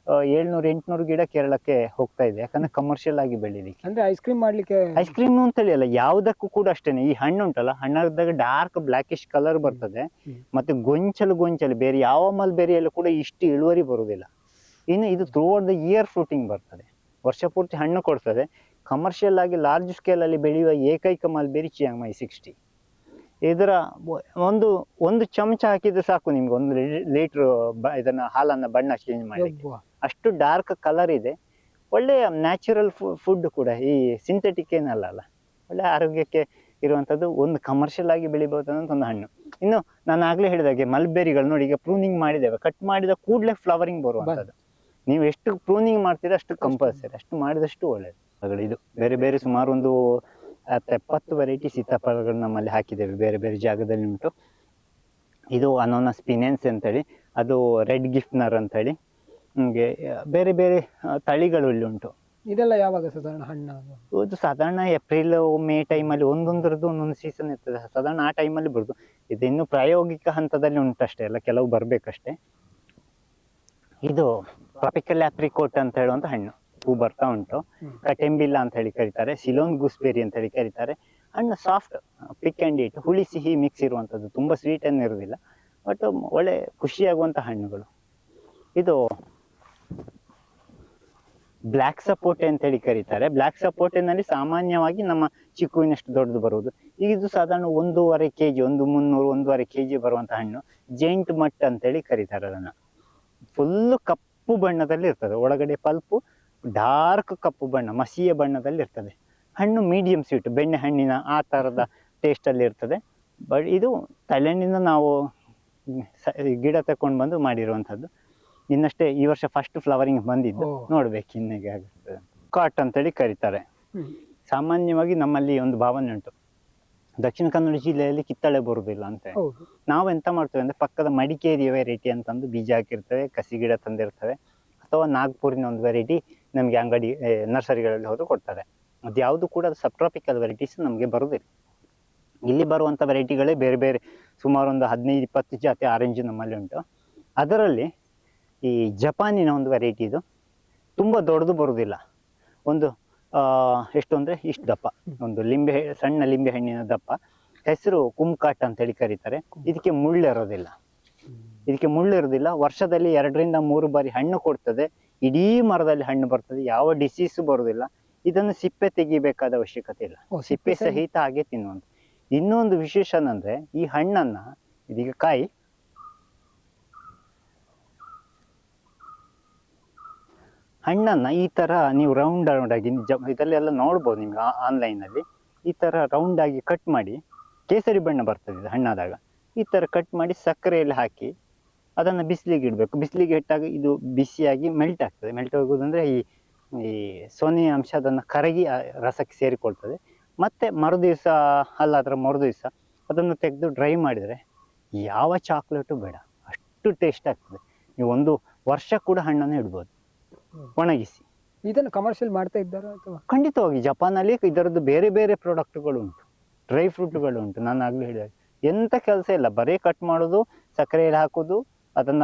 700-800 ಗಿಡ ಕೇರಳಕ್ಕೆ ಹೋಗ್ತಾ ಇದೆ. ಯಾಕಂದ್ರೆ ಕಮರ್ಷಿಯಲ್ ಆಗಿ ಬೆಳಿಲಿಕ್ಕೆ. ಅಂದ್ರೆ ಐಸ್ ಕ್ರೀಮ್ ಮಾಡ್ಲಿಕ್ಕೆ, ಐಸ್ ಕ್ರೀಮ್ ಅಂತೇಳಿ ಅಲ್ಲ, ಯಾವುದಕ್ಕೂ ಕೂಡ ಅಷ್ಟೇನೆ. ಈ ಹಣ್ಣು ಉಂಟಲ್ಲ, ಹಣ್ಣಾದಾಗ ಡಾರ್ಕ್ ಬ್ಲಾಕಿಶ್ ಕಲರ್ ಬರ್ತದೆ, ಮತ್ತೆ ಗೊಂಚಲು ಬೇರೆ ಯಾವ ಮಲ್ಬೇರಿಯಲ್ಲೂ ಕೂಡ ಇಷ್ಟು ಇಳುವರಿ ಬರುವುದಿಲ್ಲ. ಇನ್ನು ಇದು ಥ್ರೂಔಟ್ ದ ಇಯರ್ ಫ್ರೂಟಿಂಗ್ ಬರ್ತದೆ, ವರ್ಷ ಪೂರ್ತಿ ಹಣ್ಣು ಕೊಡ್ತದೆ. ಕಮರ್ಷಿಯಲ್ ಆಗಿ ಲಾರ್ಜ್ ಸ್ಕೇಲ್ ಅಲ್ಲಿ ಬೆಳೆಯುವ ಏಕೈಕ ಮಲ್ಬೇರಿ ಚಿಯಾಂಗ್ ಮೈ 60. ಇದರ ಒಂದು ಚಮಚ ಹಾಕಿದ್ರೆ ಸಾಕು ನಿಮ್ಗೆ 1 ಲೀಟರ್ ಇದನ್ನ ಹಾಲನ್ನ ಬಣ್ಣ ಚೇಂಜ್ ಮಾಡಿ. ಅಷ್ಟು ಡಾರ್ಕ್ ಕಲರ್ ಇದೆ. ಒಳ್ಳೆಯ ನ್ಯಾಚುರಲ್ ಫುಡ್ ಕೂಡ, ಈ ಸಿಂಥೆಟಿಕ್ ಏನಲ್ಲ ಅಲ್ಲ. ಒಳ್ಳೆ ಆರೋಗ್ಯಕ್ಕೆ ಇರುವಂತದ್ದು, ಒಂದು ಕಮರ್ಷಿಯಲ್ ಆಗಿ ಬೆಳಿಬಹುದಾದಂತ ಒಂದು ಹಣ್ಣು. ಇನ್ನು ನಾನು ಆಗ್ಲೇ ಹೇಳಿದಾಗೆ ಮಲ್ಬೇರಿಗಳು ನೋಡಿ, ಈಗ ಪ್ರೂನಿಂಗ್ ಮಾಡಿದ್ದೇವೆ, ಕಟ್ ಮಾಡಿದ ಕೂಡಲೇ ಫ್ಲವರಿಂಗ್ ಬರುವಂತದ್ದು. ನೀವು ಎಷ್ಟು ಪ್ರೂನಿಂಗ್ ಮಾಡ್ತೀರಾ ಅಷ್ಟು ಕಂಪಲ್ಸರಿ, ಅಷ್ಟು ಮಾಡಿದಷ್ಟು ಒಳ್ಳೇದು. ಇದು ಬೇರೆ ಬೇರೆ ಸುಮಾರು ಒಂದು 70 ವೆರೈಟಿ ಸೀತಾಫಲಗಳು ನಮ್ಮಲ್ಲಿ ಹಾಕಿದ್ದೇವೆ, ಬೇರೆ ಬೇರೆ ಜಾಗದಲ್ಲಿ ಉಂಟು. ಇದು ಅನೋನಾ ಸ್ಪಿನೆನ್ಸ್ ಅಂತೇಳಿ, ಅದು ರೆಡ್ ಗಿಫ್ಟ್ನರ್ ಅಂತೇಳಿ, ನಿಮಗೆ ಬೇರೆ ಬೇರೆ ತಳಿಗಳು ಇಲ್ಲಿ ಉಂಟು. ಇದೆಲ್ಲ ಯಾವಾಗ ಸಾಧಾರಣ ಹಣ್ಣು? ಇದು ಸಾಧಾರಣ ಏಪ್ರಿಲ್ ಮೇ ಟೈಮಲ್ಲಿ ಒಂದೊಂದರದ್ದು ಒಂದೊಂದು ಸೀಸನ್ ಇರ್ತದೆ. ಸಾಧಾರಣ ಆ ಟೈಮಲ್ಲಿ ಬರುದು. ಇದು ಇನ್ನು ಪ್ರಾಯೋಗಿಕ ಹಂತದಲ್ಲಿ ಉಂಟಷ್ಟೇ, ಎಲ್ಲ ಕೆಲವು ಬರ್ಬೇಕಷ್ಟೇ. ಇದು ಟ್ರಾಪಿಕಲ್ ಆಪ್ರಿಕೋಟ್ ಅಂತ ಹೇಳುವಂತ ಹಣ್ಣು, ಹೂ ಬರ್ತಾ ಉಂಟು. ಕಟೆಂಬಿಲ್ಲ ಅಂತ ಹೇಳಿ ಕರೀತಾರೆ, ಸಿಲೋನ್ ಗೂಸ್ಬೆರಿ ಅಂತ ಹೇಳಿ ಕರೀತಾರೆ. ಹಣ್ಣು ಸಾಫ್ಟ್, ಪಿಕ್ ಅಂಡ್ ಈಟ್, ಹುಳಿ ಸಿಹಿ ಮಿಕ್ಸ್ ಇರುವಂಥದ್ದು, ತುಂಬ ಸ್ವೀಟ್ ಏನು ಇರುವುದಿಲ್ಲ, ಬಟ್ ಒಳ್ಳೆ ಖುಷಿಯಾಗುವಂಥ ಹಣ್ಣುಗಳು. ಇದು ಬ್ಲ್ಯಾಕ್ ಸಪೋಟೆ ಅಂತ ಹೇಳಿ ಕರೀತಾರೆ. ಬ್ಲ್ಯಾಕ್ ಸಪೋಟೆನಲ್ಲಿ ಸಾಮಾನ್ಯವಾಗಿ ನಮ್ಮ ಚಿಕ್ಕುವಿನಷ್ಟು ದೊಡ್ಡದು ಬರುವುದು. ಈಗ ಇದು ಸಾಧಾರಣ 1.5 kg, 100-1.5 kg ಬರುವಂಥ ಹಣ್ಣು. ಜೈಂಟ್ ಮಟ್ ಅಂತೇಳಿ ಕರೀತಾರೆ ಅದನ್ನು. ಫುಲ್ಲು ಕಪ್ಪು ಬಣ್ಣದಲ್ಲಿ ಇರ್ತದೆ, ಒಳಗಡೆ ಪಲ್ಪು ಡಾರ್ಕ್ ಕಪ್ಪು ಬಣ್ಣ, ಮಸಿಯ ಬಣ್ಣದಲ್ಲಿ ಇರ್ತದೆ. ಹಣ್ಣು ಮೀಡಿಯಂ ಸ್ವೀಟ್, ಬೆಣ್ಣೆ ಹಣ್ಣಿನ ಆ ಥರದ ಟೇಸ್ಟಲ್ಲಿ ಇರ್ತದೆ. ಬಟ್ ಇದು ಥೈಲ್ಯಾಂಡಿಂದ ನಾವು ಗಿಡ ತಕೊಂಡು ಬಂದು ಮಾಡಿರುವಂಥದ್ದು. ಇನ್ನಷ್ಟೇ ಈ ವರ್ಷ ಫಸ್ಟ್ ಫ್ಲವರಿಂಗ್ ಬಂದಿದ್ದು, ನೋಡ್ಬೇಕು ಇನ್ನೇಗೆ ಆಗುತ್ತೆ. ಕಾಟ್ ಅಂತೇಳಿ ಕರೀತಾರೆ. ಸಾಮಾನ್ಯವಾಗಿ ನಮ್ಮಲ್ಲಿ ಒಂದು ಭಾವನೆ ಉಂಟು, ದಕ್ಷಿಣ ಕನ್ನಡ ಜಿಲ್ಲೆಯಲ್ಲಿ ಕಿತ್ತಳೆ ಬರುವುದಿಲ್ಲ ಅಂತ. ನಾವು ಎಂತ ಮಾಡ್ತೇವೆ ಅಂದರೆ ಪಕ್ಕದ ಮಡಿಕೇರಿ ವೆರೈಟಿ ಅಂತಂದು ಬೀಜ ಹಾಕಿರ್ತೇವೆ, ಕಸಿ ಗಿಡ ತಂದಿರ್ತೇವೆ, ಅಥವಾ ನಾಗ್ಪುರಿನ ಒಂದು ವೆರೈಟಿ ನಮಗೆ ಅಂಗಡಿ ನರ್ಸರಿಗಳಲ್ಲಿ ಹೋದ್ರು ಕೊಡ್ತಾರೆ. ಅದು ಯಾವುದು ಕೂಡ ಸಬ್ಟ್ರಾಪಿಕಲ್ ವೆರೈಟೀಸ್ ನಮಗೆ ಬರುವುದಿಲ್ಲ. ಇಲ್ಲಿ ಬರುವಂಥ ವೆರೈಟಿಗಳೇ ಬೇರೆ ಬೇರೆ, ಸುಮಾರು ಒಂದು 15-20 ಜಾತಿ ಆರೆಂಜ್ ನಮ್ಮಲ್ಲಿ ಉಂಟು. ಅದರಲ್ಲಿ ಈ ಜಪಾನಿನ ಒಂದು ವೆರೈಟಿ, ಇದು ತುಂಬ ದೊಡ್ಡದು ಬರುವುದಿಲ್ಲ, ಒಂದು ಎಷ್ಟು ಅಂದರೆ ಇಷ್ಟು ದಪ್ಪ, ಒಂದು ಸಣ್ಣ ಲಿಂಬೆ ಹಣ್ಣಿನ ದಪ್ಪ. ಹೆಸರು ಕುಮ್ಕಾಟ್ ಅಂತೇಳಿ ಕರೀತಾರೆ. ಇದಕ್ಕೆ ಮುಳ್ಳಿರೋದಿಲ್ಲ, ವರ್ಷದಲ್ಲಿ 2-3 ಬಾರಿ ಹಣ್ಣು ಕೊಡ್ತದೆ, ಇಡೀ ಮರದಲ್ಲಿ ಹಣ್ಣು ಬರ್ತದೆ, ಯಾವ ಡಿಸೀಸು ಬರುವುದಿಲ್ಲ. ಇದನ್ನು ಸಿಪ್ಪೆ ತೆಗಿಬೇಕಾದ ಅವಶ್ಯಕತೆ ಇಲ್ಲ, ಸಿಪ್ಪೆ ಸಹಿತ ಹಾಗೆ ತಿನ್ನುವಂಥ. ಇನ್ನೊಂದು ವಿಶೇಷ ಅಂದರೆ ಈ ಹಣ್ಣನ್ನ, ಇದೀಗ ಕಾಯಿ, ಹಣ್ಣನ್ನ ಈ ತರ ನೀವು ರೌಂಡ್ ಆಗಿ ಇದರಲ್ಲೆಲ್ಲ ನೋಡ್ಬೋದು ನಿಮ್ಗೆ ಆನ್ಲೈನಲ್ಲಿ. ಈ ತರ ರೌಂಡ್ ಆಗಿ ಕಟ್ ಮಾಡಿ, ಕೇಸರಿ ಬಣ್ಣ ಬರ್ತದೆ ಇದು ಹಣ್ಣಾದಾಗ. ಈ ತರ ಕಟ್ ಮಾಡಿ ಸಕ್ಕರೆಯಲ್ಲಿ ಹಾಕಿ ಅದನ್ನು ಬಿಸಿಲಿಗೆ ಇಡಬೇಕು. ಬಿಸಿಲಿಗೆ ಇಟ್ಟಾಗ ಇದು ಬಿಸಿಯಾಗಿ ಮೆಲ್ಟ್ ಆಗ್ತದೆ. ಮೆಲ್ಟ್ ಆಗೋದಂದ್ರೆ ಈ ಸೋನೆ ಅಂಶ ಅದನ್ನು ಕರಗಿ ರಸಕ್ಕೆ ಸೇರಿಕೊಳ್ತದೆ. ಮತ್ತೆ ಮರುದಿವಸ ಅದರ ಮರುದಿವಸ ಅದನ್ನು ತೆಗೆದು ಡ್ರೈ ಮಾಡಿದರೆ ಯಾವ ಚಾಕ್ಲೇಟು ಬೇಡ, ಅಷ್ಟು ಟೇಸ್ಟ್ ಆಗ್ತದೆ. ನೀವು 1 ವರ್ಷ ಕೂಡ ಹಣ್ಣನ್ನು ಇಡ್ಬೋದು ಒಣಗಿಸಿ. ಇದನ್ನು ಕಮರ್ಷಿಯಲ್ ಮಾಡ್ತಾ ಇದ್ದಾರಾ ಅಥವಾ? ಖಂಡಿತವಾಗಿ ಜಪಾನಲ್ಲಿ ಇದರದ್ದು ಬೇರೆ ಬೇರೆ ಪ್ರಾಡಕ್ಟ್ಗಳು ಉಂಟು, ಡ್ರೈ ಫ್ರೂಟ್ಗಳು ಉಂಟು. ನಾನು ಆಗಲೇ ಹೇಳಿದೆ, ಎಂಥ ಕೆಲಸ ಇಲ್ಲ, ಬರೀ ಕಟ್ ಮಾಡೋದು, ಸಕ್ಕರೆಯಲ್ಲಿ ಹಾಕೋದು,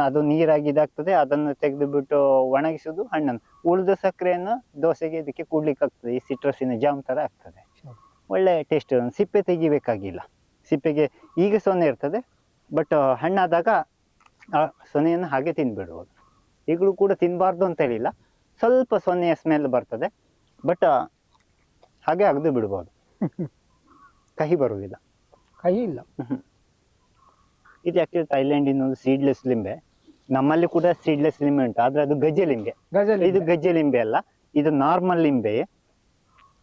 ಅದು ನೀರಾಗಿ ಇದಾಗ್ತದೆ, ಅದನ್ನು ತೆಗೆದು ಬಿಟ್ಟು ಒಣಗಿಸೋದು, ಹಣ್ಣನ್ನು, ಉಳಿದ ಸಕ್ಕರೆಯನ್ನು ದೋಸೆಗೆ ಇದಕ್ಕೆ ಕೂಡ್ಲಿಕ್ಕೆ ಆಗ್ತದೆ. ಈ ಸಿಟ್ರಸಿನ ಜಾಮ್ ಥರ ಆಗ್ತದೆ, ಒಳ್ಳೆ ಟೇಸ್ಟ್. ಸಿಪ್ಪೆ ತೆಗಿಬೇಕಾಗಿಲ್ಲ, ಸಿಪ್ಪೆಗೆ ಈಗ ಸೊನ್ನೆ ಇರ್ತದೆ, ಬಟ್ ಹಣ್ಣಾದಾಗ ಆ ಸೊನೆಯನ್ನು ಹಾಗೆ ತಿಂದ್ಬಿಡ್ಬೋದು. ಈಗಲೂ ಕೂಡ ತಿನ್ನಬಾರ್ದು ಅಂತ ಹೇಳಿಲ್ಲ, ಸ್ವಲ್ಪ ಸೊನ್ನೆಯ ಸ್ಮೆಲ್ ಬರ್ತದೆ, ಬಟ್ ಹಾಗೆ ಅಗದು ಬಿಡ್ಬೋದು, ಕಹಿ ಬರುವುದಿಲ್ಲ. ಕಹಿ ಇಲ್ಲ. ಇದು ಆಕ್ಚುಲಿ ಥೈಲ್ಯಾಂಡಿನ ಒಂದು ಸೀಡ್ಲೆಸ್ ಲಿಂಬೆ. ನಮ್ಮಲ್ಲಿ ಕೂಡ ಸೀಡ್ಲೆಸ್ ಲಿಂಬೆ ಉಂಟು, ಆದ್ರೆ ಅದು ಗಜ್ಜೆ ಲಿಂಬೆ. ಇದು ಗಜ್ಜೆ ಲಿಂಬೆ ಅಲ್ಲ, ಇದು ನಾರ್ಮಲ್ ಲಿಂಬೆ.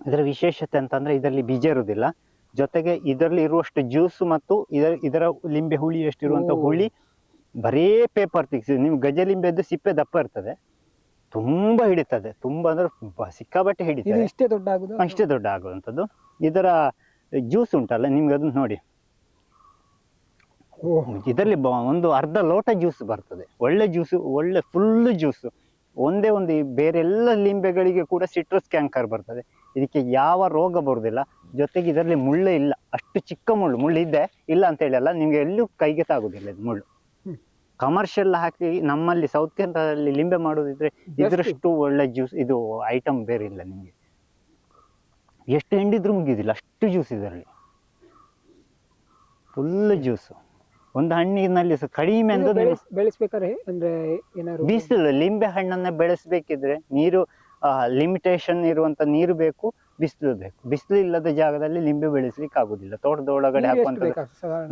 ಇದರ ವಿಶೇಷತೆ ಅಂತಂದ್ರೆ ಇದರಲ್ಲಿ ಬೀಜ ಇರುವುದಿಲ್ಲ, ಜೊತೆಗೆ ಇದರಲ್ಲಿ ಇರುವಷ್ಟು ಜ್ಯೂಸ್ ಮತ್ತು ಇದರ ಲಿಂಬೆ ಹುಳಿ ಎಷ್ಟಿರುವಂತ ಹುಳಿ ಬರೇ ಪೇಪರ್ ತೆಗಿಸಿ. ನೀವು ಗಜ್ಜೆ ಲಿಂಬೆದ್ದು ಸಿಪ್ಪೆ ದಪ್ಪ ಇರ್ತದೆ, ತುಂಬಾ ಹಿಡಿತದೆ, ತುಂಬಾ ಅಂದ್ರೆ ಸಿಕ್ಕಾಬಟ್ಟೆ ಹಿಡಿತದೆ. ಇಷ್ಟೇ ದೊಡ್ಡ ಆಗುದು, ಅಷ್ಟೇ ದೊಡ್ಡ ಆಗುವಂಥದ್ದು. ಇದರ ಜ್ಯೂಸ್ ಉಂಟಲ್ಲ, ನಿಮ್ಗೆ ಅದನ್ನ ನೋಡಿ, ಇದರಲ್ಲಿ ಒಂದು ಅರ್ಧ ಲೋಟ ಜ್ಯೂಸ್ ಬರ್ತದೆ. ಒಳ್ಳೆ ಜ್ಯೂಸು, ಒಳ್ಳೆ ಫುಲ್ ಜ್ಯೂಸು. ಒಂದೇ ಒಂದು ಬೇರೆ ಎಲ್ಲ ಲಿಂಬೆಗಳಿಗೆ ಕೂಡ ಸಿಟ್ರಸ್ ಕ್ಯಾಂಕರ್ ಬರ್ತದೆ, ಇದಕ್ಕೆ ಯಾವ ರೋಗ ಬರುವುದಿಲ್ಲ. ಜೊತೆಗೆ ಇದರಲ್ಲಿ ಮುಳ್ಳೆ ಇಲ್ಲ, ಅಷ್ಟು ಚಿಕ್ಕ ಮುಳ್ಳು ಇದೆ, ಇಲ್ಲ ಅಂತ ಹೇಳಿ ಅಲ್ಲ, ನಿಮ್ಗೆ ಎಲ್ಲೂ ಕೈಗೆ ತಾಗುದಿಲ್ಲ ಇದು ಮುಳ್ಳು. ಕಮರ್ಷಿಯಲ್ ಹಾಕಿ ನಮ್ಮಲ್ಲಿ ಸೌತ್ ಕೇಂದ್ರದಲ್ಲಿ ಲಿಂಬೆ ಮಾಡೋದಿದ್ರೆ ಇದರಷ್ಟು ಒಳ್ಳೆ ಜ್ಯೂಸ್ ಇದು ಐಟಮ್ ಬೇರೆ ಇಲ್ಲ ನಿಮ್ಗೆ. ಎಷ್ಟು ಹಿಂಡಿದ್ರು ಮುಗಿದಿಲ್ಲ, ಅಷ್ಟು ಜ್ಯೂಸ್ ಇದರಲ್ಲಿ, ಫುಲ್ ಜ್ಯೂಸು. ಒಂದು ಹಣ್ಣಿನಲ್ಲಿ ಕಡಿಮೆ ಅಂದ್ರೆ ಬೆಳೆಸ್ಬೇಕಾದ್ರೆ ಅಂದ್ರೆ ಏನಾದ್ರು ಬಿಸಿಲು, ಲಿಂಬೆ ಹಣ್ಣನ್ನ ಬೆಳೆಸ್ಬೇಕಿದ್ರೆ ನೀರು ಲಿಮಿಟೇಷನ್ ಇರುವಂತ ನೀರು ಬೇಕು, ಬಿಸಿಲು ಬೇಕು. ಬಿಸಿಲು ಇಲ್ಲದ ಜಾಗದಲ್ಲಿ ಲಿಂಬೆ ಬೆಳೆಸ್ಲಿಕ್ಕೆ ಆಗುದಿಲ್ಲ. ತೋಟದ ಒಳಗಡೆ ಹಾಕುವಂತ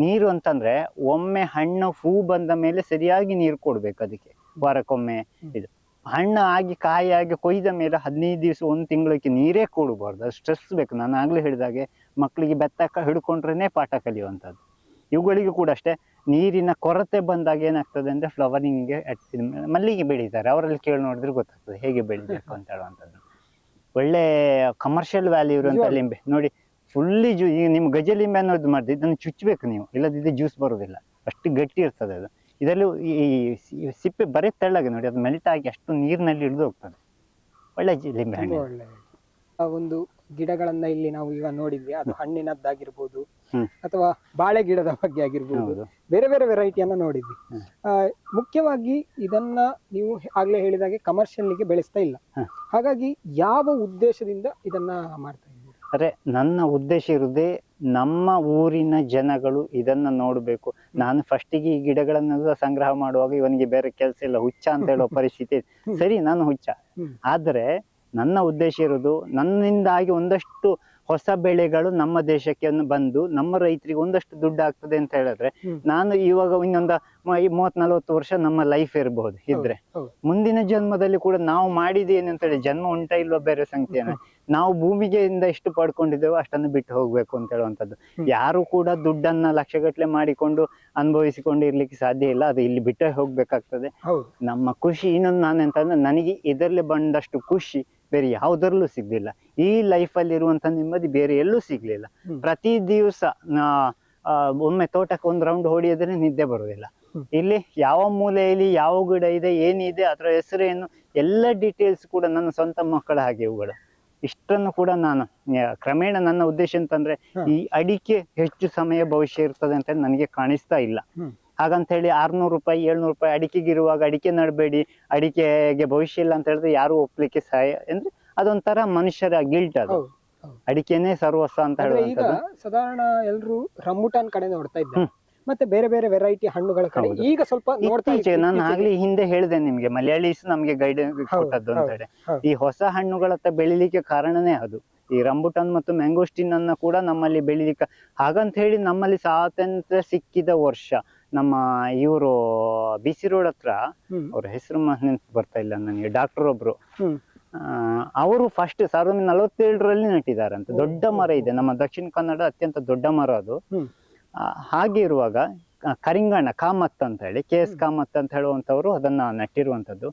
ನೀರು ಅಂತಂದ್ರೆ ಒಮ್ಮೆ ಹಣ್ಣು ಹೂ ಬಂದ ಮೇಲೆ ಸರಿಯಾಗಿ ನೀರು ಕೊಡ್ಬೇಕು ಅದಕ್ಕೆ, ವಾರಕ್ಕೊಮ್ಮೆ. ಇದು ಹಣ್ಣು ಆಗಿ ಕಾಯಾಗಿ ಕೊಯ್ದ ಮೇಲೆ 15 ದಿವಸ 1 ತಿಂಗಳಿಗೆ ನೀರೇ ಕೊಡಬಾರ್ದು, ಅದು ಸ್ಟ್ರೆಸ್ ಬೇಕು. ನಾನು ಆಗ್ಲೇ ಹೇಳಿದಾಗೆ ಮಕ್ಕಳಿಗೆ ಬೆತ್ತ ಹಿಡ್ಕೊಂಡ್ರೇನೆ ಪಾಠ ಕಲಿಯುವಂಥದ್ದು. ಇವುಗಳಿಗೂ ಕೂಡ ಅಷ್ಟೇ, ನೀರಿನ ಕೊರತೆ ಬಂದಾಗ ಏನಾಗ್ತದೆ ಅಂದ್ರೆ ಫ್ಲವರಿಂಗ್ಗೆ ಮಲ್ಲಿಗೆ ಬೆಳೀತಾರೆ, ಅವರಲ್ಲಿ ಕೇಳಿ ನೋಡಿದ್ರೆ ಗೊತ್ತಾಗ್ತದೆ ಹೇಗೆ ಬೆಳಿಬೇಕು ಅಂತ ಹೇಳುವಂಥದ್ದು. ಒಳ್ಳೆ ಕಮರ್ಷಿಯಲ್ ವ್ಯಾಲ್ಯೂ ಇರುವಂಥ ಲಿಂಬೆ ನೋಡಿ, ಫುಲ್ಲಿ ಈಗ ನಿಮ್ಮ ಗಜೆ ಲಿಂಬೆ ಅನ್ನೋದು ಮಾಡಿದ್ರೆ ಇದನ್ನು ಚುಚ್ಚಬೇಕು ನೀವು, ಇಲ್ಲದಿದ್ದರೆ ಜ್ಯೂಸ್ ಬರೋದಿಲ್ಲ, ಅಷ್ಟು ಗಟ್ಟಿ ಇರ್ತದೆ ಅದು. ಇದರಲ್ಲಿ ಈ ಸಿಪ್ಪೆ ಬರೀ ತೆಳ್ಳಗೆ ನೋಡಿ, ಅದು ಮೆಲ್ಟ್ ಆಗಿ ಅಷ್ಟು ನೀರಿನಲ್ಲಿ ಹಿಡಿದು ಹೋಗ್ತದೆ. ಒಳ್ಳೆ ಲಿಂಬೆ ಹಣ್ಣು. ಒಂದು ಗಿಡಗಳನ್ನ ಇಲ್ಲಿ ನಾವು ಈಗ ನೋಡಿದ್ವಿ, ಅದು ಹಣ್ಣಿನದ್ದಾಗಿರ್ಬೋದು ಹ್ಮ್. ಅಥವಾ ಬಾಳೆ ಗಿಡದ ಬಗ್ಗೆ ಆಗಿರ್ಬೋದು, ಹೌದು. ಬೇರೆ ಬೇರೆ ವೆರೈಟಿಯನ್ನ ನೋಡಿದ್ವಿ. ಮುಖ್ಯವಾಗಿ ಇದನ್ನ ನೀವು ಆಗ್ಲೇ ಹೇಳಿದಾಗೆ ಕಮರ್ಷಿಯಲ್ಗೆ ಬೆಳೆಸ್ತಾ ಇಲ್ಲ. ಹಾಗಾಗಿ ಯಾವ ಉದ್ದೇಶದಿಂದ ಇದನ್ನ ಮಾಡ್ತಾ ಇದ್ದೀವಿ? ಅರೆ, ನನ್ನ ಉದ್ದೇಶ ಇರುದೇ ನಮ್ಮ ಊರಿನ ಜನಗಳು ಇದನ್ನ ನೋಡ್ಬೇಕು. ನಾನು ಫಸ್ಟಿಗೆ ಈ ಗಿಡಗಳನ್ನೆಲ್ಲ ಸಂಗ್ರಹ ಮಾಡುವಾಗ ಇವನಿಗೆ ಬೇರೆ ಕೆಲಸ ಇಲ್ಲ, ಹುಚ್ಚ ಅಂತ ಹೇಳೋ ಪರಿಸ್ಥಿತಿ. ಸರಿ, ನಾನು ಹುಚ್ಚ, ಆದ್ರೆ ನನ್ನ ಉದ್ದೇಶ ಇರೋದು ನನ್ನಿಂದಾಗಿ ಒಂದಷ್ಟು ಹೊಸ ಬೆಳೆಗಳು ನಮ್ಮ ದೇಶಕ್ಕೆ ಬಂದು ನಮ್ಮ ರೈತರಿಗೆ ಒಂದಷ್ಟು ದುಡ್ಡು ಆಗ್ತದೆ ಅಂತ ಹೇಳಿದ್ರೆ, ನಾನು ಇವಾಗ ಇನ್ನೊಂದು 30-40 ವರ್ಷ ನಮ್ಮ ಲೈಫ್ ಇರಬಹುದು ಇದ್ರೆ, ಮುಂದಿನ ಜನ್ಮದಲ್ಲಿ ಕೂಡ ನಾವು ಮಾಡಿದೇನೆ ಅಂತ ಹೇಳಿ, ಜನ್ಮ ಉಂಟಾ ಇಲ್ವಾ ಬೇರೆ ಸಂಖ್ಯೆನ, ನಾವು ಭೂಮಿಗೆ ಇಂದ ಎಷ್ಟು ಪಡ್ಕೊಂಡಿದ್ದೇವೋ ಅಷ್ಟನ್ನು ಬಿಟ್ಟು ಹೋಗ್ಬೇಕು ಅಂತ ಹೇಳುವಂಥದ್ದು. ಯಾರು ಕೂಡ ದುಡ್ಡನ್ನ ಲಕ್ಷಗಟ್ಟಲೆ ಮಾಡಿಕೊಂಡು ಅನುಭವಿಸಿಕೊಂಡು ಇರ್ಲಿಕ್ಕೆ ಸಾಧ್ಯ ಇಲ್ಲ, ಅದು ಇಲ್ಲಿ ಬಿಟ್ಟೇ ಹೋಗ್ಬೇಕಾಗ್ತದೆ. ನಮ್ಮ ಖುಷಿ ಇನ್ನೊಂದು ನಾನೆಂತಂದ್ರೆ, ನನಗೆ ಇದರಲ್ಲಿ ಬಂದಷ್ಟು ಖುಷಿ ಬೇರೆ ಯಾವುದರಲ್ಲೂ ಸಿಗ್ಲಿಲ್ಲ. ಈ ಲೈಫಲ್ಲಿ ಇರುವಂತ ನೆಮ್ಮದಿ ಬೇರೆ ಎಲ್ಲೂ ಸಿಗ್ಲಿಲ್ಲ. ಪ್ರತಿ ದಿವಸ ಒಮ್ಮೆ ತೋಟಕ್ಕೆ ಒಂದು ರೌಂಡ್ ಹೊಡಿಯೋದ್ರೆ ನಿದ್ದೆ ಬರುವುದಿಲ್ಲ. ಇಲ್ಲಿ ಯಾವ ಮೂಲೆಯಲ್ಲಿ ಯಾವ ಗಿಡ ಇದೆ, ಏನಿದೆ, ಅದರ ಹೆಸರೇನು, ಎಲ್ಲ ಡೀಟೇಲ್ಸ್ ಕೂಡ ನನ್ನ ಸ್ವಂತ ಮಕ್ಕಳ ಹಾಗೆ ಇವುಗಳು. ಇಷ್ಟನ್ನು ಕೂಡ ನಾನು ಕ್ರಮೇಣ ನನ್ನ ಉದ್ದೇಶ ಅಂತಂದ್ರೆ, ಈ ಅಡಿಕೆ ಹೆಚ್ಚು ಸಮಯ ಭವಿಷ್ಯ ಇರ್ತದೆ ಅಂತ ನನಗೆ ಕಾಣಿಸ್ತಾ ಇಲ್ಲ. ಹಾಗಂತ ಹೇಳಿ 600 ರೂಪಾಯಿ 700 ರೂಪಾಯಿ ಅಡಿಕೆಗಿರುವಾಗ ಅಡಿಕೆ ನಡಬೇಡಿ, ಅಡಿಕೆಗೆ ಭವಿಷ್ಯ ಇಲ್ಲ ಅಂತ ಹೇಳಿದ್ರೆ ಯಾರು ಒಪ್ಲಿಕ್ಕೆ ಸಹಾಯ ಅಂದ್ರೆ ಅದೊಂಥರ ಮನುಷ್ಯರ ಗಿಲ್ಟ್. ಅದು ಅಡಿಕೆನೇ ಸರ್ವಸ್ವ ಅಂತ ಹೇಳುವ. ಈಗ ಸಾಧಾರಣ ಎಲ್ಲರೂ ರಂಬುಟಾನ್ ಕಡೆ ನೋಡ್ತಾ ಇದ್ದಾರೆ, ಮತ್ತೆ ಬೇರೆ ಬೇರೆ ವೆರೈಟಿ ಹಣ್ಣುಗಳ ಕಡೆ ಈಗ ಸ್ವಲ್ಪ ನೋಡ್ತಾ ಇದ್ದೀವಿ. ನಾನು ಆಗ್ಲಿ ಹಿಂದೆ ಹೇಳಿದೆ ನಿಮ್ಗೆ, ಮಲಯಾಳೀಸ್ ನಮ್ಗೆ ಗೈಡ್ ಕೊಟ್ಟದ್ದು ಅಂತ ಹೇಳಿ. ಈ ಹೊಸ ಹಣ್ಣುಗಳತ್ತ ಬೆಳಿಲಿಕ್ಕೆ ಕಾರಣನೇ ಅದು. ಈ ರಂಬುಟಾನ್ ಮತ್ತು ಮ್ಯಾಂಗೋಸ್ಟಿನ್ ಅನ್ನ ಕೂಡ ನಮ್ಮಲ್ಲಿ ಬೆಳಿಲಿಕ್ಕೆ, ಹಾಗಂತ ಹೇಳಿ ನಮ್ಮಲ್ಲಿ ಸ್ವಾತಂತ್ರ್ಯ ಸಿಕ್ಕಿದ ವರ್ಷ ನಮ್ಮ ಇವರು BC ರೋಡ್ ಹತ್ರ, ಅವ್ರ ಹೆಸರು ನೆನಪು ಬರ್ತಾ ಇಲ್ಲ ನನಗೆ, ಡಾಕ್ಟರ್ ಒಬ್ರು, ಅವರು ಫಸ್ಟ್ 1947ರಲ್ಲಿ ನಟ್ಟಿದಾರಂತ. ದೊಡ್ಡ ಮರ ಇದೆ, ನಮ್ಮ ದಕ್ಷಿಣ ಕನ್ನಡ ಅತ್ಯಂತ ದೊಡ್ಡ ಮರ ಅದು. ಹಾಗೆ ಇರುವಾಗ ಕರಿಂಗಣ್ಣ ಕಾಮತ್ ಅಂತ ಹೇಳಿ, KS ಕಾಮತ್ ಅಂತ ಹೇಳುವಂತವ್ರು ಅದನ್ನ ನಟ್ಟಿರುವಂತದ್ದು.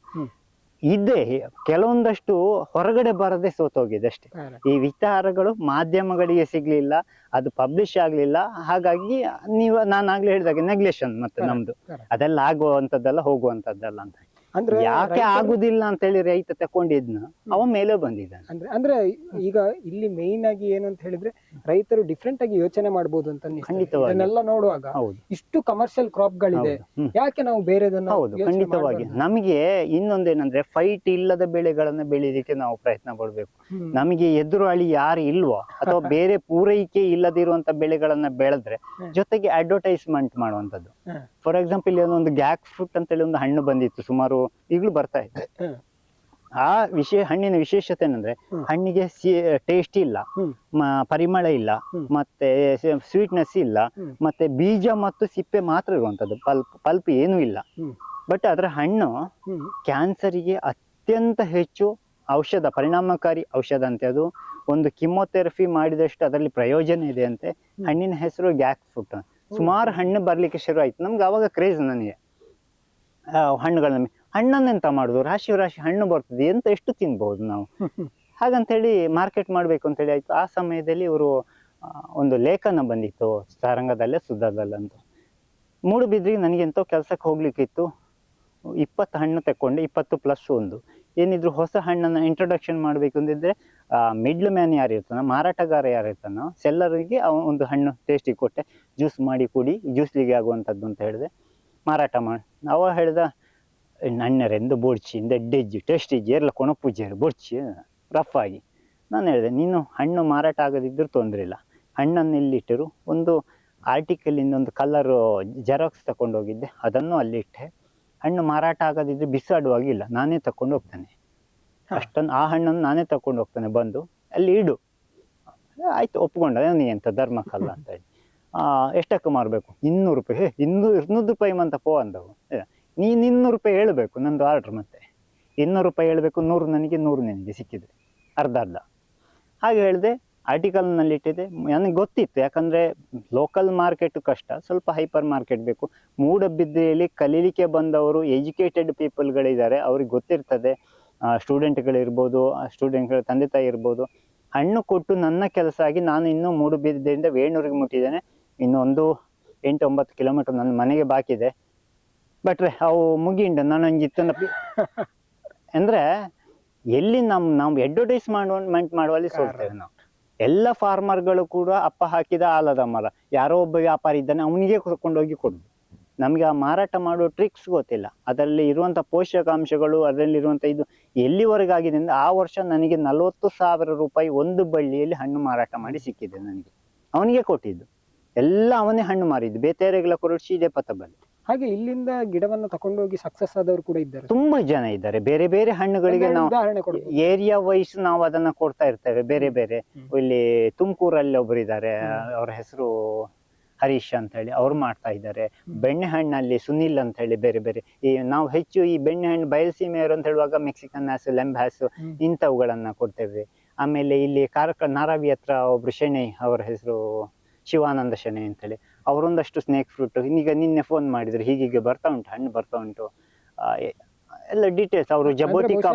ಇದೆ ಕೆಲವೊಂದಷ್ಟು ಹೊರಗಡೆ ಬರದೆ ಸೋತೋಗಿದೆ ಅಷ್ಟೇ. ಈ ವಿಚಾರಗಳು ಮಾಧ್ಯಮಗಳಿಗೆ ಸಿಗ್ಲಿಲ್ಲ, ಅದು ಪಬ್ಲಿಷ್ ಆಗ್ಲಿಲ್ಲ. ಹಾಗಾಗಿ ನಾನು ಆಗ್ಲೇ ಹೇಳಿದಾಗೆ ನೆಗ್ಲೆಷನ್ ಮತ್ತೆ ನಮ್ದು ಅದೆಲ್ಲ ಆಗುವಂತದ್ದಲ್ಲ, ಹೋಗುವಂತದ್ದಲ್ಲ ಅಂತ. ಅಂದ್ರೆ ಯಾಕೆ ಆಗುದಿಲ್ಲ ಅಂತ ಹೇಳಿ ರೈತ ತಕೊಂಡಿದ್ನ ಅವ ಮೇಲೆ ಬಂದಿದ್ದಾನೆ. ಅಂದ್ರೆ ಈಗ ಇಲ್ಲಿ ಮೇನ್ ಆಗಿ ಏನು ಅಂತ ಹೇಳಿದ್ರೆ, ರೈತರು ಡಿಫ್ರೆಂಟ್ ಆಗಿ ಯೋಚನೆ ಮಾಡಬಹುದು ಅಂತ ಖಂಡಿತವಾಗಿ ನೋಡುವಾಗ. ಇಷ್ಟು ಕಮರ್ಷಿಯಲ್ ಕ್ರಾಪ್ ಗಳಿದೆ, ಯಾಕೆ ನಾವು ಬೇರೆದನ್ನ? ಹೌದು, ಖಂಡಿತವಾಗಿ. ನಮಗೆ ಇನ್ನೊಂದೇನಂದ್ರೆ, ಫೈಟ್ ಇಲ್ಲದ ಬೆಳೆಗಳನ್ನ ಬೆಳಿಲಿಕ್ಕೆ ನಾವು ಪ್ರಯತ್ನ ಪಡ್ಬೇಕು. ನಮಗೆ ಎದುರಾಳಿ ಯಾರು ಇಲ್ವೋ ಅಥವಾ ಬೇರೆ ಪೂರೈಕೆ ಇಲ್ಲದಿರುವಂತ ಬೆಳೆಗಳನ್ನ ಬೆಳೆದ್ರೆ ಜೊತೆಗೆ ಅಡ್ವರ್ಟೈಸ್ಮೆಂಟ್ ಮಾಡುವಂತದ್ದು. ಫಾರ್ ಎಕ್ಸಾಂಪಲ್, ಇಲ್ಲಿ ಒಂದು ಗ್ಯಾಕ್ ಫ್ರೂಟ್ ಅಂತ ಹೇಳಿ ಒಂದು ಹಣ್ಣು ಬಂದಿತ್ತು, ಸುಮಾರು ಈಗಲೂ ಬರ್ತಾ ಇದೆ. ಆ ಹಣ್ಣಿನ ವಿಶೇಷತೆ ಏನಂದ್ರೆ, ಹಣ್ಣಿಗೆ ಟೇಸ್ಟ್ ಇಲ್ಲ, ಪರಿಮಳ ಇಲ್ಲ, ಮತ್ತೆ ಸ್ವೀಟ್ನೆಸ್ ಇಲ್ಲ, ಮತ್ತೆ ಬೀಜ ಮತ್ತು ಸಿಪ್ಪೆ ಮಾತ್ರ ಇರುವಂತದ್ದು, ಪಲ್ಪ್ ಏನೂ ಇಲ್ಲ. ಬಟ್ ಅದರ ಹಣ್ಣು ಕ್ಯಾನ್ಸರಿಗೆ ಅತ್ಯಂತ ಹೆಚ್ಚು ಔಷಧ, ಪರಿಣಾಮಕಾರಿ ಔಷಧ ಅಂತೆ. ಅದು ಒಂದು ಕಿಮೊಥೆರಪಿ ಮಾಡಿದಷ್ಟು ಅದರಲ್ಲಿ ಪ್ರಯೋಜನ ಇದೆ ಅಂತೆ. ಹಣ್ಣಿನ ಹೆಸರು ಗ್ಯಾಕ್ ಫ್ರೂಟ್. ಸುಮಾರು ಹಣ್ಣು ಬರ್ಲಿಕ್ಕೆ ಶುರು ಆಯ್ತು. ನಮ್ಗೆ ಅವಾಗ ಕ್ರೇಜ್, ನನಗೆ ಹಣ್ಣುಗಳನ್ನ, ಹಣ್ಣನ್ನೆಂತ ಮಾಡುದು, ರಾಶಿ ರಾಶಿ ಹಣ್ಣು ಬರ್ತದೆ, ಎಷ್ಟು ತಿನ್ಬಹುದು ನಾವು, ಹಾಗಂತ ಹೇಳಿ ಮಾರ್ಕೆಟ್ ಮಾಡ್ಬೇಕು ಅಂತ ಹೇಳಿ ಆಯ್ತು. ಆ ಸಮಯದಲ್ಲಿ ಇವರು ಒಂದು ಲೇಖನ ಬಂದಿತ್ತು ಸಾರಂಗದಲ್ಲೇ, ಸುಧಾದಲ್ಲಂತ. ಮೂಡುಬಿದ್ರಿಗೆ ನನಗೆ ಎಂತೋ ಕೆಲ್ಸಕ್ಕೆ ಹೋಗ್ಲಿಕ್ಕಿತ್ತು. 20 ಹಣ್ಣು ತಕೊಂಡೆ, 20+1. ಏನಿದ್ರು ಹೊಸ ಹಣ್ಣನ್ನ ಇಂಟ್ರೊಡಕ್ಷನ್ ಮಾಡ್ಬೇಕು ಅಂದಿದ್ರೆ, ಮಿಡ್ಲ್ ಮ್ಯಾನ್ ಯಾರು ಇರ್ತಾನೋ, ಮಾರಾಟಗಾರ ಯಾರು ಇರ್ತಾನೋ, ಸೆಲ್ಲರಿಗೆ ಒಂದು ಹಣ್ಣು ಟೇಸ್ಟಿಗೆ ಕೊಟ್ಟೆ, ಜ್ಯೂಸ್ ಮಾಡಿ ಕುಡಿ, ಜ್ಯೂಸ್ಲಿಗೆ ಆಗುವಂಥದ್ದು ಅಂತ ಹೇಳಿದೆ. ಮಾರಾಟ ಮಾಡಿ ಅವ ಹೇಳ್ದ, ನಣ್ಣರೆಂದು ಬೋಡ್ಚಿ ಇಂದ ಎಡ್ಡೆಜ್ಜಿ ಟೇಸ್ಟಿಜ್ಜಿ ಎಲ್ಲ ಕೊಣಪೂಜೆರು ಬೋಡ್ಚಿ ರಫ್ ಆಗಿ. ನಾನು ಹೇಳಿದೆ, ನೀನು ಹಣ್ಣು ಮಾರಾಟ ಆಗದಿದ್ದರೂ ತೊಂದರೆ ಇಲ್ಲ, ಹಣ್ಣನ್ನು ಇಲ್ಲಿಟ್ಟರು. ಒಂದು ಆರ್ಟಿಕಲ್ ಇಂದೊಂದು ಕಲರ್ ಜೆರಾಕ್ಸ್ ತಗೊಂಡೋಗಿದ್ದೆ, ಅದನ್ನು ಅಲ್ಲಿಟ್ಟೆ. ಹಣ್ಣು ಮಾರಾಟ ಆಗದಿದ್ರೆ ಬಿಸಾಡುವಾಗಿಲ್ಲ, ನಾನೇ ತಕೊಂಡು ಹೋಗ್ತಾನೆ, ಅಷ್ಟೊಂದು ಆ ಹಣ್ಣನ್ನು ನಾನೇ ತಕೊಂಡು ಹೋಗ್ತಾನೆ, ಬಂದು ಅಲ್ಲಿ ಇಡು. ಆಯ್ತು, ಒಪ್ಕೊಂಡ. ನೀ ಎಂತ ಧರ್ಮಕ್ಕಲ್ಲ ಅಂತ ಹೇಳಿ. ಎಷ್ಟಕ್ಕೆ ಮಾರಬೇಕು? 200 ರೂಪಾಯಿ. 200 ರೂಪಾಯಿ ಮಂತ ಪೋ ಅಂದವು. ನೀನು 200 ರೂಪಾಯಿ ಹೇಳ್ಬೇಕು, ನಂದು ಆರ್ಡ್ರ್. ಮತ್ತೆ 200 ರೂಪಾಯಿ ಹೇಳ್ಬೇಕು, 100 ನನಗೆ 100 ನಿನಗೆ ಸಿಕ್ಕಿದ್ರೆ ಅರ್ಧ ಅರ್ಧ. ಹಾಗೆ ಹೇಳಿದೆ, ಆರ್ಟಿಕಲ್ನಲ್ಲಿ ಇಟ್ಟಿದೆ. ನನಗೆ ಗೊತ್ತಿತ್ತು, ಯಾಕಂದರೆ ಲೋಕಲ್ ಮಾರ್ಕೆಟ್ ಕಷ್ಟ, ಸ್ವಲ್ಪ ಹೈಪರ್ ಮಾರ್ಕೆಟ್ ಬೇಕು. ಮೂಡಬಿದ್ರೆಯಲ್ಲಿ ಕಲೀಲಿಕ್ಕೆ ಬಂದವರು ಎಜುಕೇಟೆಡ್ ಪೀಪಲ್ಗಳಿದ್ದಾರೆ, ಅವ್ರಿಗೆ ಗೊತ್ತಿರ್ತದೆ. ಸ್ಟೂಡೆಂಟ್ಗಳಿರ್ಬೋದು, ಸ್ಟೂಡೆಂಟ್ಗಳ ತಂದೆ ತಾಯಿ ಇರ್ಬೋದು. ಹಣ್ಣು ಕೊಟ್ಟು ನನ್ನ ಕೆಲಸ ಆಗಿ ನಾನು ಇನ್ನೂ ಮೂಡುಬಿದ್ರೆಯಿಂದ ವೇಣೂರಿಗೆ ಮುಟ್ಟಿದ್ದೇನೆ. ಇನ್ನೊಂದು 8-9 ಕಿಲೋಮೀಟರ್ ನನ್ನ ಮನೆಗೆ ಬಾಕಿ ಇದೆ. ಬಟ್ರೆ ಅವು ಮುಗಿಂಡು ನನಗಿತ್ತನ ಅಂದ್ರೆ ಎಲ್ಲಿ ನಾವು ಅಡ್ವರ್ಟೈಸ್ಮೆಂಟ್ ಮಾಡುವಲ್ಲಿ ಸೋಲ್ತೇವೆ ನಾವು. ಎಲ್ಲ ಫಾರ್ಮರ್ಗಳು ಕೂಡ ಅಪ್ಪ ಹಾಕಿದ ಆಲದ ಮರ, ಯಾರೋ ಒಬ್ಬ ವ್ಯಾಪಾರಿ ಇದ್ದಾನೆ ಅವನಿಗೆ ಕೊಂಡೋಗಿ ಕೊಡುದು. ನಮಗೆ ಆ ಮಾರಾಟ ಮಾಡೋ ಟ್ರಿಕ್ಸ್ ಗೊತ್ತಿಲ್ಲ, ಅದರಲ್ಲಿ ಇರುವಂಥ ಪೋಷಕಾಂಶಗಳು, ಅದರಲ್ಲಿರುವಂಥ ಇದು ಎಲ್ಲಿವರೆಗಾಗಿದೆ ಅಂದರೆ, ಆ ವರ್ಷ ನನಗೆ 40,000 ರೂಪಾಯಿ ಒಂದು ಬಳ್ಳಿಯಲ್ಲಿ ಹಣ್ಣು ಮಾರಾಟ ಮಾಡಿ ಸಿಕ್ಕಿದೆ ನನಗೆ. ಅವನಿಗೆ ಕೊಟ್ಟಿದ್ದು ಎಲ್ಲ ಅವನೇ ಹಣ್ಣು ಮಾರಿದ್ದು, ಬೇತೆರೆಗಳ ಕೊರಡ್ಸಿ ಇದೆ ಪತಬಲ್ಲಿ. ಹಾಗೆ ಇಲ್ಲಿಂದ ಗಿಡವನ್ನು ತಕೊಂಡೋಗಿ ಸಕ್ಸಸ್ ಆದವರು ಕೂಡ ಇದ್ದಾರೆ, ತುಂಬಾ ಜನ ಇದ್ದಾರೆ. ಬೇರೆ ಬೇರೆ ಹಣ್ಣುಗಳಿಗೆ ನಾವು ಉದಾಹರಣೆ ಕೊಡ್ಬೋದು. ಏರಿಯಾ ವೈಸ್ ನಾವು ಅದನ್ನ ಕೊಡ್ತಾ ಇರ್ತೇವೆ. ಬೇರೆ ಬೇರೆ ಇಲ್ಲಿ ತುಮಕೂರಲ್ಲಿ ಒಬ್ರು ಇದ್ದಾರೆ, ಅವ್ರ ಹೆಸರು ಹರೀಶ್ ಅಂತ ಹೇಳಿ, ಅವ್ರು ಮಾಡ್ತಾ ಇದ್ದಾರೆ. ಬೆಣ್ಣೆಹಣ್ಣಲ್ಲಿ ಸುನಿಲ್ ಅಂತ ಹೇಳಿ ಬೇರೆ ಬೇರೆ. ಈ ನಾವು ಹೆಚ್ಚು ಈ ಬೆಣ್ಣೆಹಣ್ಣು ಬಯಲುಸೀಮೆಯವರು ಅಂತ ಹೇಳುವಾಗ ಮೆಕ್ಸಿಕನ್ ಹ್ಯಾಸು, ಲೆಂಬ್ ಹ್ಯಾಸು ಇಂಥವುಗಳನ್ನ ಕೊಡ್ತೇವೆ. ಆಮೇಲೆ ಇಲ್ಲಿ ನಾರಾವಿ ಹತ್ರ ಒಬ್ರು ಶೆಣೈ, ಅವರ ಹೆಸರು ಶಿವಾನಂದ ಶೆಣೈ ಅಂತೇಳಿ, ಅವರೊಂದಷ್ಟು ಸ್ನೇಕ್ ಫ್ರೂಟ್ ಈಗ ನಿನ್ನೆ ಫೋನ್ ಮಾಡಿದ್ರು, ಹೀಗೆ ಬರ್ತಾ ಉಂಟು, ಹಣ್ಣು ಬರ್ತಾ ಉಂಟು, ಎಲ್ಲ ಡೀಟೇಲ್ಸ್. ಅವರು ಜಬೋಟಿಕಾ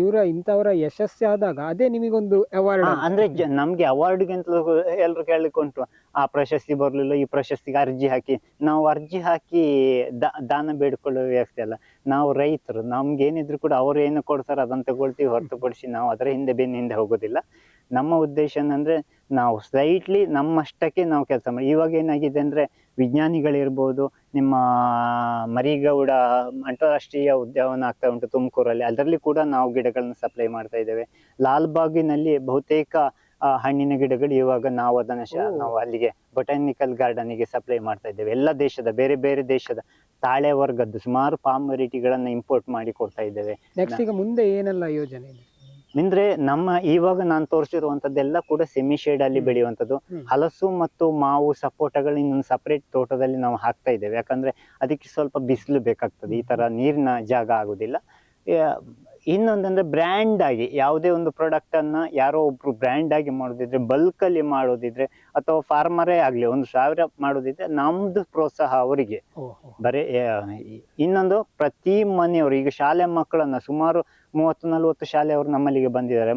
ಇವರ ಇಂಥವರ ಯಶಸ್ಸು ಆದಾಗ ಅದೇ ನಿಮಗೊಂದು ಅವಾರ್ಡ್. ಅಂದ್ರೆ ನಮ್ಗೆ ಅವಾರ್ಡ್ಗೆ ಅಂತ ಎಲ್ರು ಕೇಳಲಿಕ್ಕುಂಟು, ಆ ಪ್ರಶಸ್ತಿ ಬರ್ಲಿಲ್ಲ, ಈ ಪ್ರಶಸ್ತಿಗೆ ಅರ್ಜಿ ಹಾಕಿ. ನಾವು ಅರ್ಜಿ ಹಾಕಿ ದಾನ ಬೇಡ್ಕೊಳ್ಳೋ ವ್ಯವಸ್ಥೆ ಅಲ್ಲ. ನಾವು ರೈತರು, ನಮ್ಗೆ ಏನಿದ್ರು ಕೂಡ ಅವ್ರು ಏನು ಕೊಡ್ತಾರೆ ಅದನ್ನ ತಗೊಳ್ತೀವಿ, ಹೊರತುಪಡಿಸಿ ನಾವು ಅದರ ಬೆನ್ನ ಹಿಂದೆ ಹೋಗೋದಿಲ್ಲ. ನಮ್ಮ ಉದ್ದೇಶ ಏನಂದ್ರೆ ನಾವು ಸ್ಲೈಟ್ಲಿ ನಮ್ಮಷ್ಟಕ್ಕೆ ನಾವು ಕೆಲಸ ಮಾಡಿ. ಇವಾಗ ಏನಾಗಿದೆ ಅಂದ್ರೆ, ವಿಜ್ಞಾನಿಗಳಿರ್ಬೋದು, ನಿಮ್ಮ ಮರಿಗೌಡ ಅಂತಾರಾಷ್ಟ್ರೀಯ ಉದ್ಯಾನವನ ಆಗ್ತಾ ಉಂಟು ತುಮಕೂರಲ್ಲಿ, ಅದರಲ್ಲಿ ಕೂಡ ನಾವು ಗಿಡಗಳನ್ನು ಸಪ್ಲೈ ಮಾಡ್ತಾ ಇದ್ದೇವೆ. ಲಾಲ್ಬಾಗಿನಲ್ಲಿ ಬಹುತೇಕ ಹಣ್ಣಿನ ಗಿಡಗಳು ಇವಾಗ ನಾವು ಅದನ್ನ ನಾವು ಅಲ್ಲಿಗೆ ಬೊಟಾನಿಕಲ್ ಗಾರ್ಡನ್ಗೆ ಸಪ್ಲೈ ಮಾಡ್ತಾ ಇದ್ದೇವೆ. ಎಲ್ಲ ದೇಶದ ಬೇರೆ ಬೇರೆ ದೇಶದ ತಾಳೆ ವರ್ಗದ್ದು ಸುಮಾರು ಪಾಮ್ ವೆರೈಟಿಗಳನ್ನ ಇಂಪೋರ್ಟ್ ಮಾಡಿ ಕೊಡ್ತಾ ಇದ್ದೇವೆ. ನೆಕ್ಸ್ಟ್ ಈಗ ಮುಂದೆ ಏನೆಲ್ಲ ಯೋಜನೆ ಇದೆ ಅಂದ್ರೆ ನಮ್ಮ ಇವಾಗ ನಾನು ತೋರಿಸಿರುವಂತದ್ದೆಲ್ಲ ಕೂಡ ಸೆಮಿ ಶೇಡ್ ಅಲ್ಲಿ ಬೆಳೆಯುವಂಥದ್ದು. ಹಲಸು ಮತ್ತು ಮಾವು ಸಪೋಟಗಳು ಇನ್ನೊಂದು ಸಪರೇಟ್ ತೋಟದಲ್ಲಿ ನಾವು ಹಾಕ್ತಾ ಇದ್ದೇವೆ. ಯಾಕಂದ್ರೆ ಅದಕ್ಕೆ ಸ್ವಲ್ಪ ಬಿಸಿಲು ಬೇಕಾಗ್ತದೆ, ಈ ತರ ನೀರಿನ ಜಾಗ ಆಗುದಿಲ್ಲ. ಇನ್ನೊಂದಂದ್ರೆ ಬ್ರ್ಯಾಂಡ್ ಆಗಿ ಯಾವುದೇ ಒಂದು ಪ್ರಾಡಕ್ಟ್ ಅನ್ನ ಯಾರೋ ಒಬ್ರು ಬ್ರ್ಯಾಂಡ್ ಆಗಿ ಮಾಡೋದಿದ್ರೆ, ಬಲ್ಕ್ ಅಲ್ಲಿ ಮಾಡೋದಿದ್ರೆ, ಅಥವಾ ಫಾರ್ಮರೇ ಆಗ್ಲಿ 1,000 ಮಾಡೋದಿದ್ರೆ ನಮ್ದು ಪ್ರೋತ್ಸಾಹ ಅವರಿಗೆ. ಬರೇ ಇನ್ನೊಂದು ಪ್ರತಿ ಮನೆಯವರು, ಈಗ ಶಾಲೆ ಮಕ್ಕಳನ್ನ ಸುಮಾರು 30-40 ಶಾಲೆಯವರು ನಮ್ಮಲ್ಲಿಗೆ ಬಂದಿದ್ದಾರೆ.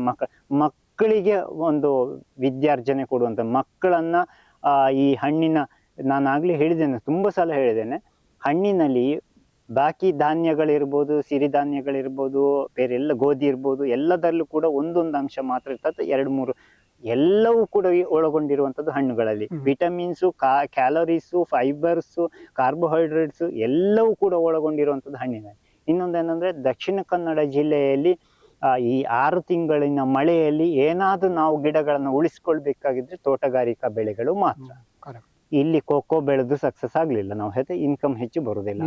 ಮಕ್ಕಳಿಗೆ ಒಂದು ವಿದ್ಯಾರ್ಜನೆ ಕೊಡುವಂತ ಮಕ್ಕಳನ್ನ ಈ ಹಣ್ಣಿನ, ನಾನು ಆಗ್ಲೇ ಹೇಳಿದ್ದೇನೆ, ತುಂಬಾ ಸಲ ಹೇಳಿದ್ದೇನೆ, ಹಣ್ಣಿನಲ್ಲಿ ಬಾಕಿ ಧಾನ್ಯಗಳಿರ್ಬೋದು, ಸಿರಿಧಾನ್ಯಗಳಿರ್ಬೋದು, ಬೇರೆ ಎಲ್ಲ ಗೋಧಿ ಇರ್ಬೋದು, ಎಲ್ಲದರಲ್ಲೂ ಕೂಡ ಒಂದೊಂದು ಅಂಶ ಮಾತ್ರ ಇರ್ತದೆ, 2-3 ಎಲ್ಲವೂ ಕೂಡ ಒಳಗೊಂಡಿರುವಂಥದ್ದು ಹಣ್ಣುಗಳಲ್ಲಿ. ವಿಟಮಿನ್ಸು, ಕ್ಯಾಲರೀಸು, ಫೈಬರ್ಸು, ಕಾರ್ಬೋಹೈಡ್ರೇಟ್ಸು ಎಲ್ಲವೂ ಕೂಡ ಒಳಗೊಂಡಿರುವಂಥದ್ದು ಹಣ್ಣಿನಲ್ಲಿ. ಇನ್ನೊಂದೇನಂದ್ರೆ, ದಕ್ಷಿಣ ಕನ್ನಡ ಜಿಲ್ಲೆಯಲ್ಲಿ ಈ 6 ತಿಂಗಳಿನ ಮಳೆಯಲ್ಲಿ ಏನಾದ್ರೂ ನಾವು ಗಿಡಗಳನ್ನು ಉಳಿಸ್ಕೊಳ್ಬೇಕಾಗಿದ್ರೆ ತೋಟಗಾರಿಕಾ ಬೆಳೆಗಳು ಮಾತ್ರ. ಇಲ್ಲಿ ಕೊಕ್ಕೋ ಬೆಳೆದು ಸಕ್ಸಸ್ ಆಗ್ಲಿಲ್ಲ, ನಾವು ಹೇಗೆ ಇನ್ಕಮ್ ಹೆಚ್ಚು ಬರುದಿಲ್ಲ.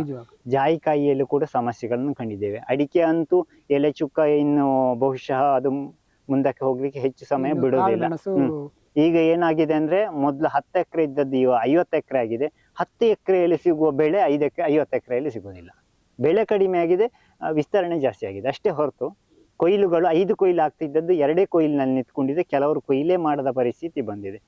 ಜಾಯಿಕಾಯಿಯಲ್ಲೂ ಕೂಡ ಸಮಸ್ಯೆಗಳನ್ನು ಕಂಡಿದ್ದೇವೆ. ಅಡಿಕೆ ಅಂತೂ ಎಲೆ ಚುಕ್ಕ ಇನ್ನು ಬಹುಶಃ ಅದು ಮುಂದಕ್ಕೆ ಹೋಗ್ಲಿಕ್ಕೆ ಹೆಚ್ಚು ಸಮಯ ಬಿಡೋದಿಲ್ಲ. ಈಗ ಏನಾಗಿದೆ ಅಂದ್ರೆ, ಮೊದ್ಲು 10 ಎಕರೆ ಇದ್ದದ್ದು ಈಗ 50 ಎಕರೆ ಆಗಿದೆ. 10 ಎಕರೆಯಲ್ಲಿ ಸಿಗುವ ಬೆಳೆ 50 ಎಕರೆಯಲ್ಲಿ ಸಿಗೋದಿಲ್ಲ. ಬೆಳೆ ಕಡಿಮೆ ಆಗಿದೆ, ವಿಸ್ತರಣೆ ಜಾಸ್ತಿ ಆಗಿದೆ ಅಷ್ಟೇ ಹೊರತು ಕೊಯ್ಲುಗಳು 5 ಕೊಯ್ಲು ಆಗ್ತಿದ್ದದ್ದು 2 ಕೊಯ್ಲಿನಲ್ಲಿ ನಿಂತ್ಕೊಂಡಿದೆ. ಕೆಲವರು ಕೊಯ್ಲೇ ಮಾಡದ ಪರಿಸ್ಥಿತಿ ಬಂದಿದೆ.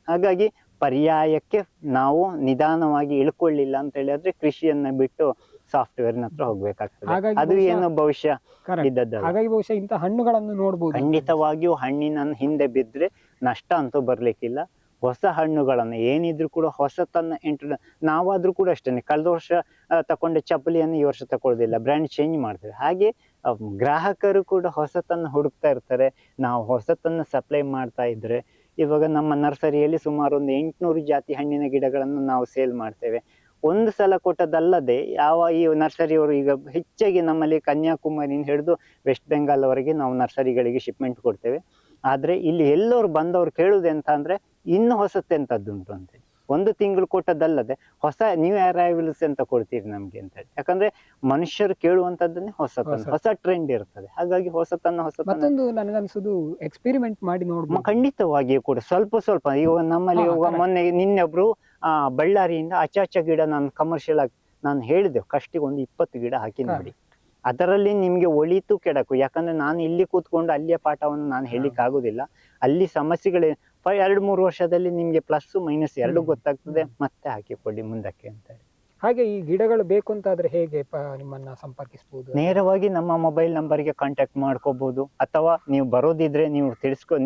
ಹಾಗಾಗಿ ಪರ್ಯಾಯಕ್ಕೆ ನಾವು ನಿಧಾನವಾಗಿ ಇಳ್ಕೊಳ್ಳಿಲ್ಲ ಅಂತ ಹೇಳಿದ್ರೆ ಕೃಷಿಯನ್ನ ಬಿಟ್ಟು ಸಾಫ್ಟ್ವೇರ್ನ ಹತ್ರ ಹೋಗ್ಬೇಕಾಗ್ತದೆ. ಅದು ಏನು ಭವಿಷ್ಯ ಇದ್ದದ್ದು. ಹಾಗಾಗಿ ಬಹುಶಃ ಇಂಥ ಹಣ್ಣುಗಳನ್ನು ನೋಡ್ಬೋದು. ಖಂಡಿತವಾಗಿಯೂ ಹಣ್ಣಿನ ಹಿಂದೆ ಬಿದ್ರೆ ನಷ್ಟ ಅಂತೂ ಬರ್ಲಿಕ್ಕಿಲ್ಲ. ಹೊಸ ಹಣ್ಣುಗಳನ್ನ ಏನಿದ್ರು ಕೂಡ ಹೊಸತನ್ನ ನಾವಾದ್ರೂ ಕೂಡ ಅಷ್ಟೇನೆ, ಕಳೆದ ವರ್ಷ ತಕೊಂಡ ಚಪ್ಪಲಿಯನ್ನು ಈ ವರ್ಷ ತಕೊಳ್ಳೋದಿಲ್ಲ, ಬ್ರ್ಯಾಂಡ್ ಚೇಂಜ್ ಮಾಡ್ತೇವೆ. ಹಾಗೆ ಗ್ರಾಹಕರು ಕೂಡ ಹೊಸತನ್ನ ಹುಡುಕ್ತಾ ಇರ್ತಾರೆ. ನಾವು ಹೊಸತನ್ನ ಸಪ್ಲೈ ಮಾಡ್ತಾ ಇದ್ರೆ, ಇವಾಗ ನಮ್ಮ ನರ್ಸರಿಯಲ್ಲಿ ಸುಮಾರು ಒಂದು 800 ಜಾತಿ ಹಣ್ಣಿನ ಗಿಡಗಳನ್ನು ನಾವು ಸೇಲ್ ಮಾಡ್ತೇವೆ. ಒಂದು ಸಲ ಕೊಟ್ಟದಲ್ಲದೆ ಈ ನರ್ಸರಿಯವರು ಈಗ ಹೆಚ್ಚಾಗಿ ನಮ್ಮಲ್ಲಿ ಕನ್ಯಾಕುಮಾರಿಯಿಂದ ಹಿಡಿದು ವೆಸ್ಟ್ ಬೆಂಗಾಲ್ ವರೆಗೆ ನಾವು ನರ್ಸರಿಗಳಿಗೆ ಶಿಪ್ಮೆಂಟ್ ಕೊಡ್ತೇವೆ. ಆದ್ರೆ ಇಲ್ಲಿ ಎಲ್ಲರೂ ಬಂದವರು ಕೇಳುದು ಎಂತ ಅಂದ್ರೆ, ಇನ್ನು ಹೊಸತೆಂತದ್ದುಂಟು ಅಂತ. 1 ತಿಂಗಳು ಕೊಟ್ಟದಲ್ಲದೆ ಹೊಸ ನ್ಯೂ ಅರೈವಲ್ಸ್ ಅಂತ ಕೊಡ್ತೀರಿ ನಮ್ಗೆ ಅಂತ ಹೇಳಿ. ಯಾಕಂದ್ರೆ ಮನುಷ್ಯರು ಕೇಳುವಂತದ್ದನ್ನೇ ಹೊಸ ಟ್ರೆಂಡ್ ಇರ್ತದೆ. ಹಾಗಾಗಿ ಹೊಸತನ್ನ ಮತ್ತೊಂದು ನನಗನ್ಸುದು ಎಕ್ಸ್ಪೆರಿಮೆಂಟ್ ಮಾಡಿ ನೋಡ್ಬೋದು. ಖಂಡಿತವಾಗಿಯೂ ಕೂಡ ಸ್ವಲ್ಪ ಈಗ ನಮ್ಮಲ್ಲಿ ನಿನ್ನೆ ಒಬ್ರು ಬಳ್ಳಾರಿಯಿಂದ ಅಚಾಚ ಗಿಡ ನಾನು ಕಮರ್ಷಿಯಲ್ ಆಗಿ ನಾನು ಹೇಳಿದೆ, ಕಷ್ಟಿಗೆ ಒಂದು 20 ಗಿಡ ಹಾಕಿ ನೋಡಿ. ಅದರಲ್ಲಿ ನಿಮ್ಗೆ ಒಳಿತು ಕೆಡಕು. ಯಾಕಂದ್ರೆ ನಾನು ಇಲ್ಲಿ ಕೂತ್ಕೊಂಡು ಅಲ್ಲಿಯ ಪಾಠವನ್ನು ನಾನು ಹೇಳಿಕ್ ಆಗುದಿಲ್ಲ. ಅಲ್ಲಿ ಸಮಸ್ಯೆಗಳೇ 2-3 ವರ್ಷದಲ್ಲಿ ನಿಮ್ಗೆ ಪ್ಲಸ್ ಮೈನಸ್ 2 ಗೊತ್ತಾಗ್ತದೆ. ಮತ್ತೆ ಹಾಕಿಕೊಳ್ಳಿ ಮುಂದಕ್ಕೆ ಅಂತ ಹೇಳಿ. ಹಾಗೆ ಈ ಗಿಡಗಳು ಬೇಕು ಅಂತಾದ್ರೆ ಹೇಗೆ ನಿಮ್ಮನ್ನ ಸಂಪರ್ಕಿಸಬಹುದು? ನೇರವಾಗಿ ನಮ್ಮ ಮೊಬೈಲ್ ನಂಬರ್ಗೆ ಕಾಂಟ್ಯಾಕ್ಟ್ ಮಾಡ್ಕೋಬಹುದು. ಅಥವಾ ನೀವು ಬರೋದಿದ್ರೆ ನೀವು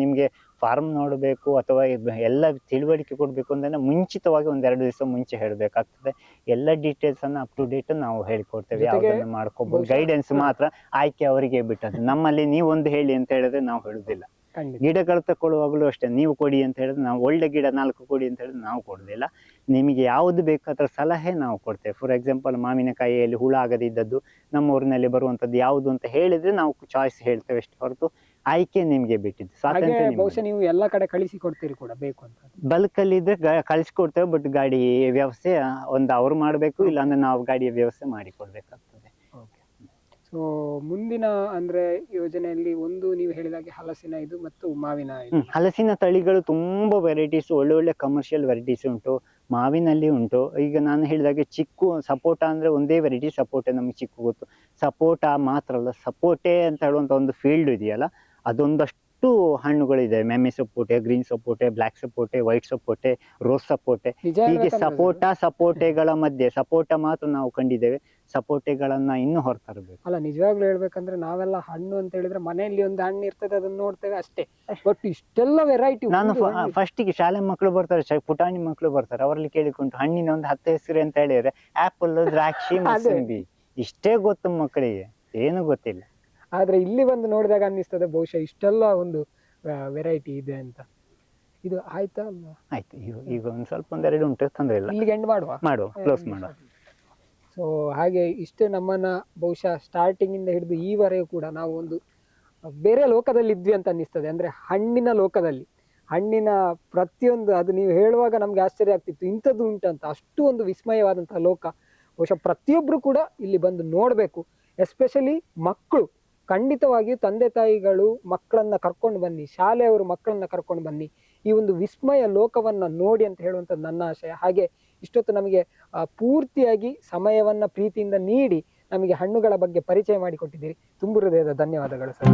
ನಿಮ್ಗೆ ಫಾರ್ಮ್ ನೋಡಬೇಕು ಅಥವಾ ಎಲ್ಲ ತಿಳುವಳಿಕೆ ಕೊಡ್ಬೇಕು ಅಂದ್ರೆ ಮುಂಚಿತವಾಗಿ 1-2 ದಿವಸ ಮುಂಚೆ ಹೇಳ್ಬೇಕಾಗ್ತದೆ. ಎಲ್ಲ ಡೀಟೇಲ್ಸ್ ಅನ್ನ ಅಪ್ ಟು ಡೇಟ್ ನಾವು ಹೇಳ್ಕೊಡ್ತೇವೆ. ಯಾವ್ದನ್ನ ಮಾಡ್ಕೋಬಹುದು, ಗೈಡೆನ್ಸ್ ಮಾತ್ರ ಆಯ್ಕೆ ಅವರಿಗೆ ಬಿಟ್ಟದ್ದು. ನಮ್ಮಲ್ಲಿ ನೀವು ಒಂದು ಹೇಳಿ ಅಂತ ಹೇಳಿದ್ರೆ ನಾವು ಹೇಳುದಿಲ್ಲ. ಖಂಡಿತ. ಗಿಡಗಳು ತಗೊಳ್ಳುವಾಗಲೂ ಅಷ್ಟೇ, ನೀವು ಕೊಡಿ ಅಂತ ಹೇಳಿದ್ರೆ ನಾವು ಒಳ್ಳೆ ಗಿಡ 4 ಕೊಡಿ ಅಂತ ಹೇಳಿದ್ರೆ ನಾವು ಕೊಡೋದಿಲ್ಲ. ನಿಮಗೆ ಯಾವುದು ಬೇಕು ಅದರ ಸಲಹೆ ನಾವು ಕೊಡ್ತೇವೆ. ಫಾರ್ ಎಕ್ಸಾಂಪಲ್ ಮಾವಿನಕಾಯಿಯಲ್ಲಿ ಹುಳ ಆಗದಿದ್ದದ್ದು ನಮ್ಮ ಊರಿನಲ್ಲಿ ಬರುವಂಥದ್ದು ಯಾವುದು ಅಂತ ಹೇಳಿದ್ರೆ ನಾವು ಚಾಯ್ಸ್ ಹೇಳ್ತೇವೆ ಅಷ್ಟೇ ಹೊರತು ಆಯ್ಕೆ ನಿಮಗೆ ಬಿಟ್ಟಿದ್ದು. ಹಾಗೆ ಸ್ವಾತಂತ್ರ್ಯ ನಿಮ್ಮದು. ಬಹುಶಃ ನೀವು ಎಲ್ಲಾ ಕಡೆ ಕಳಿಸಿ ಕೊಡ್ತೀರಿ ಕೂಡ ಬೇಕು ಅಂತ. ಬಲ್ಕ್ ಅಲ್ಲಿ ಇದ್ರೆ ಕಳಿಸ್ಕೊಡ್ತೇವೆ, ಬಟ್ ಗಾಡಿ ವ್ಯವಸ್ಥೆ ಒಂದು ಅವ್ರು ಮಾಡಬೇಕು, ಇಲ್ಲಾಂದ್ರೆ ನಾವು ಗಾಡಿಯ ವ್ಯವಸ್ಥೆ ಮಾಡಿ ಕೊಡ್ಬೇಕಾಗ್ತದೆ. ಸೊ ಮುಂದಿನ ಅಂದ್ರೆ ಯೋಜನೆಯಲ್ಲಿ ಒಂದು ನೀವು ಹೇಳಿದಾಗೆ ಹಲಸಿನ ಇದು ಮತ್ತು ಮಾವಿನ ಇದು. ಹಲಸಿನ ತಳಿಗಳು ತುಂಬಾ ವೆರೈಟೀಸ್, ಒಳ್ಳೆ ಕಮರ್ಷಿಯಲ್ ವೆರೈಟೀಸ್ ಉಂಟು, ಮಾವಿನಲ್ಲಿ ಉಂಟು. ಈಗ ನಾನು ಹೇಳಿದಾಗೆ ಚಿಕ್ಕು ಸಪೋಟ ಅಂದ್ರೆ ಒಂದೇ ವೆರೈಟಿ ಸಪೋಟೆ ನಮಗೆ ಚಿಕ್ಕು ಗೊತ್ತು. ಸಪೋಟ ಮಾತ್ರ ಅಲ್ಲ, ಸಪೋಟೆ ಅಂತ ಹೇಳುವಂತ ಒಂದು ಫೀಲ್ಡ್ ಇದೆಯಲ್ಲ, ಅದೊಂದಷ್ಟು ಹಣ್ಣುಗಳಿದೆ. ಮೆಮ್ಮೆ ಸಪೋಟೆ, ಗ್ರೀನ್ ಸಪೋಟೆ, ಬ್ಲಾಕ್ ಸಪೋಟೆ, ವೈಟ್ ಸಪೋಟೆ, ರೋಸ್ ಸಪೋಟೆ, ನಿಜ ಹೀಗೆ ಹೇಳ್ಬೇಕಂದ್ರೆ ಸಪೋಟೆಗಳ ಮಧ್ಯೆ ಸಪೋಟ ಮಾತ್ರ ನಾವು ಕಂಡಿದ್ದೇವೆ. ಸಪೋಟೆಗಳನ್ನ ಇನ್ನೂ ಹೊರತರಬೇಕು. ಅಲ್ಲ, ನಿಜವಾಗ್ಲೂ ಹೇಳ್ಬೇಕಂದ್ರೆ ನಾವೆಲ್ಲ ಹಣ್ಣು ಅಂತ ಹೇಳಿದ್ರೆ ಮನೆಯಲ್ಲಿ ಒಂದು ಹಣ್ಣು ಇರ್ತದೆ ಅದನ್ನ ನೋಡ್ತೇವೆ ಅಷ್ಟೇ, ಬಟ್ ಇಷ್ಟೆಲ್ಲ ವೆರೈಟಿ. ನಾನು ಫಸ್ಟಿಗೆ ಶಾಲೆ ಮಕ್ಕಳು ಬರ್ತಾರೆ, ಪುಟಾಣಿ ಮಕ್ಕಳು ಬರ್ತಾರೆ, ಅವರಲ್ಲಿ ಕೇಳಿಕೊಂಡು ಹಣ್ಣಿನ ಒಂದು 10 ಹೆಸರು ಅಂತ ಹೇಳಿದ್ರೆ ಆಪಲ್, ದ್ರಾಕ್ಷಿ, ಮೂಸಂಬಿ ಇಷ್ಟೇ ಗೊತ್ತು ಮಕ್ಕಳಿಗೆ, ಏನು ಗೊತ್ತಿಲ್ಲ. ಆದ್ರೆ ಇಲ್ಲಿ ಬಂದು ನೋಡಿದಾಗ ಅನ್ನಿಸ್ತದೆ ಬಹುಶಃ ಇಷ್ಟೆಲ್ಲ ಒಂದು ವೆರೈಟಿ ಇದೆ ಅಂತ. ಇದು ಆಯ್ತಾ ಅಲ್ವಾ? ಆಯ್ತು, ಈಗ ಒಂದು ಸ್ವಲ್ಪ ಒಂದೆರಡು ಉಂಟು, ತೊಂದರೆ ಇಲ್ಲ. ಇಲ್ಲಿಗೆ ಎಂಡ್ ಮಾಡುವ, ಕ್ಲೋಸ್ ಮಾಡುವ. ಸೊ ಹಾಗೆ ಇಷ್ಟು ನಮ್ಮನ್ನ ಬಹುಶಃ ಸ್ಟಾರ್ಟಿಂಗ್ ಇಂದ ಹಿಡಿದು ಈವರೆಗೂ ಕೂಡ ನಾವು ಒಂದು ಬೇರೆ ಲೋಕದಲ್ಲಿ ಇದ್ವಿ ಅಂತ ಅನ್ನಿಸ್ತದೆ. ಅಂದ್ರೆ ಹಣ್ಣಿನ ಲೋಕದಲ್ಲಿ, ಹಣ್ಣಿನ ಪ್ರತಿಯೊಂದು ಅದು ನೀವು ಹೇಳುವಾಗ ನಮ್ಗೆ ಆಶ್ಚರ್ಯ ಆಗ್ತಿತ್ತು, ಇಂಥದ್ದು ಉಂಟಂತ. ಅಷ್ಟು ಒಂದು ವಿಸ್ಮಯವಾದಂತಹ ಲೋಕ. ಬಹುಶಃ ಪ್ರತಿಯೊಬ್ರು ಕೂಡ ಇಲ್ಲಿ ಬಂದು ನೋಡ್ಬೇಕು. ಎಸ್ಪೆಷಲಿ ಮಕ್ಕಳು, ಖಂಡಿತವಾಗಿಯೂ ತಂದೆ ತಾಯಿಗಳು ಮಕ್ಕಳನ್ನ ಕರ್ಕೊಂಡು ಬನ್ನಿ, ಶಾಲೆಯವರು ಮಕ್ಕಳನ್ನ ಕರ್ಕೊಂಡು ಬನ್ನಿ, ಈ ಒಂದು ವಿಸ್ಮಯ ಲೋಕವನ್ನ ನೋಡಿ ಅಂತ ಹೇಳುವಂಥದ್ದು ನನ್ನ ಆಶಯ. ಹಾಗೆ ಇಷ್ಟೊತ್ತು ನಮಗೆ ಪೂರ್ತಿಯಾಗಿ ಸಮಯವನ್ನ ಪ್ರೀತಿಯಿಂದ ನೀಡಿ ನಮಗೆ ಹಣ್ಣುಗಳ ಬಗ್ಗೆ ಪರಿಚಯ ಮಾಡಿಕೊಟ್ಟಿದ್ದೀರಿ. ತುಂಬು ಹೃದಯದ ಧನ್ಯವಾದಗಳು ಸರ್.